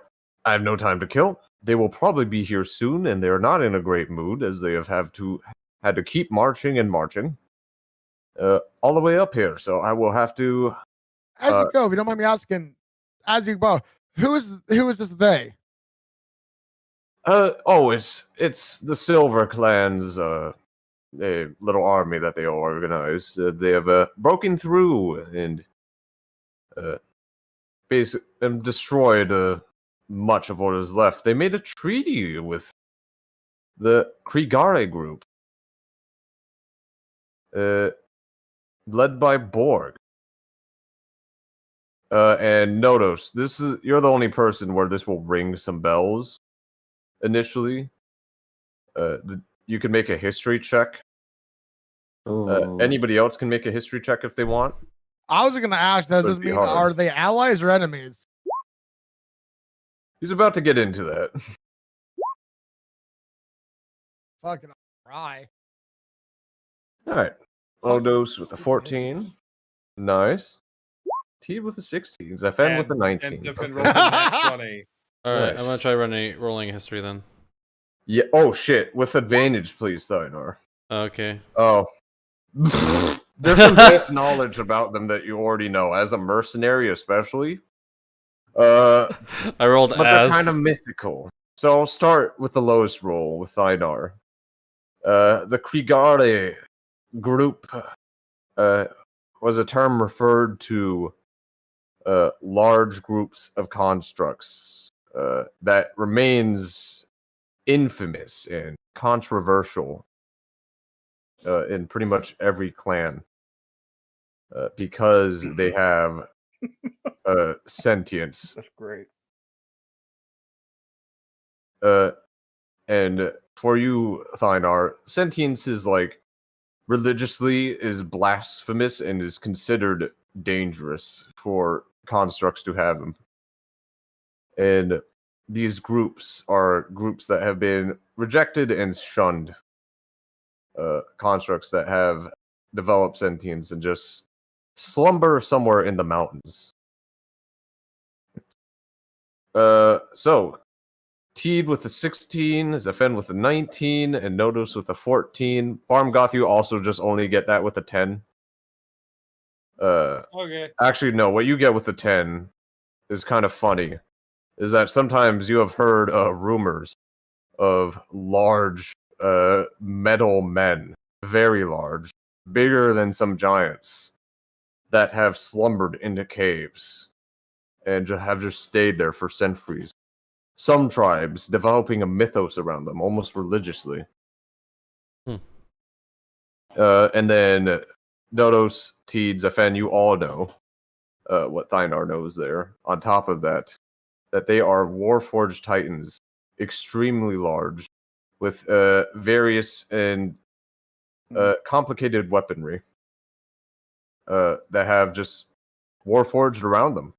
I have no time to kill. They will probably be here soon, and they're not in a great mood as they had to keep marching and marching all the way up here. So I will have to. As you go, if you don't mind me asking, as you go, who is this they? It's the Silver Clan's a little army that they organized. They have broken through and basically destroyed much of what is left. They made a treaty with the Krigare group, led by Borg. And Nodos, you're the only person where this will ring some bells. Initially, you can make a history check. Anybody else can make a history check if they want. I was going to ask, does this mean are they allies or enemies? He's about to get into that. Fucking right. All right. Odos with a 14. Nice. T with a 16. Zephen with a 19. And Zephen rolled a nat 20. All right, Nice. I'm gonna try rolling history then. Yeah. Oh shit! With advantage, please, Thynor. Okay. Oh. There's some base knowledge about them that you already know, as a mercenary, especially. I rolled but as. they're kind of mythical. So I'll start with the lowest roll with Thynor. The Krigare group was a term referred to large groups of constructs that remains infamous and controversial in pretty much every clan because they have sentience. That's great. And for you, Thynar, sentience is like religiously is blasphemous and is considered dangerous for constructs to have them. And these groups are groups that have been rejected and shunned. Constructs that have developed sentience and just slumber somewhere in the mountains. So Teed with the 16, Zephen with the 19, and Nodos with the 14. Barmgoth, you also just only get that with a 10. Okay. Actually, no, what you get with the 10 is kind of funny. Is that sometimes you have heard rumors of large metal men, very large, bigger than some giants, that have slumbered into caves and have just stayed there for centuries. Some tribes developing a mythos around them, almost religiously. And then Dodos, Teed, Zephen, you all know what Thynar knows there. On top of that they are Warforged Titans, extremely large, with various and complicated weaponry that have just Warforged around them.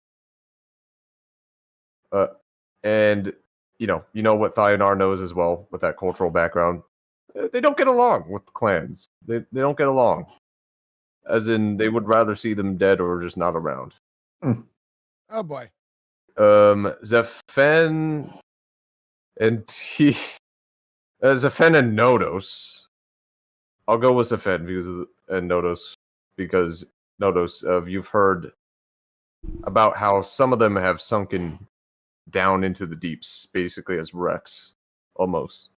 And you know what Thyonar knows as well with that cultural background. They don't get along with the clans. They don't get along. As in, they would rather see them dead or just not around. Oh boy. Zephen and Zephen and Nodos. I'll go with Zephen and Nodos because Nodos, you've heard about how some of them have sunken down into the deeps, basically as wrecks, almost.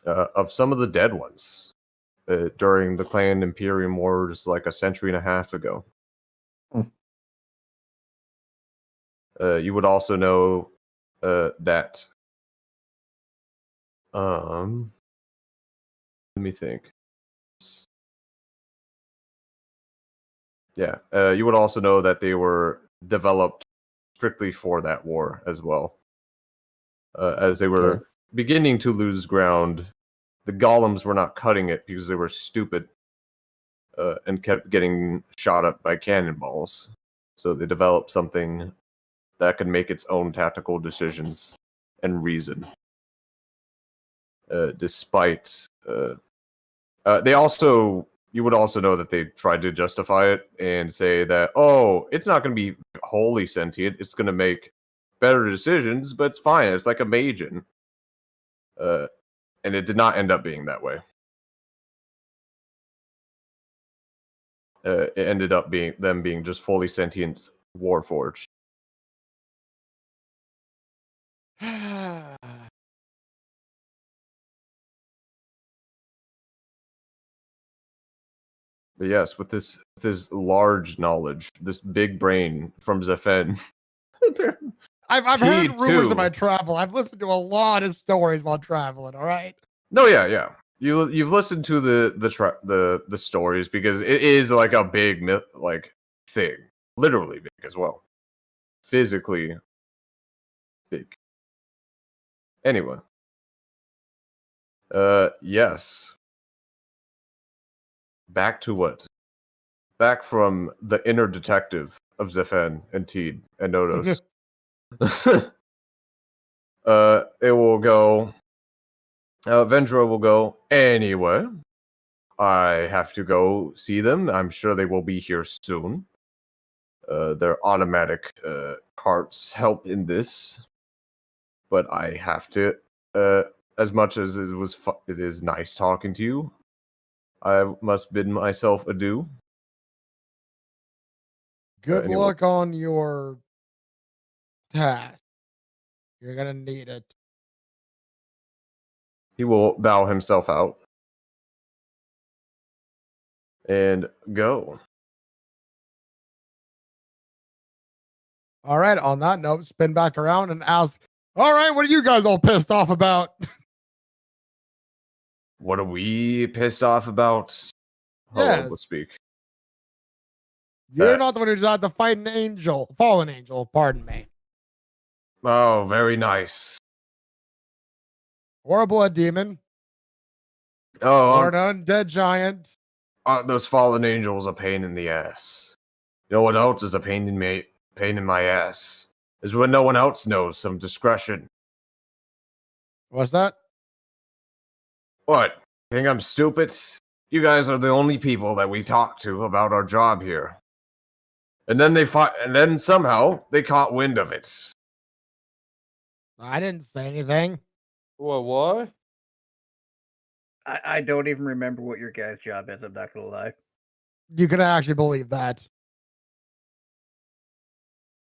of some of the dead ones during the Clan Imperium Wars like a century and a half ago. You would also know that. Let me think. Yeah, you would also know that they were developed strictly for that war as well. As they were beginning to lose ground, the golems were not cutting it because they were stupid and kept getting shot up by cannonballs. So they developed something that could make its own tactical decisions and reason. Despite they also, you would also know that they tried to justify it and say that, oh, it's not going to be wholly sentient, it's going to make better decisions, but it's fine, it's like a Majin. And it did not end up being that way. It ended up being them being just fully sentient Warforged. But yes, with this large knowledge, this big brain from Zephen. I've heard rumors in my travel. I've listened to a lot of stories while traveling. All right. No, yeah. You've listened to the stories because it is like a big like thing, literally big as well, physically big. Anyway, yes. Back to what? Back from the inner detective of Zephen and Teed and Nodos. It will go. Vendra will go. Anyway, I have to go see them. I'm sure they will be here soon. Their automatic carts help in this, but I have to. As much as it is nice talking to you, I must bid myself adieu. Good luck on your task. You're gonna need it. He will bow himself out and go. All right. On that note, spin back around and ask, all right, what are you guys all pissed off about? What are we pissed off about? Yes. Let's speak. You're not the one who tried to fight an angel, fallen angel, pardon me. Oh, very nice. Or a blood demon. Oh, or an undead giant. Aren't those fallen angels a pain in the ass? You know what else is a pain in my ass? Is when no one else knows some discretion. What's that? What? Think I'm stupid? You guys are the only people that we talk to about our job here. And then somehow they caught wind of it. I didn't say anything. What? I don't even remember what your guy's job is, I'm not gonna lie. You can actually believe that.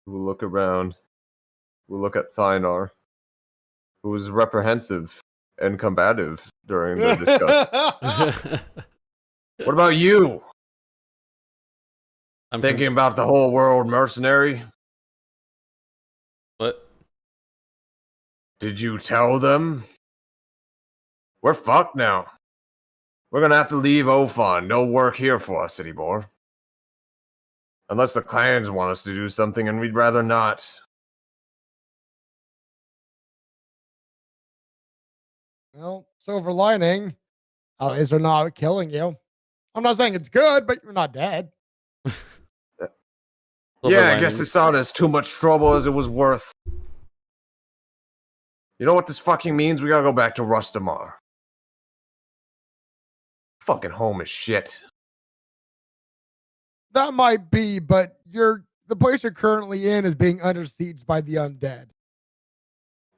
We'll look around. We'll look at Thynar, who was reprehensive and combative during the discussion. What about you? I'm thinking about the whole world, mercenary. What? Did you tell them? We're fucked now. We're gonna have to leave Ophon. No work here for us anymore. Unless the clans want us to do something, and we'd rather not. Well, silver lining. At least they're not killing you. I'm not saying it's good, but you're not dead. Yeah, I guess they saw it as too much trouble as it was worth. You know what this fucking means? We gotta go back to Rustamar. Fucking home is shit. That might be, but the place you're currently in is being under siege by the undead.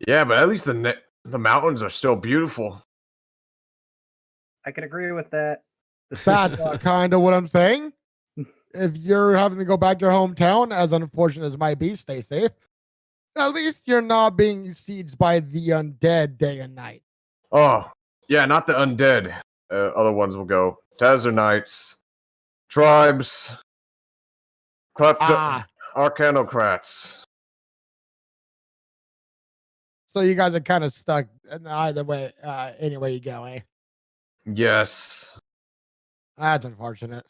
Yeah, but at least the mountains are still beautiful. I can agree with that. That's kind of what I'm saying. If you're having to go back to your hometown, as unfortunate as it might be, stay safe. At least you're not being sieged by the undead day and night. Oh, Yeah, not the undead. Other ones will go. Tazzer Knights, tribes, arcanocrats. So you guys are kind of stuck either way, any way you go, eh? Yes. That's unfortunate.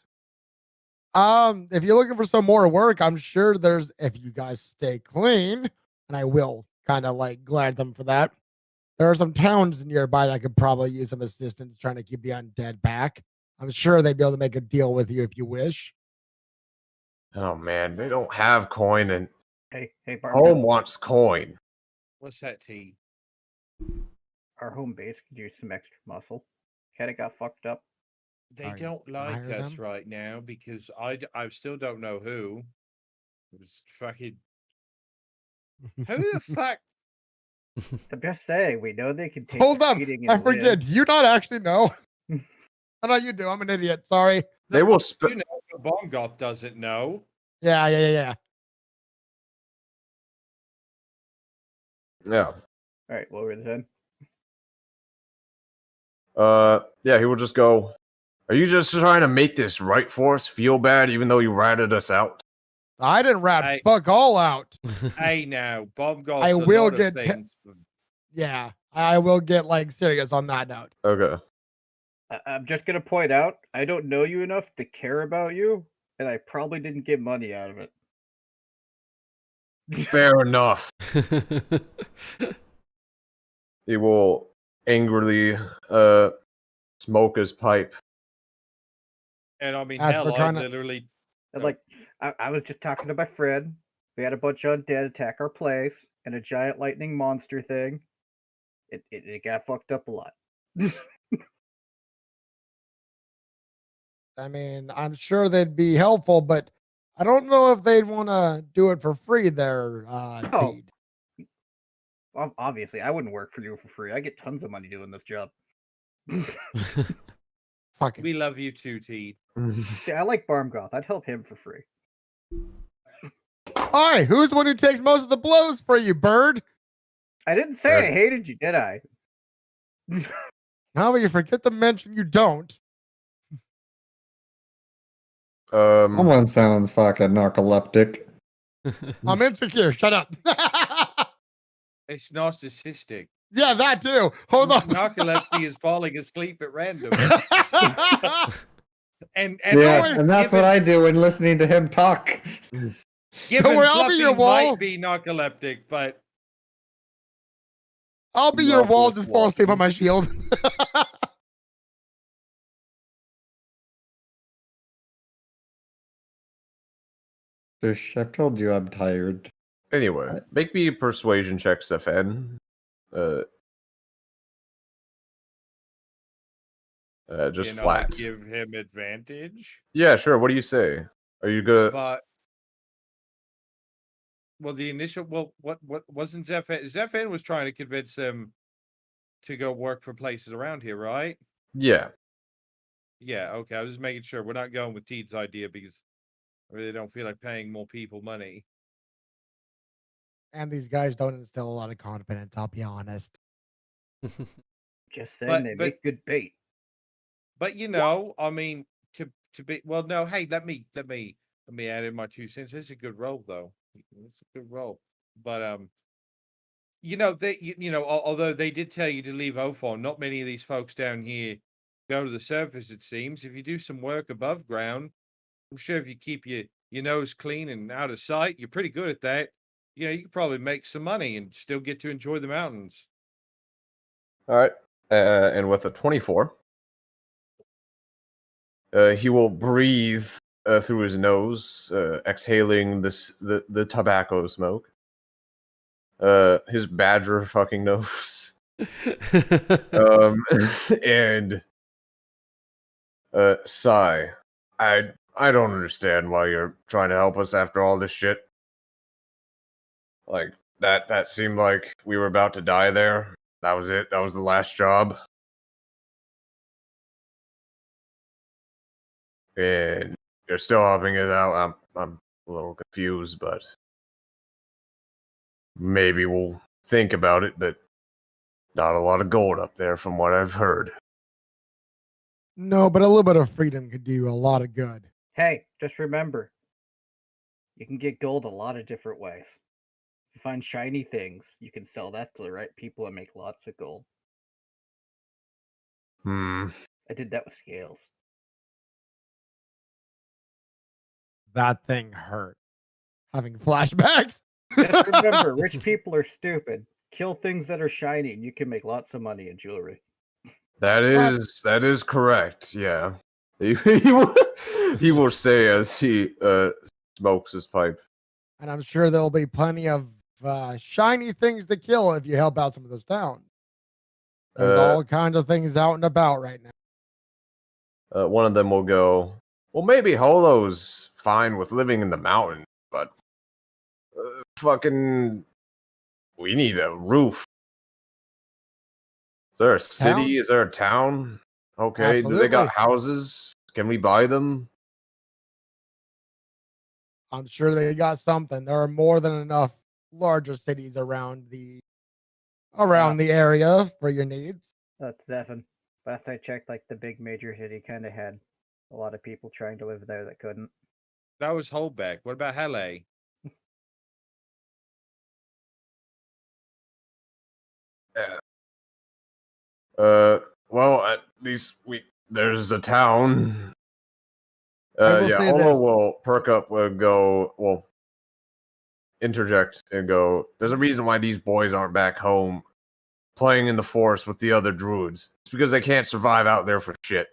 If you're looking for some more work, I'm sure there's, if you guys stay clean, and I will kind of like glad them for that. There are some towns nearby that could probably use some assistance trying to keep the undead back. I'm sure they'd be able to make a deal with you if you wish. Oh man, they don't have coin, and Hey, home wants coin. What's that, T? Our home base could use some extra muscle. Kinda got fucked up. They don't like us right now because I still don't know who. It was fucking. Who the fuck? I'm just saying, we know they can take. Hold up, I forget. Do you not actually know? I know you do. I'm an idiot. Sorry. They will. You know, Bongoth doesn't know. Yeah. Yeah. All right, what were they saying? Yeah, he will just go. Are you just trying to make this right for us feel bad, even though you ratted us out? I didn't rat fuck all out. Hey, now, Bongoth. I will get. Yeah, I will get like serious on that note. Okay. I'm just gonna point out, I don't know you enough to care about you, and I probably didn't get money out of it. Fair enough. He will angrily smoke his pipe. And I mean, As hell, we're I trying to- literally. And like, I was just talking to my friend. We had a bunch of undead attack our place, and a giant lightning monster thing. It got fucked up a lot. I mean, I'm sure they'd be helpful, but I don't know if they'd want to do it for free there, Oh. Teed. Obviously, I wouldn't work for you for free. I get tons of money doing this job. Fucking. We love you too, T. See, I like Barmgoth. I'd help him for free. Hi, who's the one who takes most of the blows for you, bird? I didn't say I hated you, did I? Now you forget to mention you don't. Someone sounds fucking narcoleptic. I'm insecure. Shut up. It's narcissistic. Yeah, that too. Hold on. Narcolepsy is falling asleep at random. and that's what I do when listening to him talk. Given worry, I'll be your wall. might be narcoleptic, but I'll be your wall. Just fall asleep on my shield. I've told you I'm tired. Anyway, make me a persuasion check, Stefan. Just flat. Give him advantage. Yeah, sure. What do you say? Are you good? But the initial what wasn't Zephyr? Zephyr was trying to convince them to go work for places around here, right? Yeah. Yeah. Okay. I was just making sure we're not going with Teed's idea because I really don't feel like paying more people money. And these guys don't instill a lot of confidence, I'll be honest. Just saying, they make good bait. But I mean, to be no. Hey, let me add in my 2 cents. It's a good role, though. It's a good role. But although they did tell you to leave Ophon, not many of these folks down here go to the surface. It seems if you do some work above ground, I'm sure if you keep your nose clean and out of sight, you're pretty good at that. You could probably make some money and still get to enjoy the mountains. All right. And with a 24, he will breathe through his nose, exhaling the tobacco smoke. His badger fucking nose. And sigh. I don't understand why you're trying to help us after all this shit. Like that seemed like we were about to die there. That was it. That was the last job. And you're still helping it out. I'm a little confused, but maybe we'll think about it. But Not a lot of gold up there from what I've heard. No, but a little bit of freedom could do a lot of good. Hey, just remember, you can get gold a lot of different ways. If you find shiny things, you can sell that to the right people and make lots of gold. Hmm. I did that with scales. That thing hurt. Having flashbacks. Just remember, rich people are stupid. Kill things that are shiny, and you can make lots of money in jewelry. That is correct. Yeah. He will say as he smokes his pipe. And I'm sure there'll be plenty of shiny things to kill if you help out some of those towns. There's all kinds of things out and about right now. One of them will go, well, maybe Holo's fine with living in the mountain, but fucking, we need a roof. Is there a city? Town? Is there a town? Okay. Do they got houses? Can we buy them? I'm sure they got something. There are more than enough larger cities around the area for your needs. That's Zephan. Last I checked, like the big major city kind of had a lot of people trying to live there that couldn't. That was Holbeck. What about Halle? Well, at least there's a town. I will Yeah, say Holo this. will perk up, interject and go, there's a reason why these boys aren't back home playing in the forest with the other druids. It's because they can't survive out there for shit.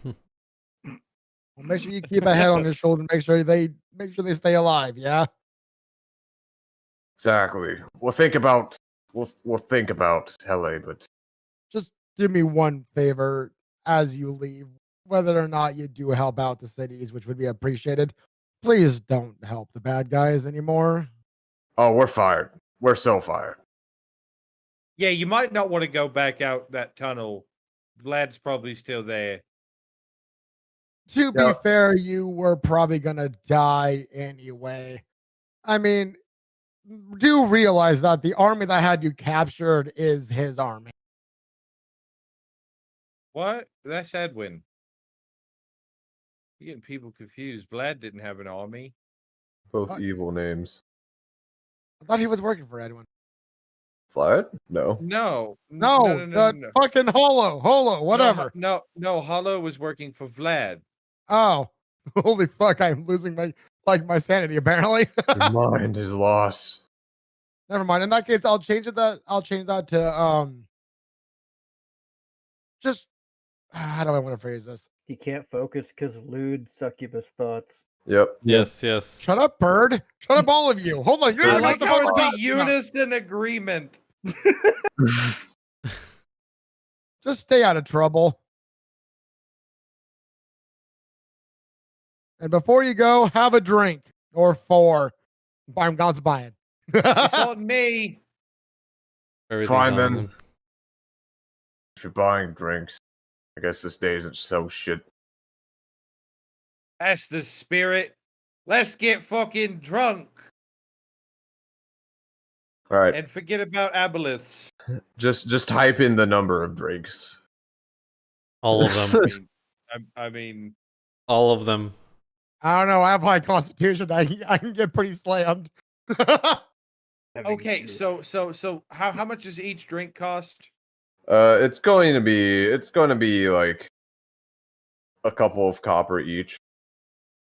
Well, make sure you keep a head on your shoulder. Make sure they stay alive. Yeah. Exactly. We'll think about Hele, but Just do me one favor as you leave, whether or not you do help out the cities, which would be appreciated. Please don't help the bad guys anymore. oh, we're fired. We're so fired. Yeah, you might not want to go back out that tunnel. Vlad's probably still there. To be fair, you were probably gonna die anyway. I mean, do realize that the army that had you captured is his army. What? That's Edwin. You're getting people confused. Vlad didn't have an army. Both What? evil names. I thought he was working for Edwin. Vlad? No. No. The fucking Holo, whatever. No, Hollow was working for Vlad. Oh, holy fuck! I'm losing my sanity. Apparently. Your mind is lost. Never mind. In that case, I'll change that to just how do I want to phrase this? He can't focus because lewd succubus thoughts. Yep. Yes. Shut up, bird. Shut up, all of you. Hold on. You I don't know like what the how fuck we're it's a talking about. unison agreement. Just stay out of trouble. And before you go, have a drink or 4. I'm God's buying. It's on me. Everything's Fine, on then. them. If you're buying drinks, I guess this day isn't so shit. That's the spirit. Let's get fucking drunk All right. and forget about aboliths. Just type in the number of drinks. All of them. I mean, All of them. I don't know. I have my constitution. I can get pretty slammed. okay. So how much does each drink cost? It's going to be like a couple of copper each.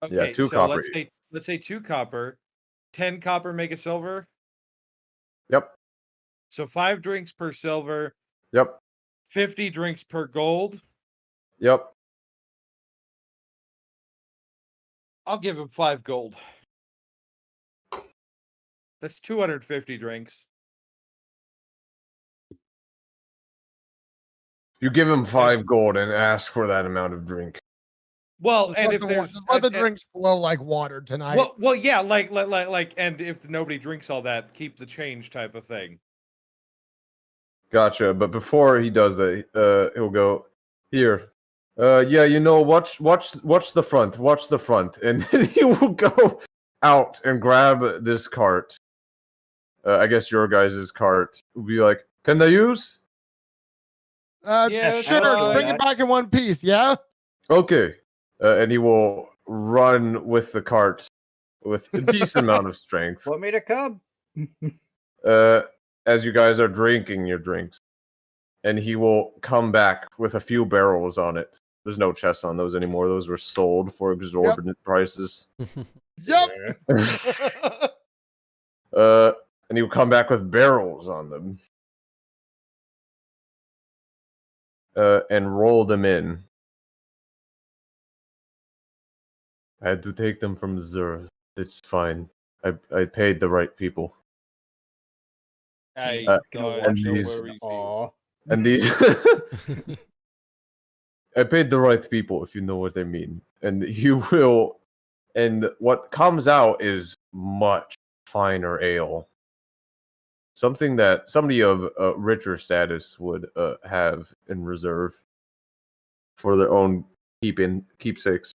Okay, 2 so copper each. let's say 2 copper, 10 copper make a silver. Yep. So 5 drinks per silver, Yep. 50 drinks per gold. Yep. I'll give him 5 gold. That's 250 drinks. You give him 5 gold and ask for that amount of drink. Well, Just and let if the, there's just let the drinks flow like water tonight. well, yeah, like, and if nobody drinks all that, keep the change type of thing. Gotcha. But before he does that, he'll go here. Yeah, watch the front. Watch the front, and he will go out and grab this cart. I guess your guys' cart will be like, Can they use? Yeah, Sure. that's Bring it back in one piece. Yeah. Okay. And he will run with the cart with a decent amount of strength. Want me to come? As you guys are drinking your drinks. And he will come back with a few barrels on it. There's no chests on those anymore. Those were sold for exorbitant prices. Yep. And he will come back with barrels on them. And roll them in. I had to take them from Zur. It's fine. I paid the right people. Hey, Gonna guys, and no these- worries. Aw. And these I paid the right people, if you know what I mean. And you will and what comes out is much finer ale. Something that somebody of richer status would have in reserve for their own keepsakes.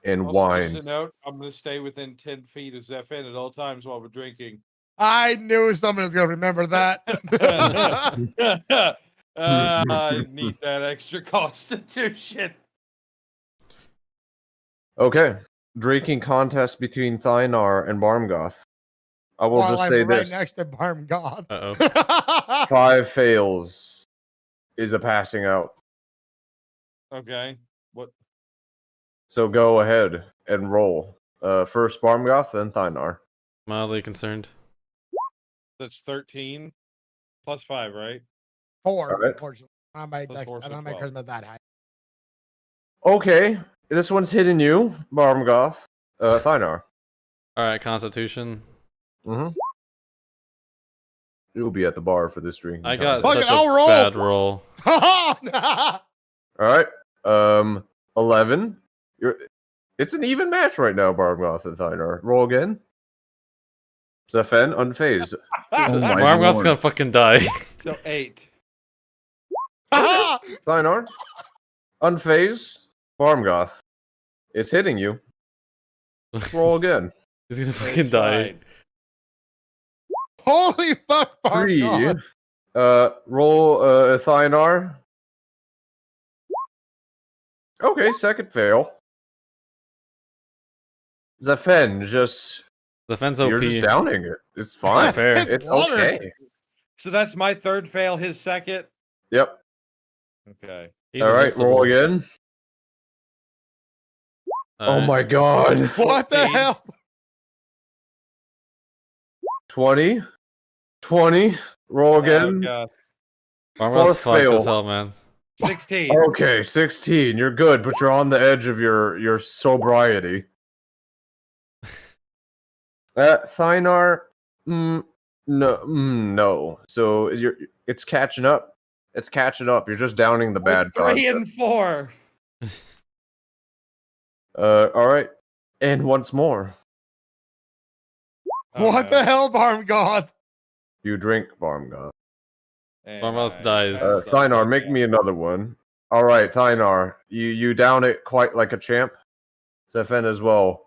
And Also, wines. just a note, I'm going to stay within 10 feet of Zephin at all times while we're drinking. I knew someone was gonna remember that. I need that extra constitution. Okay. Drinking contest between Thynar and Barmgoth. I will While just I'm say right this. next to Barmgoth. Uh-oh. 5 fails is a passing out. Okay. What? So go ahead and roll. First Barmgoth, then Thynar. Mildly concerned. That's 13 plus 5, right? 4, Alright. unfortunately. I don't have my Plus dex- four, I so don't have my 12. charisma that high. Okay. This one's hitting you, Barmgoth. Thynar. Alright, Constitution. Mm-hmm. You'll be at the bar for this drink. I got Fuck such it, a I'll roll. bad roll. Alright. 11. It's an even match right now, Barmgoth and Thynar. Roll again. Zephen, unfazed. Oh my Barmgoth's lord. gonna fucking die. So 8. Thynar. Unfazed. Barmgoth. It's hitting you. Roll again. He's gonna fucking die. Holy fuck, 3. Barmgoth. Roll Thynar. Okay, second fail. Zephen, just The fence OP. you're just downing it. It's fine. Not fair. It's It's water. okay. So that's my third fail, his second. Yep. Okay. He's All right, roll invincible. again. Oh Alright. my god. What the 14. hell? 20. 20. Roll Oh, again. God. Barmgoth's Fourth fucked fail. as hell, man. 16. Okay, 16. You're good, but you're on the edge of your sobriety. Thynar, no. So it's catching up. It's catching up. You're just downing the bad We're 3 concept. and 4. All right, and once more, Oh, What no. the hell, Barmgoth? you drink Barmgoth. And Barmgoth I- dies. that's Thynar, okay. make me another one. All right, Thynar, you down it quite like a champ. Zephen as well.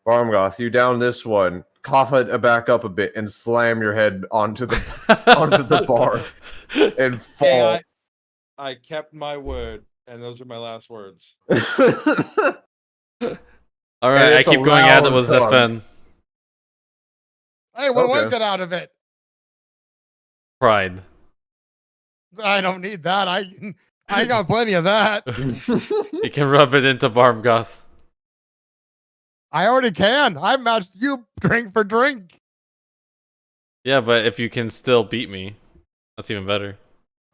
Barmgoth, you down this one. Cough it back up a bit and slam your head onto the onto the bar and Hey, fall. I kept my word, and those are my last words. Alright, And I it's a keep going at it loud with thud. Zephen. Hey, what do I Okay. get out of it? Pride. I don't need that. I got plenty of that. You can rub it into Barmgoth. I already can. I matched you drink for drink. Yeah, but if you can still beat me, that's even better.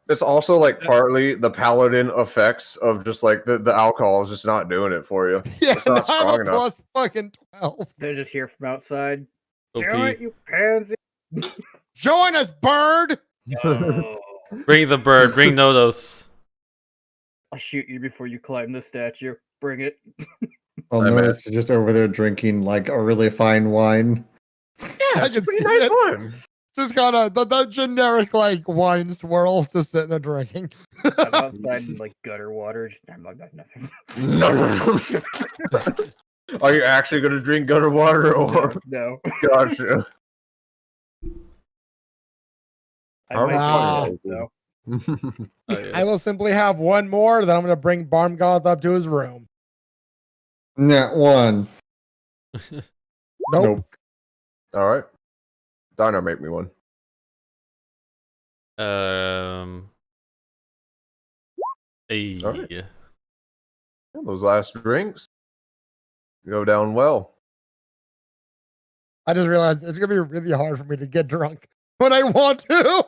It's also like partly the paladin effects of just like the alcohol is just not doing it for you. Yeah, It's not I'm strong a enough. plus fucking 12. They're just here from outside. OP. Do it, you pansy. Join us, bird. Oh. Bring the bird, bring Nodos. I'll shoot you before you climb the statue. Bring it. Well, Hi, man. notice just over there drinking like a really fine wine. I It's a can pretty see nice it. one. Just got the generic like wine swirl just sitting there drinking. I'm outside in like gutter water. Just, I'm like, Are you actually gonna drink gutter water or no. gotcha? I Are might we be talking dead, though. Oh, yes. I will simply have one more. Then I'm going to bring Barmgoth up to his room. Not one. Nope. All right. Dino, make me one. Hey. All right. Those last drinks go down well. I just realized it's going to be really hard for me to get drunk when I want to.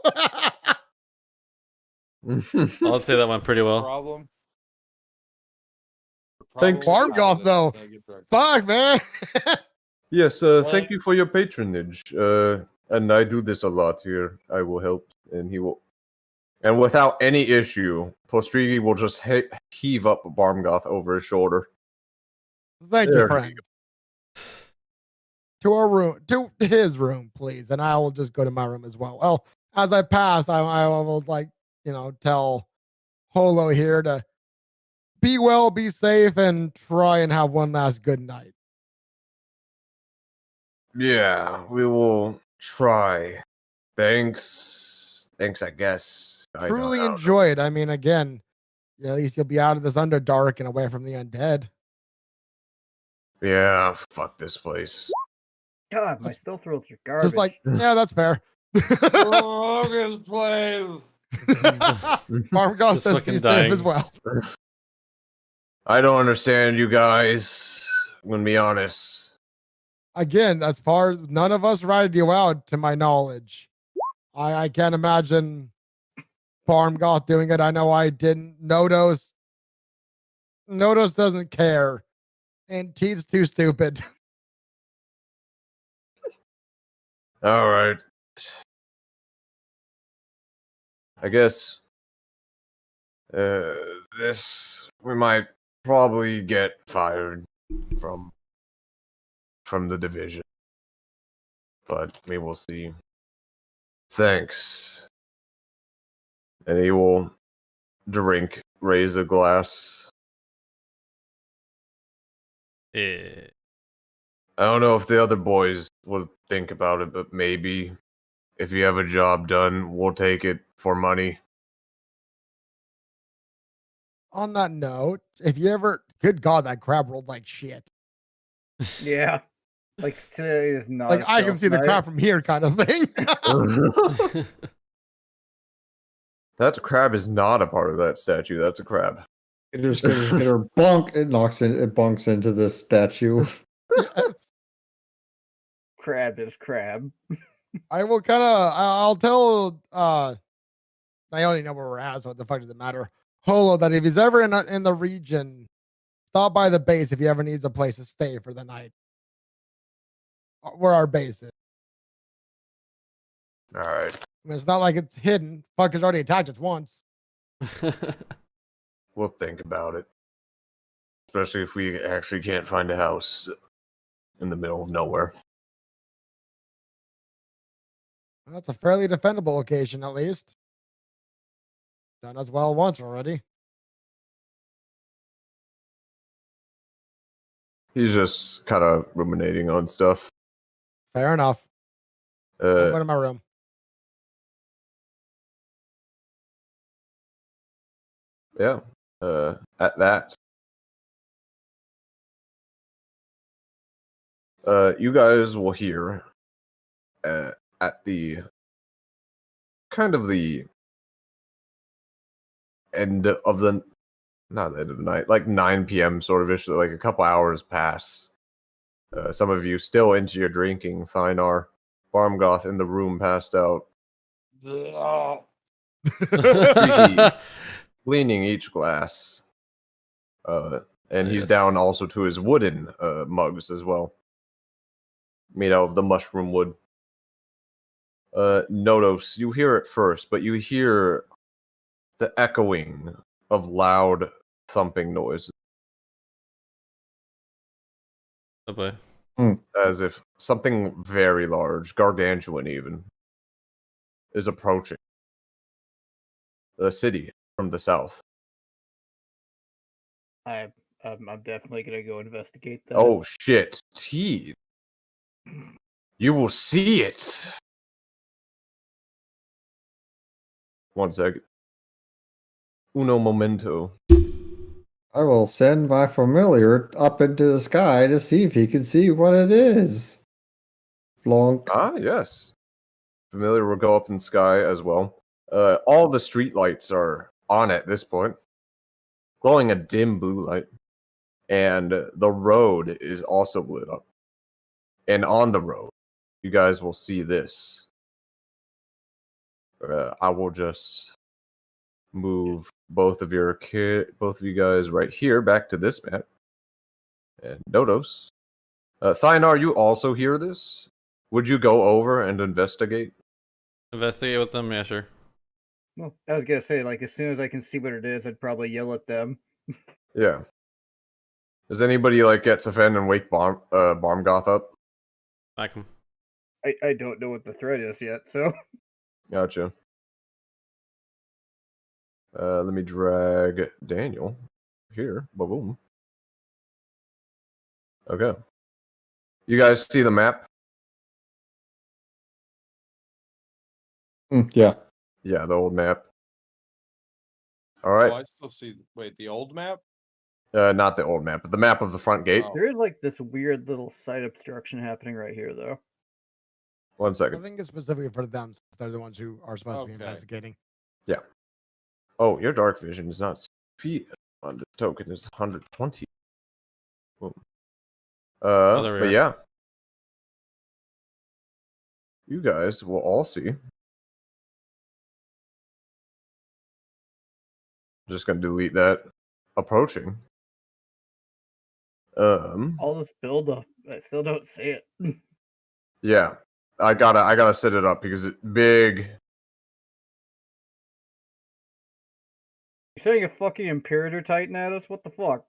I'll say that went pretty well. Problem. Thanks. Barmgoth, though. Fuck, man. Yes, thank you for your patronage. And I do this a lot here. I will help, and he will. And without any issue, Postrigi will just heave up Barmgoth over his shoulder. Thank There you, friend. To our room, to his room, please, and I will just go to my room as well. Well, as I pass, I will tell Holo here to be well, be safe, and try and have one last good night. Yeah, we will try. Thanks, I guess. Truly enjoy it. I mean, again, at least you'll be out of this Underdark and away from the undead. Yeah, fuck this place. God, my stealth rolls are garbage. Just like, yeah, that's fair. Logan's place. Barmgoth Just says fucking be safe dying. as well. I don't understand you guys. I'm gonna be honest. Again, as far as none of us ratted you out, to my knowledge. I can't imagine Barmgoth doing it. I know I didn't. Nodos doesn't care. And Teed's too stupid. All right. I guess this we might probably get fired from the division, but we will see. Thanks. And he will raise a glass. Yeah. I don't know if the other boys will think about it, but maybe if you have a job done, we'll take it for money. On that note, if you ever, good God, that crab rolled like shit. Yeah. Like today is not. Like I can see the crab from here, kind of thing. That crab is not a part of that statue. That's a crab. It just get her bonk. It bonks into this statue. Yes. Crab is crab. I will kind of. I'll tell. I only know where we're at, so what the fuck does it matter? Holo, that if he's ever in the region, stop by the base if he ever needs a place to stay for the night. Where our base is. All right. I mean, it's not like it's hidden. Fucker's already attacked us once. We'll think about it. Especially if we actually can't find a house in the middle of nowhere. That's a fairly defendable location, at least. Done as well once already. He's just kind of ruminating on stuff. Fair enough. I'm going to my room. Yeah. At that. You guys will hear at the kind of the end of the not the end of the night, like 9 p.m. sort of ish, like a couple hours pass. Some of you still into your drinking. Thynar, Barmgoth in the room passed out, cleaning each glass. And he's down also to his wooden mugs as well, made out of the mushroom wood. Nodos, you hear it first, but you hear the echoing of loud thumping noises. Oh boy. As if something very large, gargantuan even, is approaching the city from the south. I'm definitely gonna go investigate that. Oh shit, Teed. You will see it. 1 second. Uno momento. I will send my familiar up into the sky to see if he can see what it is. Blonk. Ah, yes. Familiar will go up in the sky as well. All the street lights are on at this point, glowing a dim blue light. And the road is also lit up. And on the road, you guys will see this. I will just move both of you guys right here back to this map. And Dodos. Thynar, you also hear this? Would you go over and investigate? Investigate with them, yeah, sure. Well, I was gonna say, like, as soon as I can see what it is, I'd probably yell at them. Yeah. Does anybody like get Sven and wake Barmgoth up? Back him. I don't know what the threat is yet, so. Gotcha. Let me drag Daniel here. Boom. Okay. You guys see the map? Yeah. Yeah, the old map. All Oh, right. I still see. Wait, the old map? Not the old map, but the map of the front gate. Oh. There is like this weird little side obstruction happening right here, though. 1 I second. think it's specifically for them. Since they're the ones who are supposed to be Okay. investigating. Yeah. Oh, your dark vision is not feet on this token. It's 120. Boom. there we But are. yeah. You guys will all see. Just gonna delete that. Approaching. All this build up, I still don't see it. Yeah. I gotta set it up because it's big. You're sending a fucking Imperator Titan at us? What the fuck?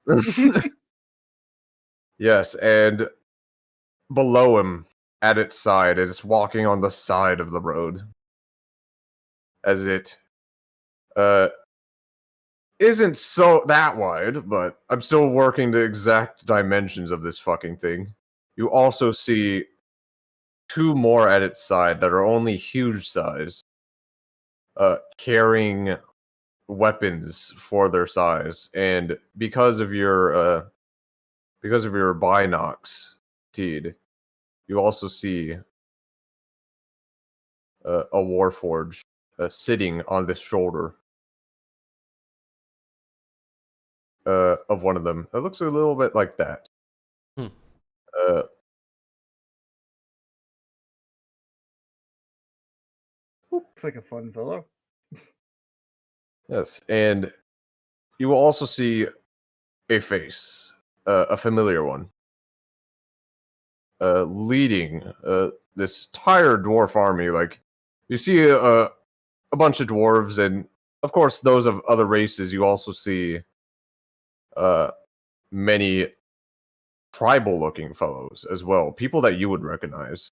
Yes, and below him, at its side, it's walking on the side of the road. As it isn't so that wide, but I'm still working the exact dimensions of this fucking thing. You also see 2 more at its side that are only huge size, carrying weapons for their size, and because of your binocs, Teed, you also see a Warforged sitting on the shoulder of one of them. It looks a little bit like that. Hmm. Looks like a fun fellow. Yes, and you will also see a face, a familiar one, leading this entire dwarf army. Like, you see a bunch of dwarves, and of course those of other races. You also see many tribal-looking fellows as well, people that you would recognize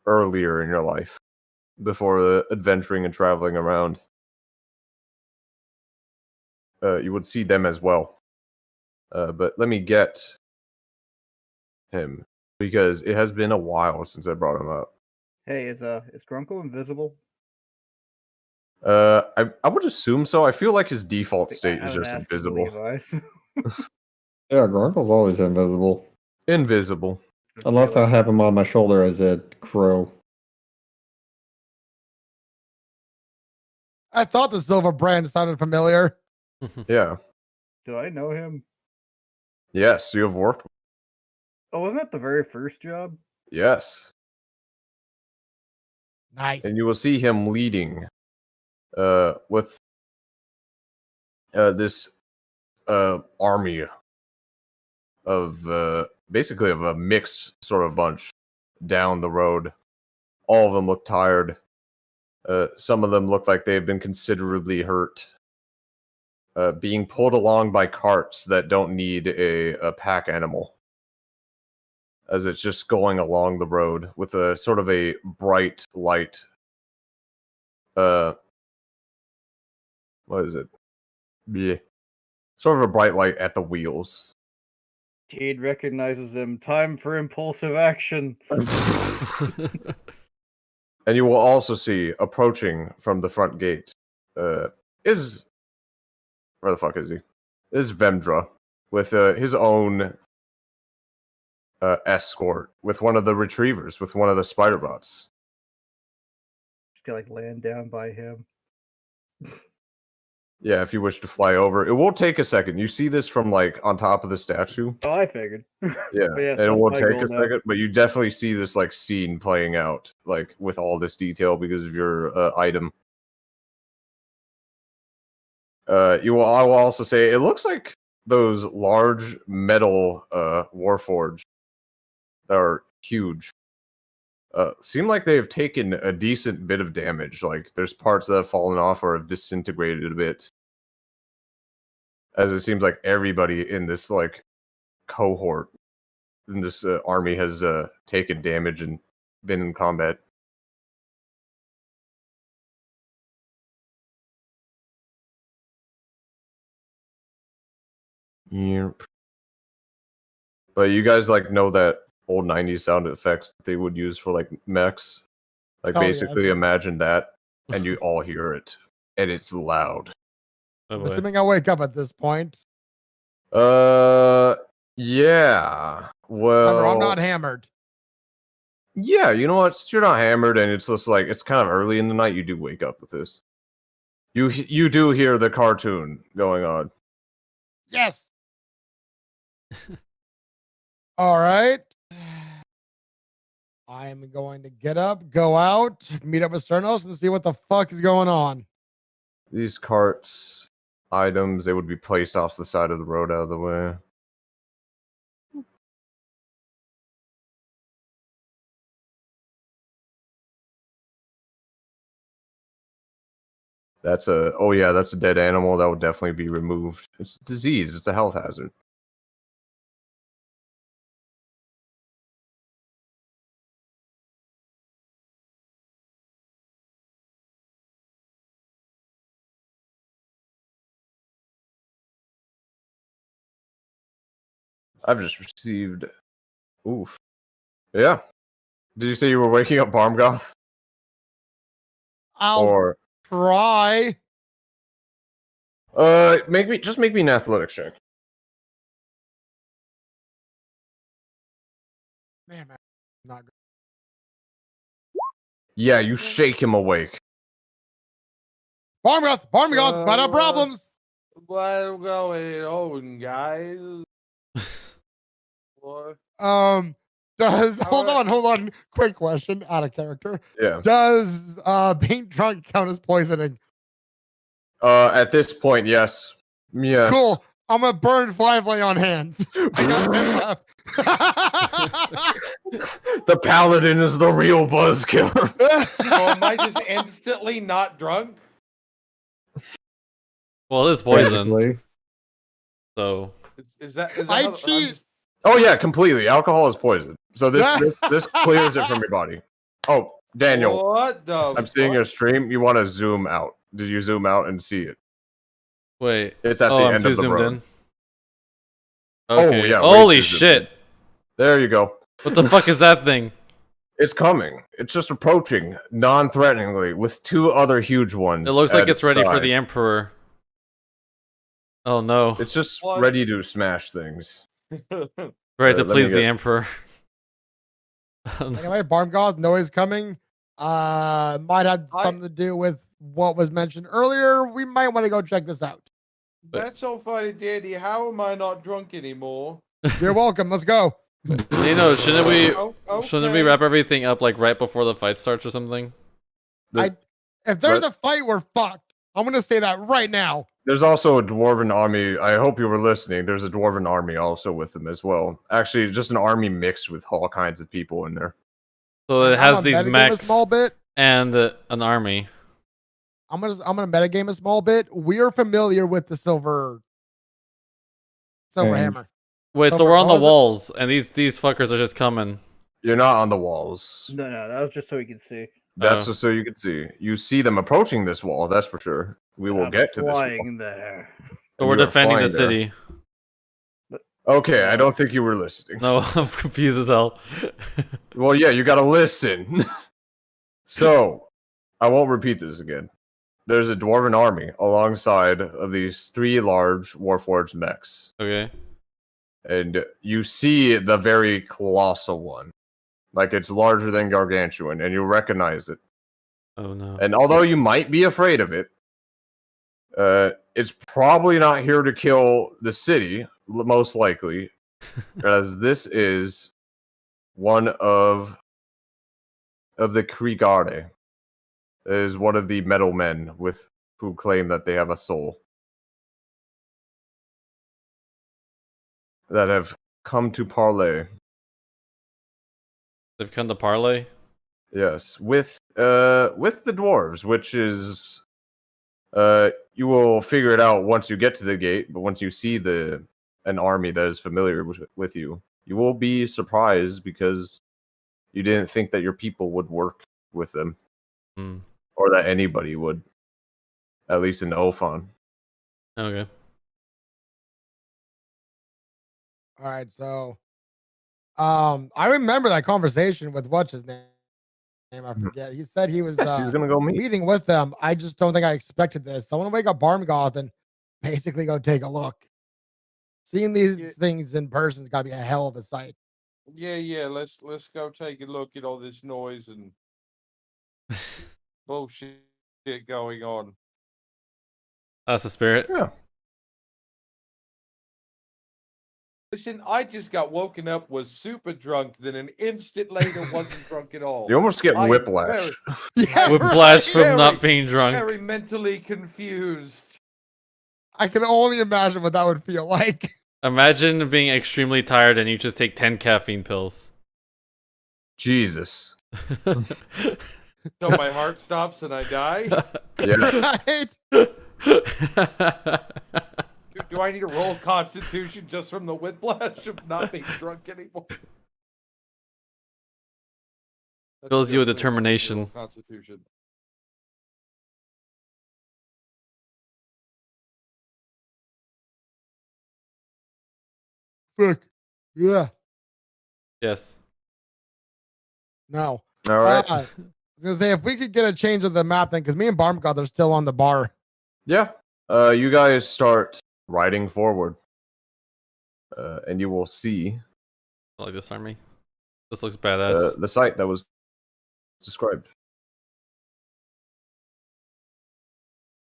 earlier in your life, before adventuring and traveling around. You would see them as well. But let me get him, because it has been a while since I brought him up. Hey, is Grunkle invisible? I would assume so. I feel like his default state I is would just ask invisible. Levi's. Yeah, Grunkle's always invisible. Invisible. Unless I have him on my shoulder as a crow. I thought the silver brand sounded familiar. Yeah. Do I know him? Yes, you have worked. Oh, wasn't that the very first job? Yes. Nice. And you will see him leading with this army of basically of a mixed sort of bunch down the road. All of them look tired. Some of them look like they've been considerably hurt. Being pulled along by carts that don't need a pack animal, as it's just going along the road with a sort of a bright light. What is it? Yeah. Sort of a bright light at the wheels. Jade recognizes him. Time for impulsive action. And you will also see approaching from the front gate is where the fuck is he? Is Vemdra with his own escort with one of the retrievers, with one of the spider bots. Just gonna like land down by him. Yeah, if you wish to fly over, it will take a second. You see this from like on top of the statue. Oh, I figured. Yeah, But yeah, and it that's will my take goal a now. second, but you definitely see this like scene playing out, like with all this detail because of your item. I will also say it looks like those large metal warforged that are huge. Seem like they've taken a decent bit of damage. Like there's parts that have fallen off or have disintegrated a bit. As it seems like everybody in this like cohort in this army has taken damage and been in combat. Yep. But you guys like know that old 90s sound effects that they would use for like mechs? Like Oh, yeah. basically imagine that and you all hear it and it's loud. Oh, I'm boy. assuming I wake up at this point. Yeah. Well, Remember, I'm not hammered. yeah, you know what? Since you're not hammered and it's just like it's kind of early in the night, you do wake up with this. You do hear the cartoon going on. Yes. All right. I'm going to get up, go out, meet up with Cernos, and see what the fuck is going on. These carts, items, they would be placed off the side of the road out of the way. That's a that's a dead animal that would definitely be removed. It's a disease, it's a health hazard. I've just received oof. Yeah. Did you say you were waking up Barmgoth? I'll Or try. make me an athletics check. Man, not good. Yeah, you shake him awake. Barmgoth, got our problems. What's going on, guys? What? Hold on. Quick question, out of character. Yeah. Does being drunk count as poisoning? At this point, yes. Yes. Cool. I'm gonna burn Firefly on hands. I got 10 left. The paladin is the real buzzkiller. Oh, am I just instantly not drunk? Well, it is poison. Basically. So Is that I how- I'm cheat. just- Oh yeah, completely. Alcohol is poison. So this clears it from your body. Oh, Daniel, What the? I'm seeing fuck? your stream. You want to zoom out? Did you zoom out and see it? wait. It's at the I'm end too of the zoomed road. in. Oh, Okay. yeah, way Holy too zoomed shit! There you go. What the fuck is that thing? It's coming. It's just approaching non-threateningly with two other huge ones. It looks like at it's ready for side. the Emperor. Oh no! It's just What? ready to smash things. Right to let me please the get- Emperor. Anyway, Barmgoth, noise coming. Might have I- something to do with what was mentioned earlier. We might want to go check this out. That's so funny, Dandy. How am I not drunk anymore? You're welcome. Let's go. You know, shouldn't we Oh, shouldn't we okay. wrap everything up like right before the fight starts or something? If there's But- a fight, we're fucked. I'm gonna say that right now. There's also a dwarven army. I hope you were listening. There's a dwarven army also with them as well. Actually, just an army mixed with all kinds of people in there. So it I'm has gonna these metagame a mechs small bit. and an army. I'm gonna metagame a small bit. We are familiar with the silver And- hammer. Wait, so Silver we're on the was it? walls, and these fuckers are just coming. You're not on the walls. No, that was just so we could see. That's Oh. just so you can see. You see them approaching this wall. That's for sure. We will I'm get to this wall. flying there. So we're You are defending the flying there. city. Okay, I don't think you were listening. No, I'm confused as hell. Well, yeah, you gotta listen. So, I won't repeat this again. There's a dwarven army alongside of these 3 large warforged mechs. Okay. And you see the very colossal one. Like it's larger than gargantuan, and you recognize it. Oh no. And although you might be afraid of it, it's probably not here to kill the city, most likely, as this is one of the Krigare. It is one of the metal men who claim that they have a soul. That have come to parley. They've come to parlay. Yes, with the dwarves, which is you will figure it out once you get to the gate, but once you see an army that is familiar with you, you will be surprised because you didn't think that your people would work with them. Or that anybody would. At least in Ophon. Okay. All right, so I remember that conversation with what's his name? I forget. He said he was Yes, he's gonna go meeting with them. I just don't think I expected this. So I want to wake up Barmgoth and basically go take a look. Seeing these things in person's got to be a hell of a sight. Yeah. Let's go take a look at all this noise and bullshit going on. That's the spirit. Yeah. Listen, I just got woken up, was super drunk, then an instant later wasn't drunk at all. You almost get I am whiplash. Whiplash from very, not being drunk. Very mentally confused. I can only imagine what that would feel like. Imagine being extremely tired and you just take 10 caffeine pills. Jesus. So my heart stops and I die? Yes. Right? Do I need to roll Constitution just from the whiplash of not being drunk anymore? Fills you with Roll determination. Constitution. Fuck. Yeah. Yes. No. All right. I was gonna say if we could get a change of the map then, because me and Barmgoth are still on the bar. Yeah. You guys start riding forward. And you will see I like this army. This looks badass. the site that was described.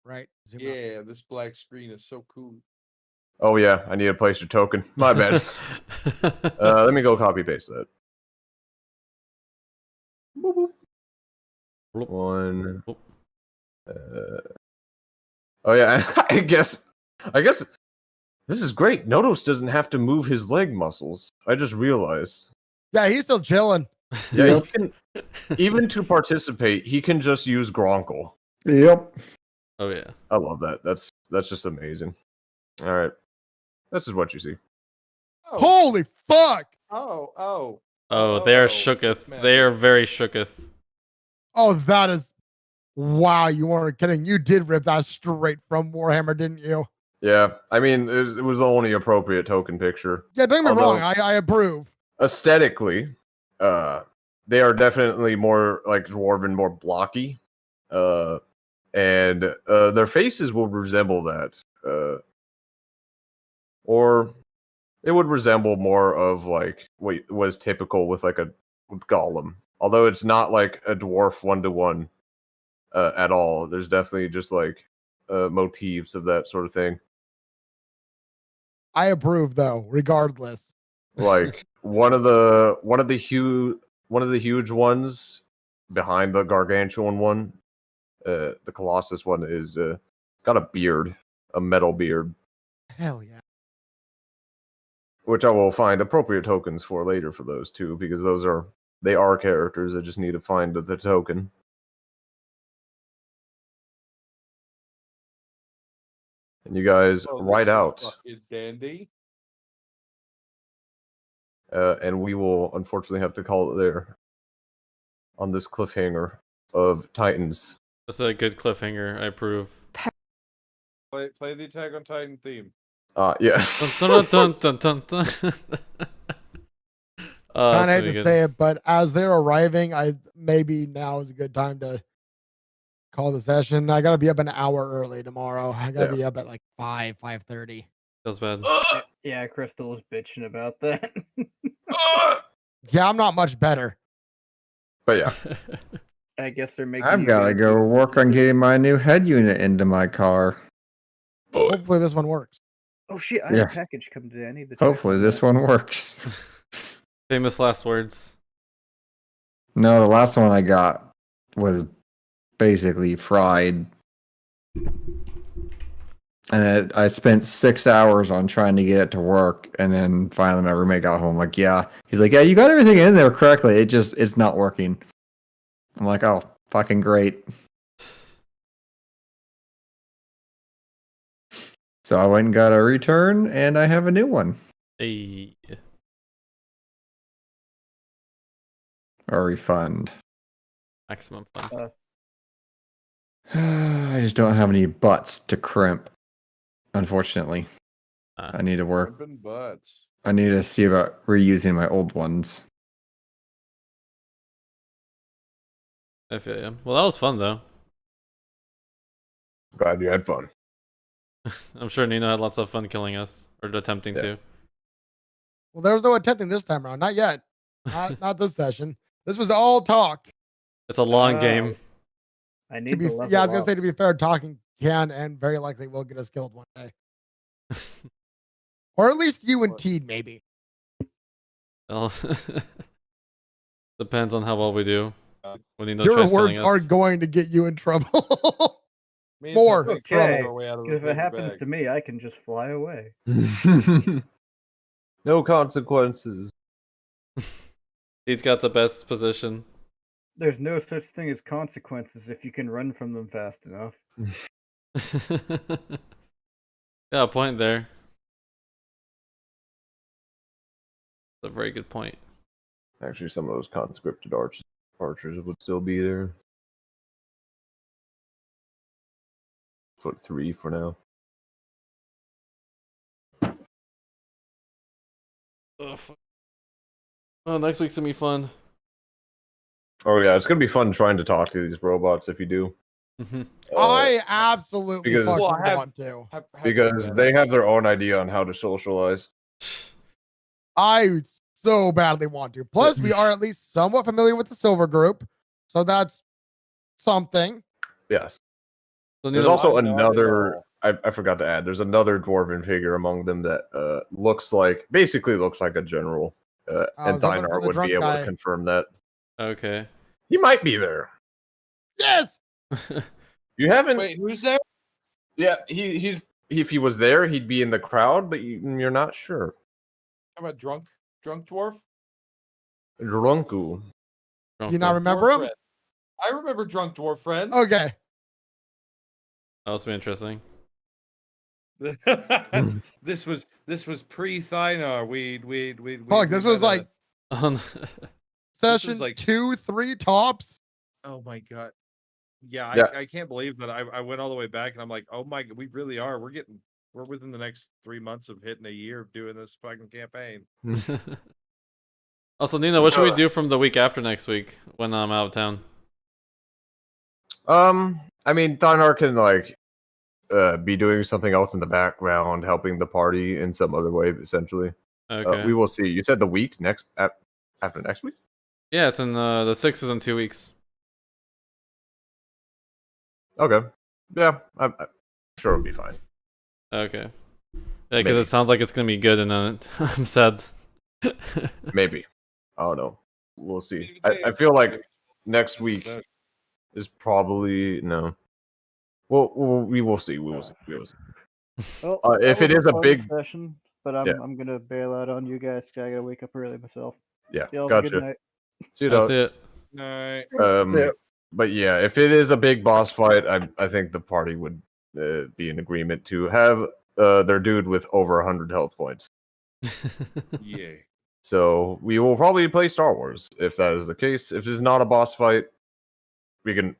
Right. Zoom out. Yeah, this black screen is so cool. Oh yeah, I need to place your token. My bad. Let me go copy paste that. Boop, boop. Bloop. One. Bloop. Oh yeah, I guess this is great. Nodos doesn't have to move his leg muscles. I just realized. Yeah, he's still chilling. Yeah, he can, even to participate, he can just use Gronkle. Yep. Oh yeah. I love that. That's just amazing. All right, this is what you see. Oh, Holy fuck! oh. Oh, they are shooketh. man. They are very shooketh. Oh, that is wow, you weren't kidding. You did rip that straight from Warhammer, didn't you? Yeah, I mean, it was the only appropriate token picture. Yeah, don't get me Although- wrong, I approve. Aesthetically, they are definitely more like dwarven, more blocky, and their faces will resemble that, or it would resemble more of like what was typical with like a golem. Although it's not like a dwarf 1-to-1 at all. There's definitely just like motifs of that sort of thing. I approve though, regardless. Like one of the huge ones behind the gargantuan one, the Colossus one is got a beard, a metal beard, Hell yeah. which I will find appropriate tokens for later for those two, because they are characters. I just need to find the token. And you guys ride out. Fucking dandy. And we will unfortunately have to call it there on this cliffhanger of Titans. That's a good cliffhanger. I approve. Play the Attack on Titan theme. Yes. Dun, dun, dun, dun, dun, dun. Kind of hate so to good. say it, but as they're arriving, maybe now is a good time to call the session. I gotta be up an hour early tomorrow. I gotta be up at like 5:30. Feels bad. Yeah, Crystal was bitching about that. Yeah, I'm not much better. But yeah, I guess they're making. I've you got to go to- work on getting my new head unit into my car. Hopefully this one works. Oh shit! I had Yeah. a package come today. I need to. check Hopefully on this that. one works. Famous last words. No, the last one I got was basically fried. And I spent 6 hours on trying to get it to work, and then finally my roommate got home. Like, yeah, he's like, yeah, you got everything in there correctly. It's not working. I'm like, oh, fucking great. So I went and got a return, and I have a new one. Hey. Or refund. Maximum fun. I just don't have any butts to crimp, unfortunately. I need to work. Crimping butts. I need to see about reusing my old ones. I feel you. Well, that was fun though. glad you had fun. I'm sure Nino had lots of fun killing us or attempting to. Well, there was no attempting this time around. Not yet. Not this session. This was all talk. It's a long game. I To need be, to level yeah, I was gonna up. say, to be fair, talking can and very likely will get us killed one day, or at least you and Teed maybe. Well, depends on how well we do. When Nino Your tries words killing are us. going to get you in trouble. Me and More Tim Big Okay. Trouble are way out of the If it paper happens bag. to me, I can just fly away. No consequences. He's got the best position. There's no such thing as consequences if you can run from them fast enough. Yeah, point there. That's a very good point. Actually, some of those conscripted archers would still be there. Put 3 for now. Oh, next week's gonna be fun. Oh yeah, it's gonna be fun trying to talk to these robots if you do. I absolutely because- fucking Well, I have- want to. Because they have their own idea on how to socialize. I so badly want to. Plus, we are at least somewhat familiar with the Silver Group, so that's something. Yes. So There's Nino, also I know it another. all. I forgot to add. There's another dwarven figure among them that basically looks like a general. I And was hoping for Dinar the would drunk be able guy. to confirm that. okay. He might be there. Yes. You haven't. Wait, who's there? Yeah, he's. If he was there, he'd be in the crowd, but you're not sure. How about drunk dwarf? Drunku. Do you not remember Dwarf him? friend. I remember drunk dwarf friend. Okay. That was be interesting. This was pre-Thynar. We Fuck, this was had a- like On- session like- 2, 3 tops. Oh my god. Yeah, Yeah. I can't believe that I went all the way back and I'm like, oh my, we really are. We're within the next 3 months of hitting a year of doing this fucking campaign. Also, Nino, what should we do from the week after next week when I'm out of town? I mean, Dinar can be doing something else in the background, helping the party in some other way, essentially. Okay. We will see. You said the week after next week? Yeah, it's in the 6 is in 2 weeks. Okay. Yeah, I'm sure it'll be fine. Okay. Yeah, because Maybe. it sounds like it's gonna be good, and then I'm sad. Maybe. I don't know. We'll see. You can say I it. feel like next week So- is probably no. Well, we will see. We will see. We will see. Well, If that it was is a fun big- session, but I'm Yeah. I'm gonna bail out on you guys. 'Cause I gotta wake up early myself. Yeah, Y'all have a good gotcha. night. See you, That's dog. it. No. Yeah. But yeah, if it is a big boss fight, I think the party would be in agreement to have their dude with over 100 health points. Yeah. So we will probably play Star Wars if that is the case. If it's not a boss fight, we can,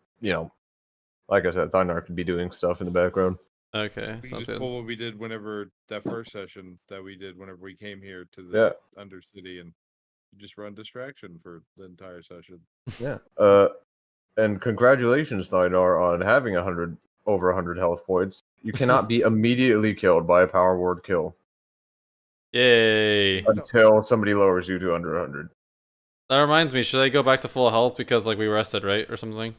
like I said, Dinar could be doing stuff in the background. Okay, We can sounds just good. pull what we did whenever that first session that we did whenever we came here to the Undercity and You just run distraction for the entire session. Yeah. And congratulations, Thynor, on having over 100 health points. You cannot be immediately killed by a power word kill Yay. until somebody lowers you to under 100. That reminds me, should I go back to full health because like we rested, right? Or something?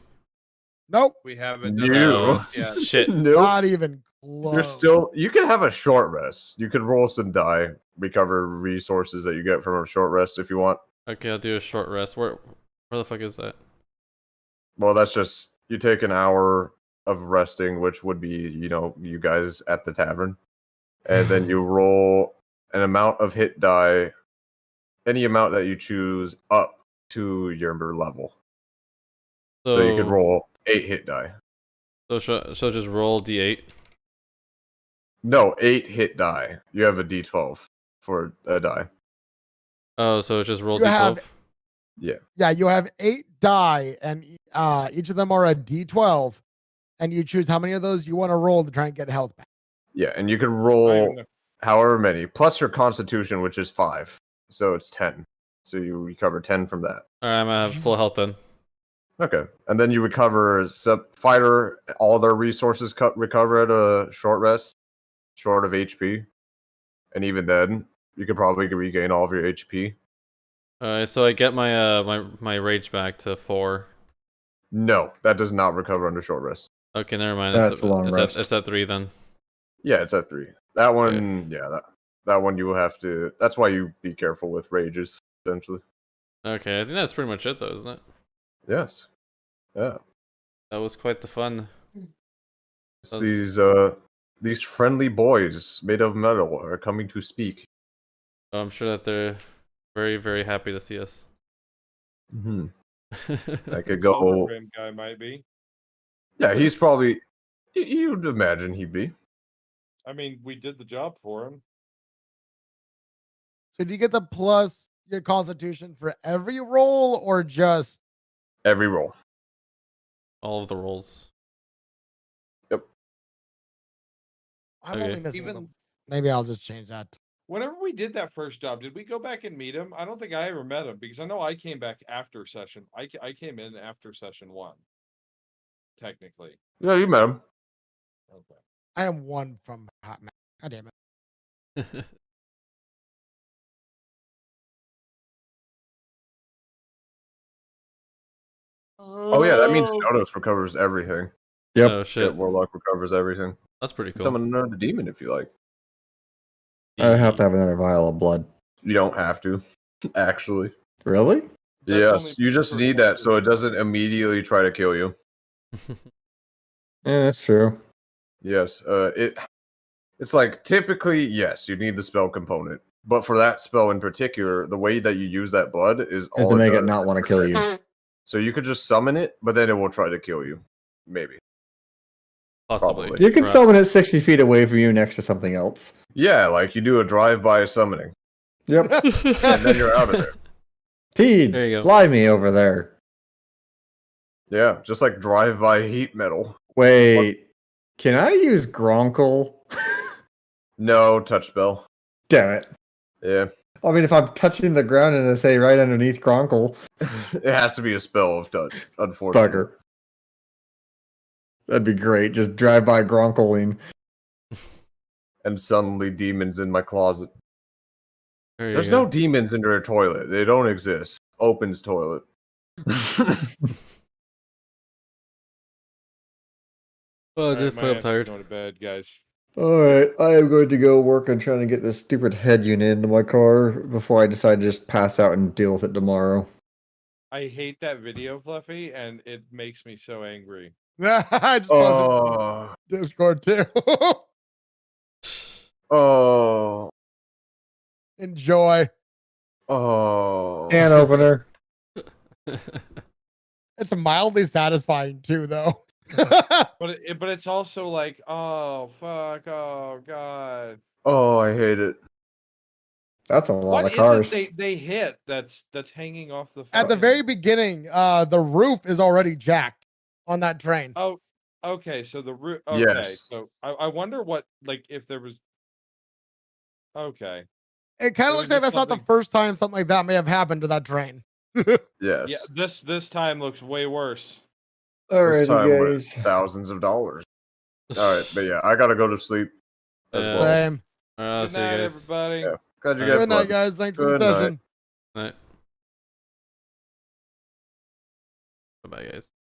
Nope. We haven't done No. that yet. Shit. Nope. Not even close. You can have a short rest. You can roll some die, recover resources that you get from a short rest if you want. Okay, I'll do a short rest. Where the fuck is that? Well, that's just you take an hour of resting, which would be, you guys at the tavern. And then you roll an amount of hit die, any amount that you choose up to your level. So you could roll 8 hit die. So just roll D8. No, 8 hit die. You have a D12 for a die. Oh, so just roll You D12. have- Yeah. Yeah, you have 8 die, and each of them are a D12, and you choose how many of those you want to roll to try and get health back. Yeah, and you can I don't roll know. however many, plus your constitution, which is 5. So it's 10. So you recover 10 from that. Alright, I'm gonna have full health then. Okay. And then you recover fighter, all their resources recover at a short rest, short of HP. And even then, you could probably regain all of your HP. So I get my my rage back to 4. No, that does not recover under short rest. Okay, never mind. That's a long rest. It's at 3 then. Yeah, it's at 3. That one, that one you will have to. That's why you be careful with rages, essentially. Okay, I think that's pretty much it though, isn't it? Yes. Yeah. That was quite the fun. It's these friendly boys made of metal are coming to speak. I'm sure that they're very, very happy to see us. Mm-hmm. I could Silver go. Rim guy might be. Yeah, he's probably. You'd imagine he'd be. I mean, we did the job for him. So do you get the plus your constitution for every roll or just Every roll. All of the rolls. I'm Okay. only missing Even them. Maybe I'll just change that. whenever we did that first job, did we go back and meet him? I don't think I ever met him because I know I came back after session. I came in after session 1. Technically. Yeah, you met him. Okay. I am 1 from Hot Man. God damn it. Oh yeah, that means Jonas recovers everything. Yep. Oh Yeah, shit. Warlock recovers everything. That's pretty cool. Summon another demon if you like. I have to have another vial of blood. You don't have to, actually. Really? That's only Yes, you just for need that so it monsters. doesn't immediately try to kill you. Yeah, that's true. Yes, it's like typically yes, you need the spell component, but for that spell in particular, the way that you use that blood is Is all to it make it does. not want to kill you. So you could just summon it, but then it will try to kill you. Maybe. Possibly. Probably. You can Perhaps. summon it 60 feet away from you next to something else. Yeah, like you do a drive-by summoning, Yep. and then you're out of there. Teed, There you go. fly me over there. Yeah, just like drive-by heat metal. Wait, can I use Gronkle? No touch spell. Damn it. Yeah, I mean, if I'm touching the ground and I say right underneath Gronkle, it has to be a spell of touch. Unfortunately. bugger. That'd be great. Just drive by Gronkling. And suddenly demons in my closet. There you There's go. no demons in your toilet. They don't exist. Opens toilet. Oh, All right, dude, my I'm ass is tired. going to bed, guys. Alright, I am going to go work on trying to get this stupid head unit into my car before I decide to just pass out and deal with it tomorrow. I hate that video, Fluffy, and it makes me so angry. I just posted Oh, Discord too. oh, Enjoy. oh. Can opener. It's mildly satisfying too, though. But it's also like, oh fuck, oh god. Oh, I hate it. That's a lot What of is cars. it they hit that's hanging off the At the fucking- very beginning, the roof is already jacked on that train. Oh, okay, so the roof. Okay, Yes. so I wonder what, like, if there was. Okay. It kind of looks like that's not the first time something like that may have happened to that train. Yes. Yeah, this time looks way worse. This time Alrighty, with guys. thousands of dollars. All right, but yeah, I gotta go to sleep as Yeah. well. Same. All right, I'll Good see you night, guys. everybody. Yeah. Glad you Good guys Good night, fun. guys. Thanks for the Good night. session. Night. Bye, guys.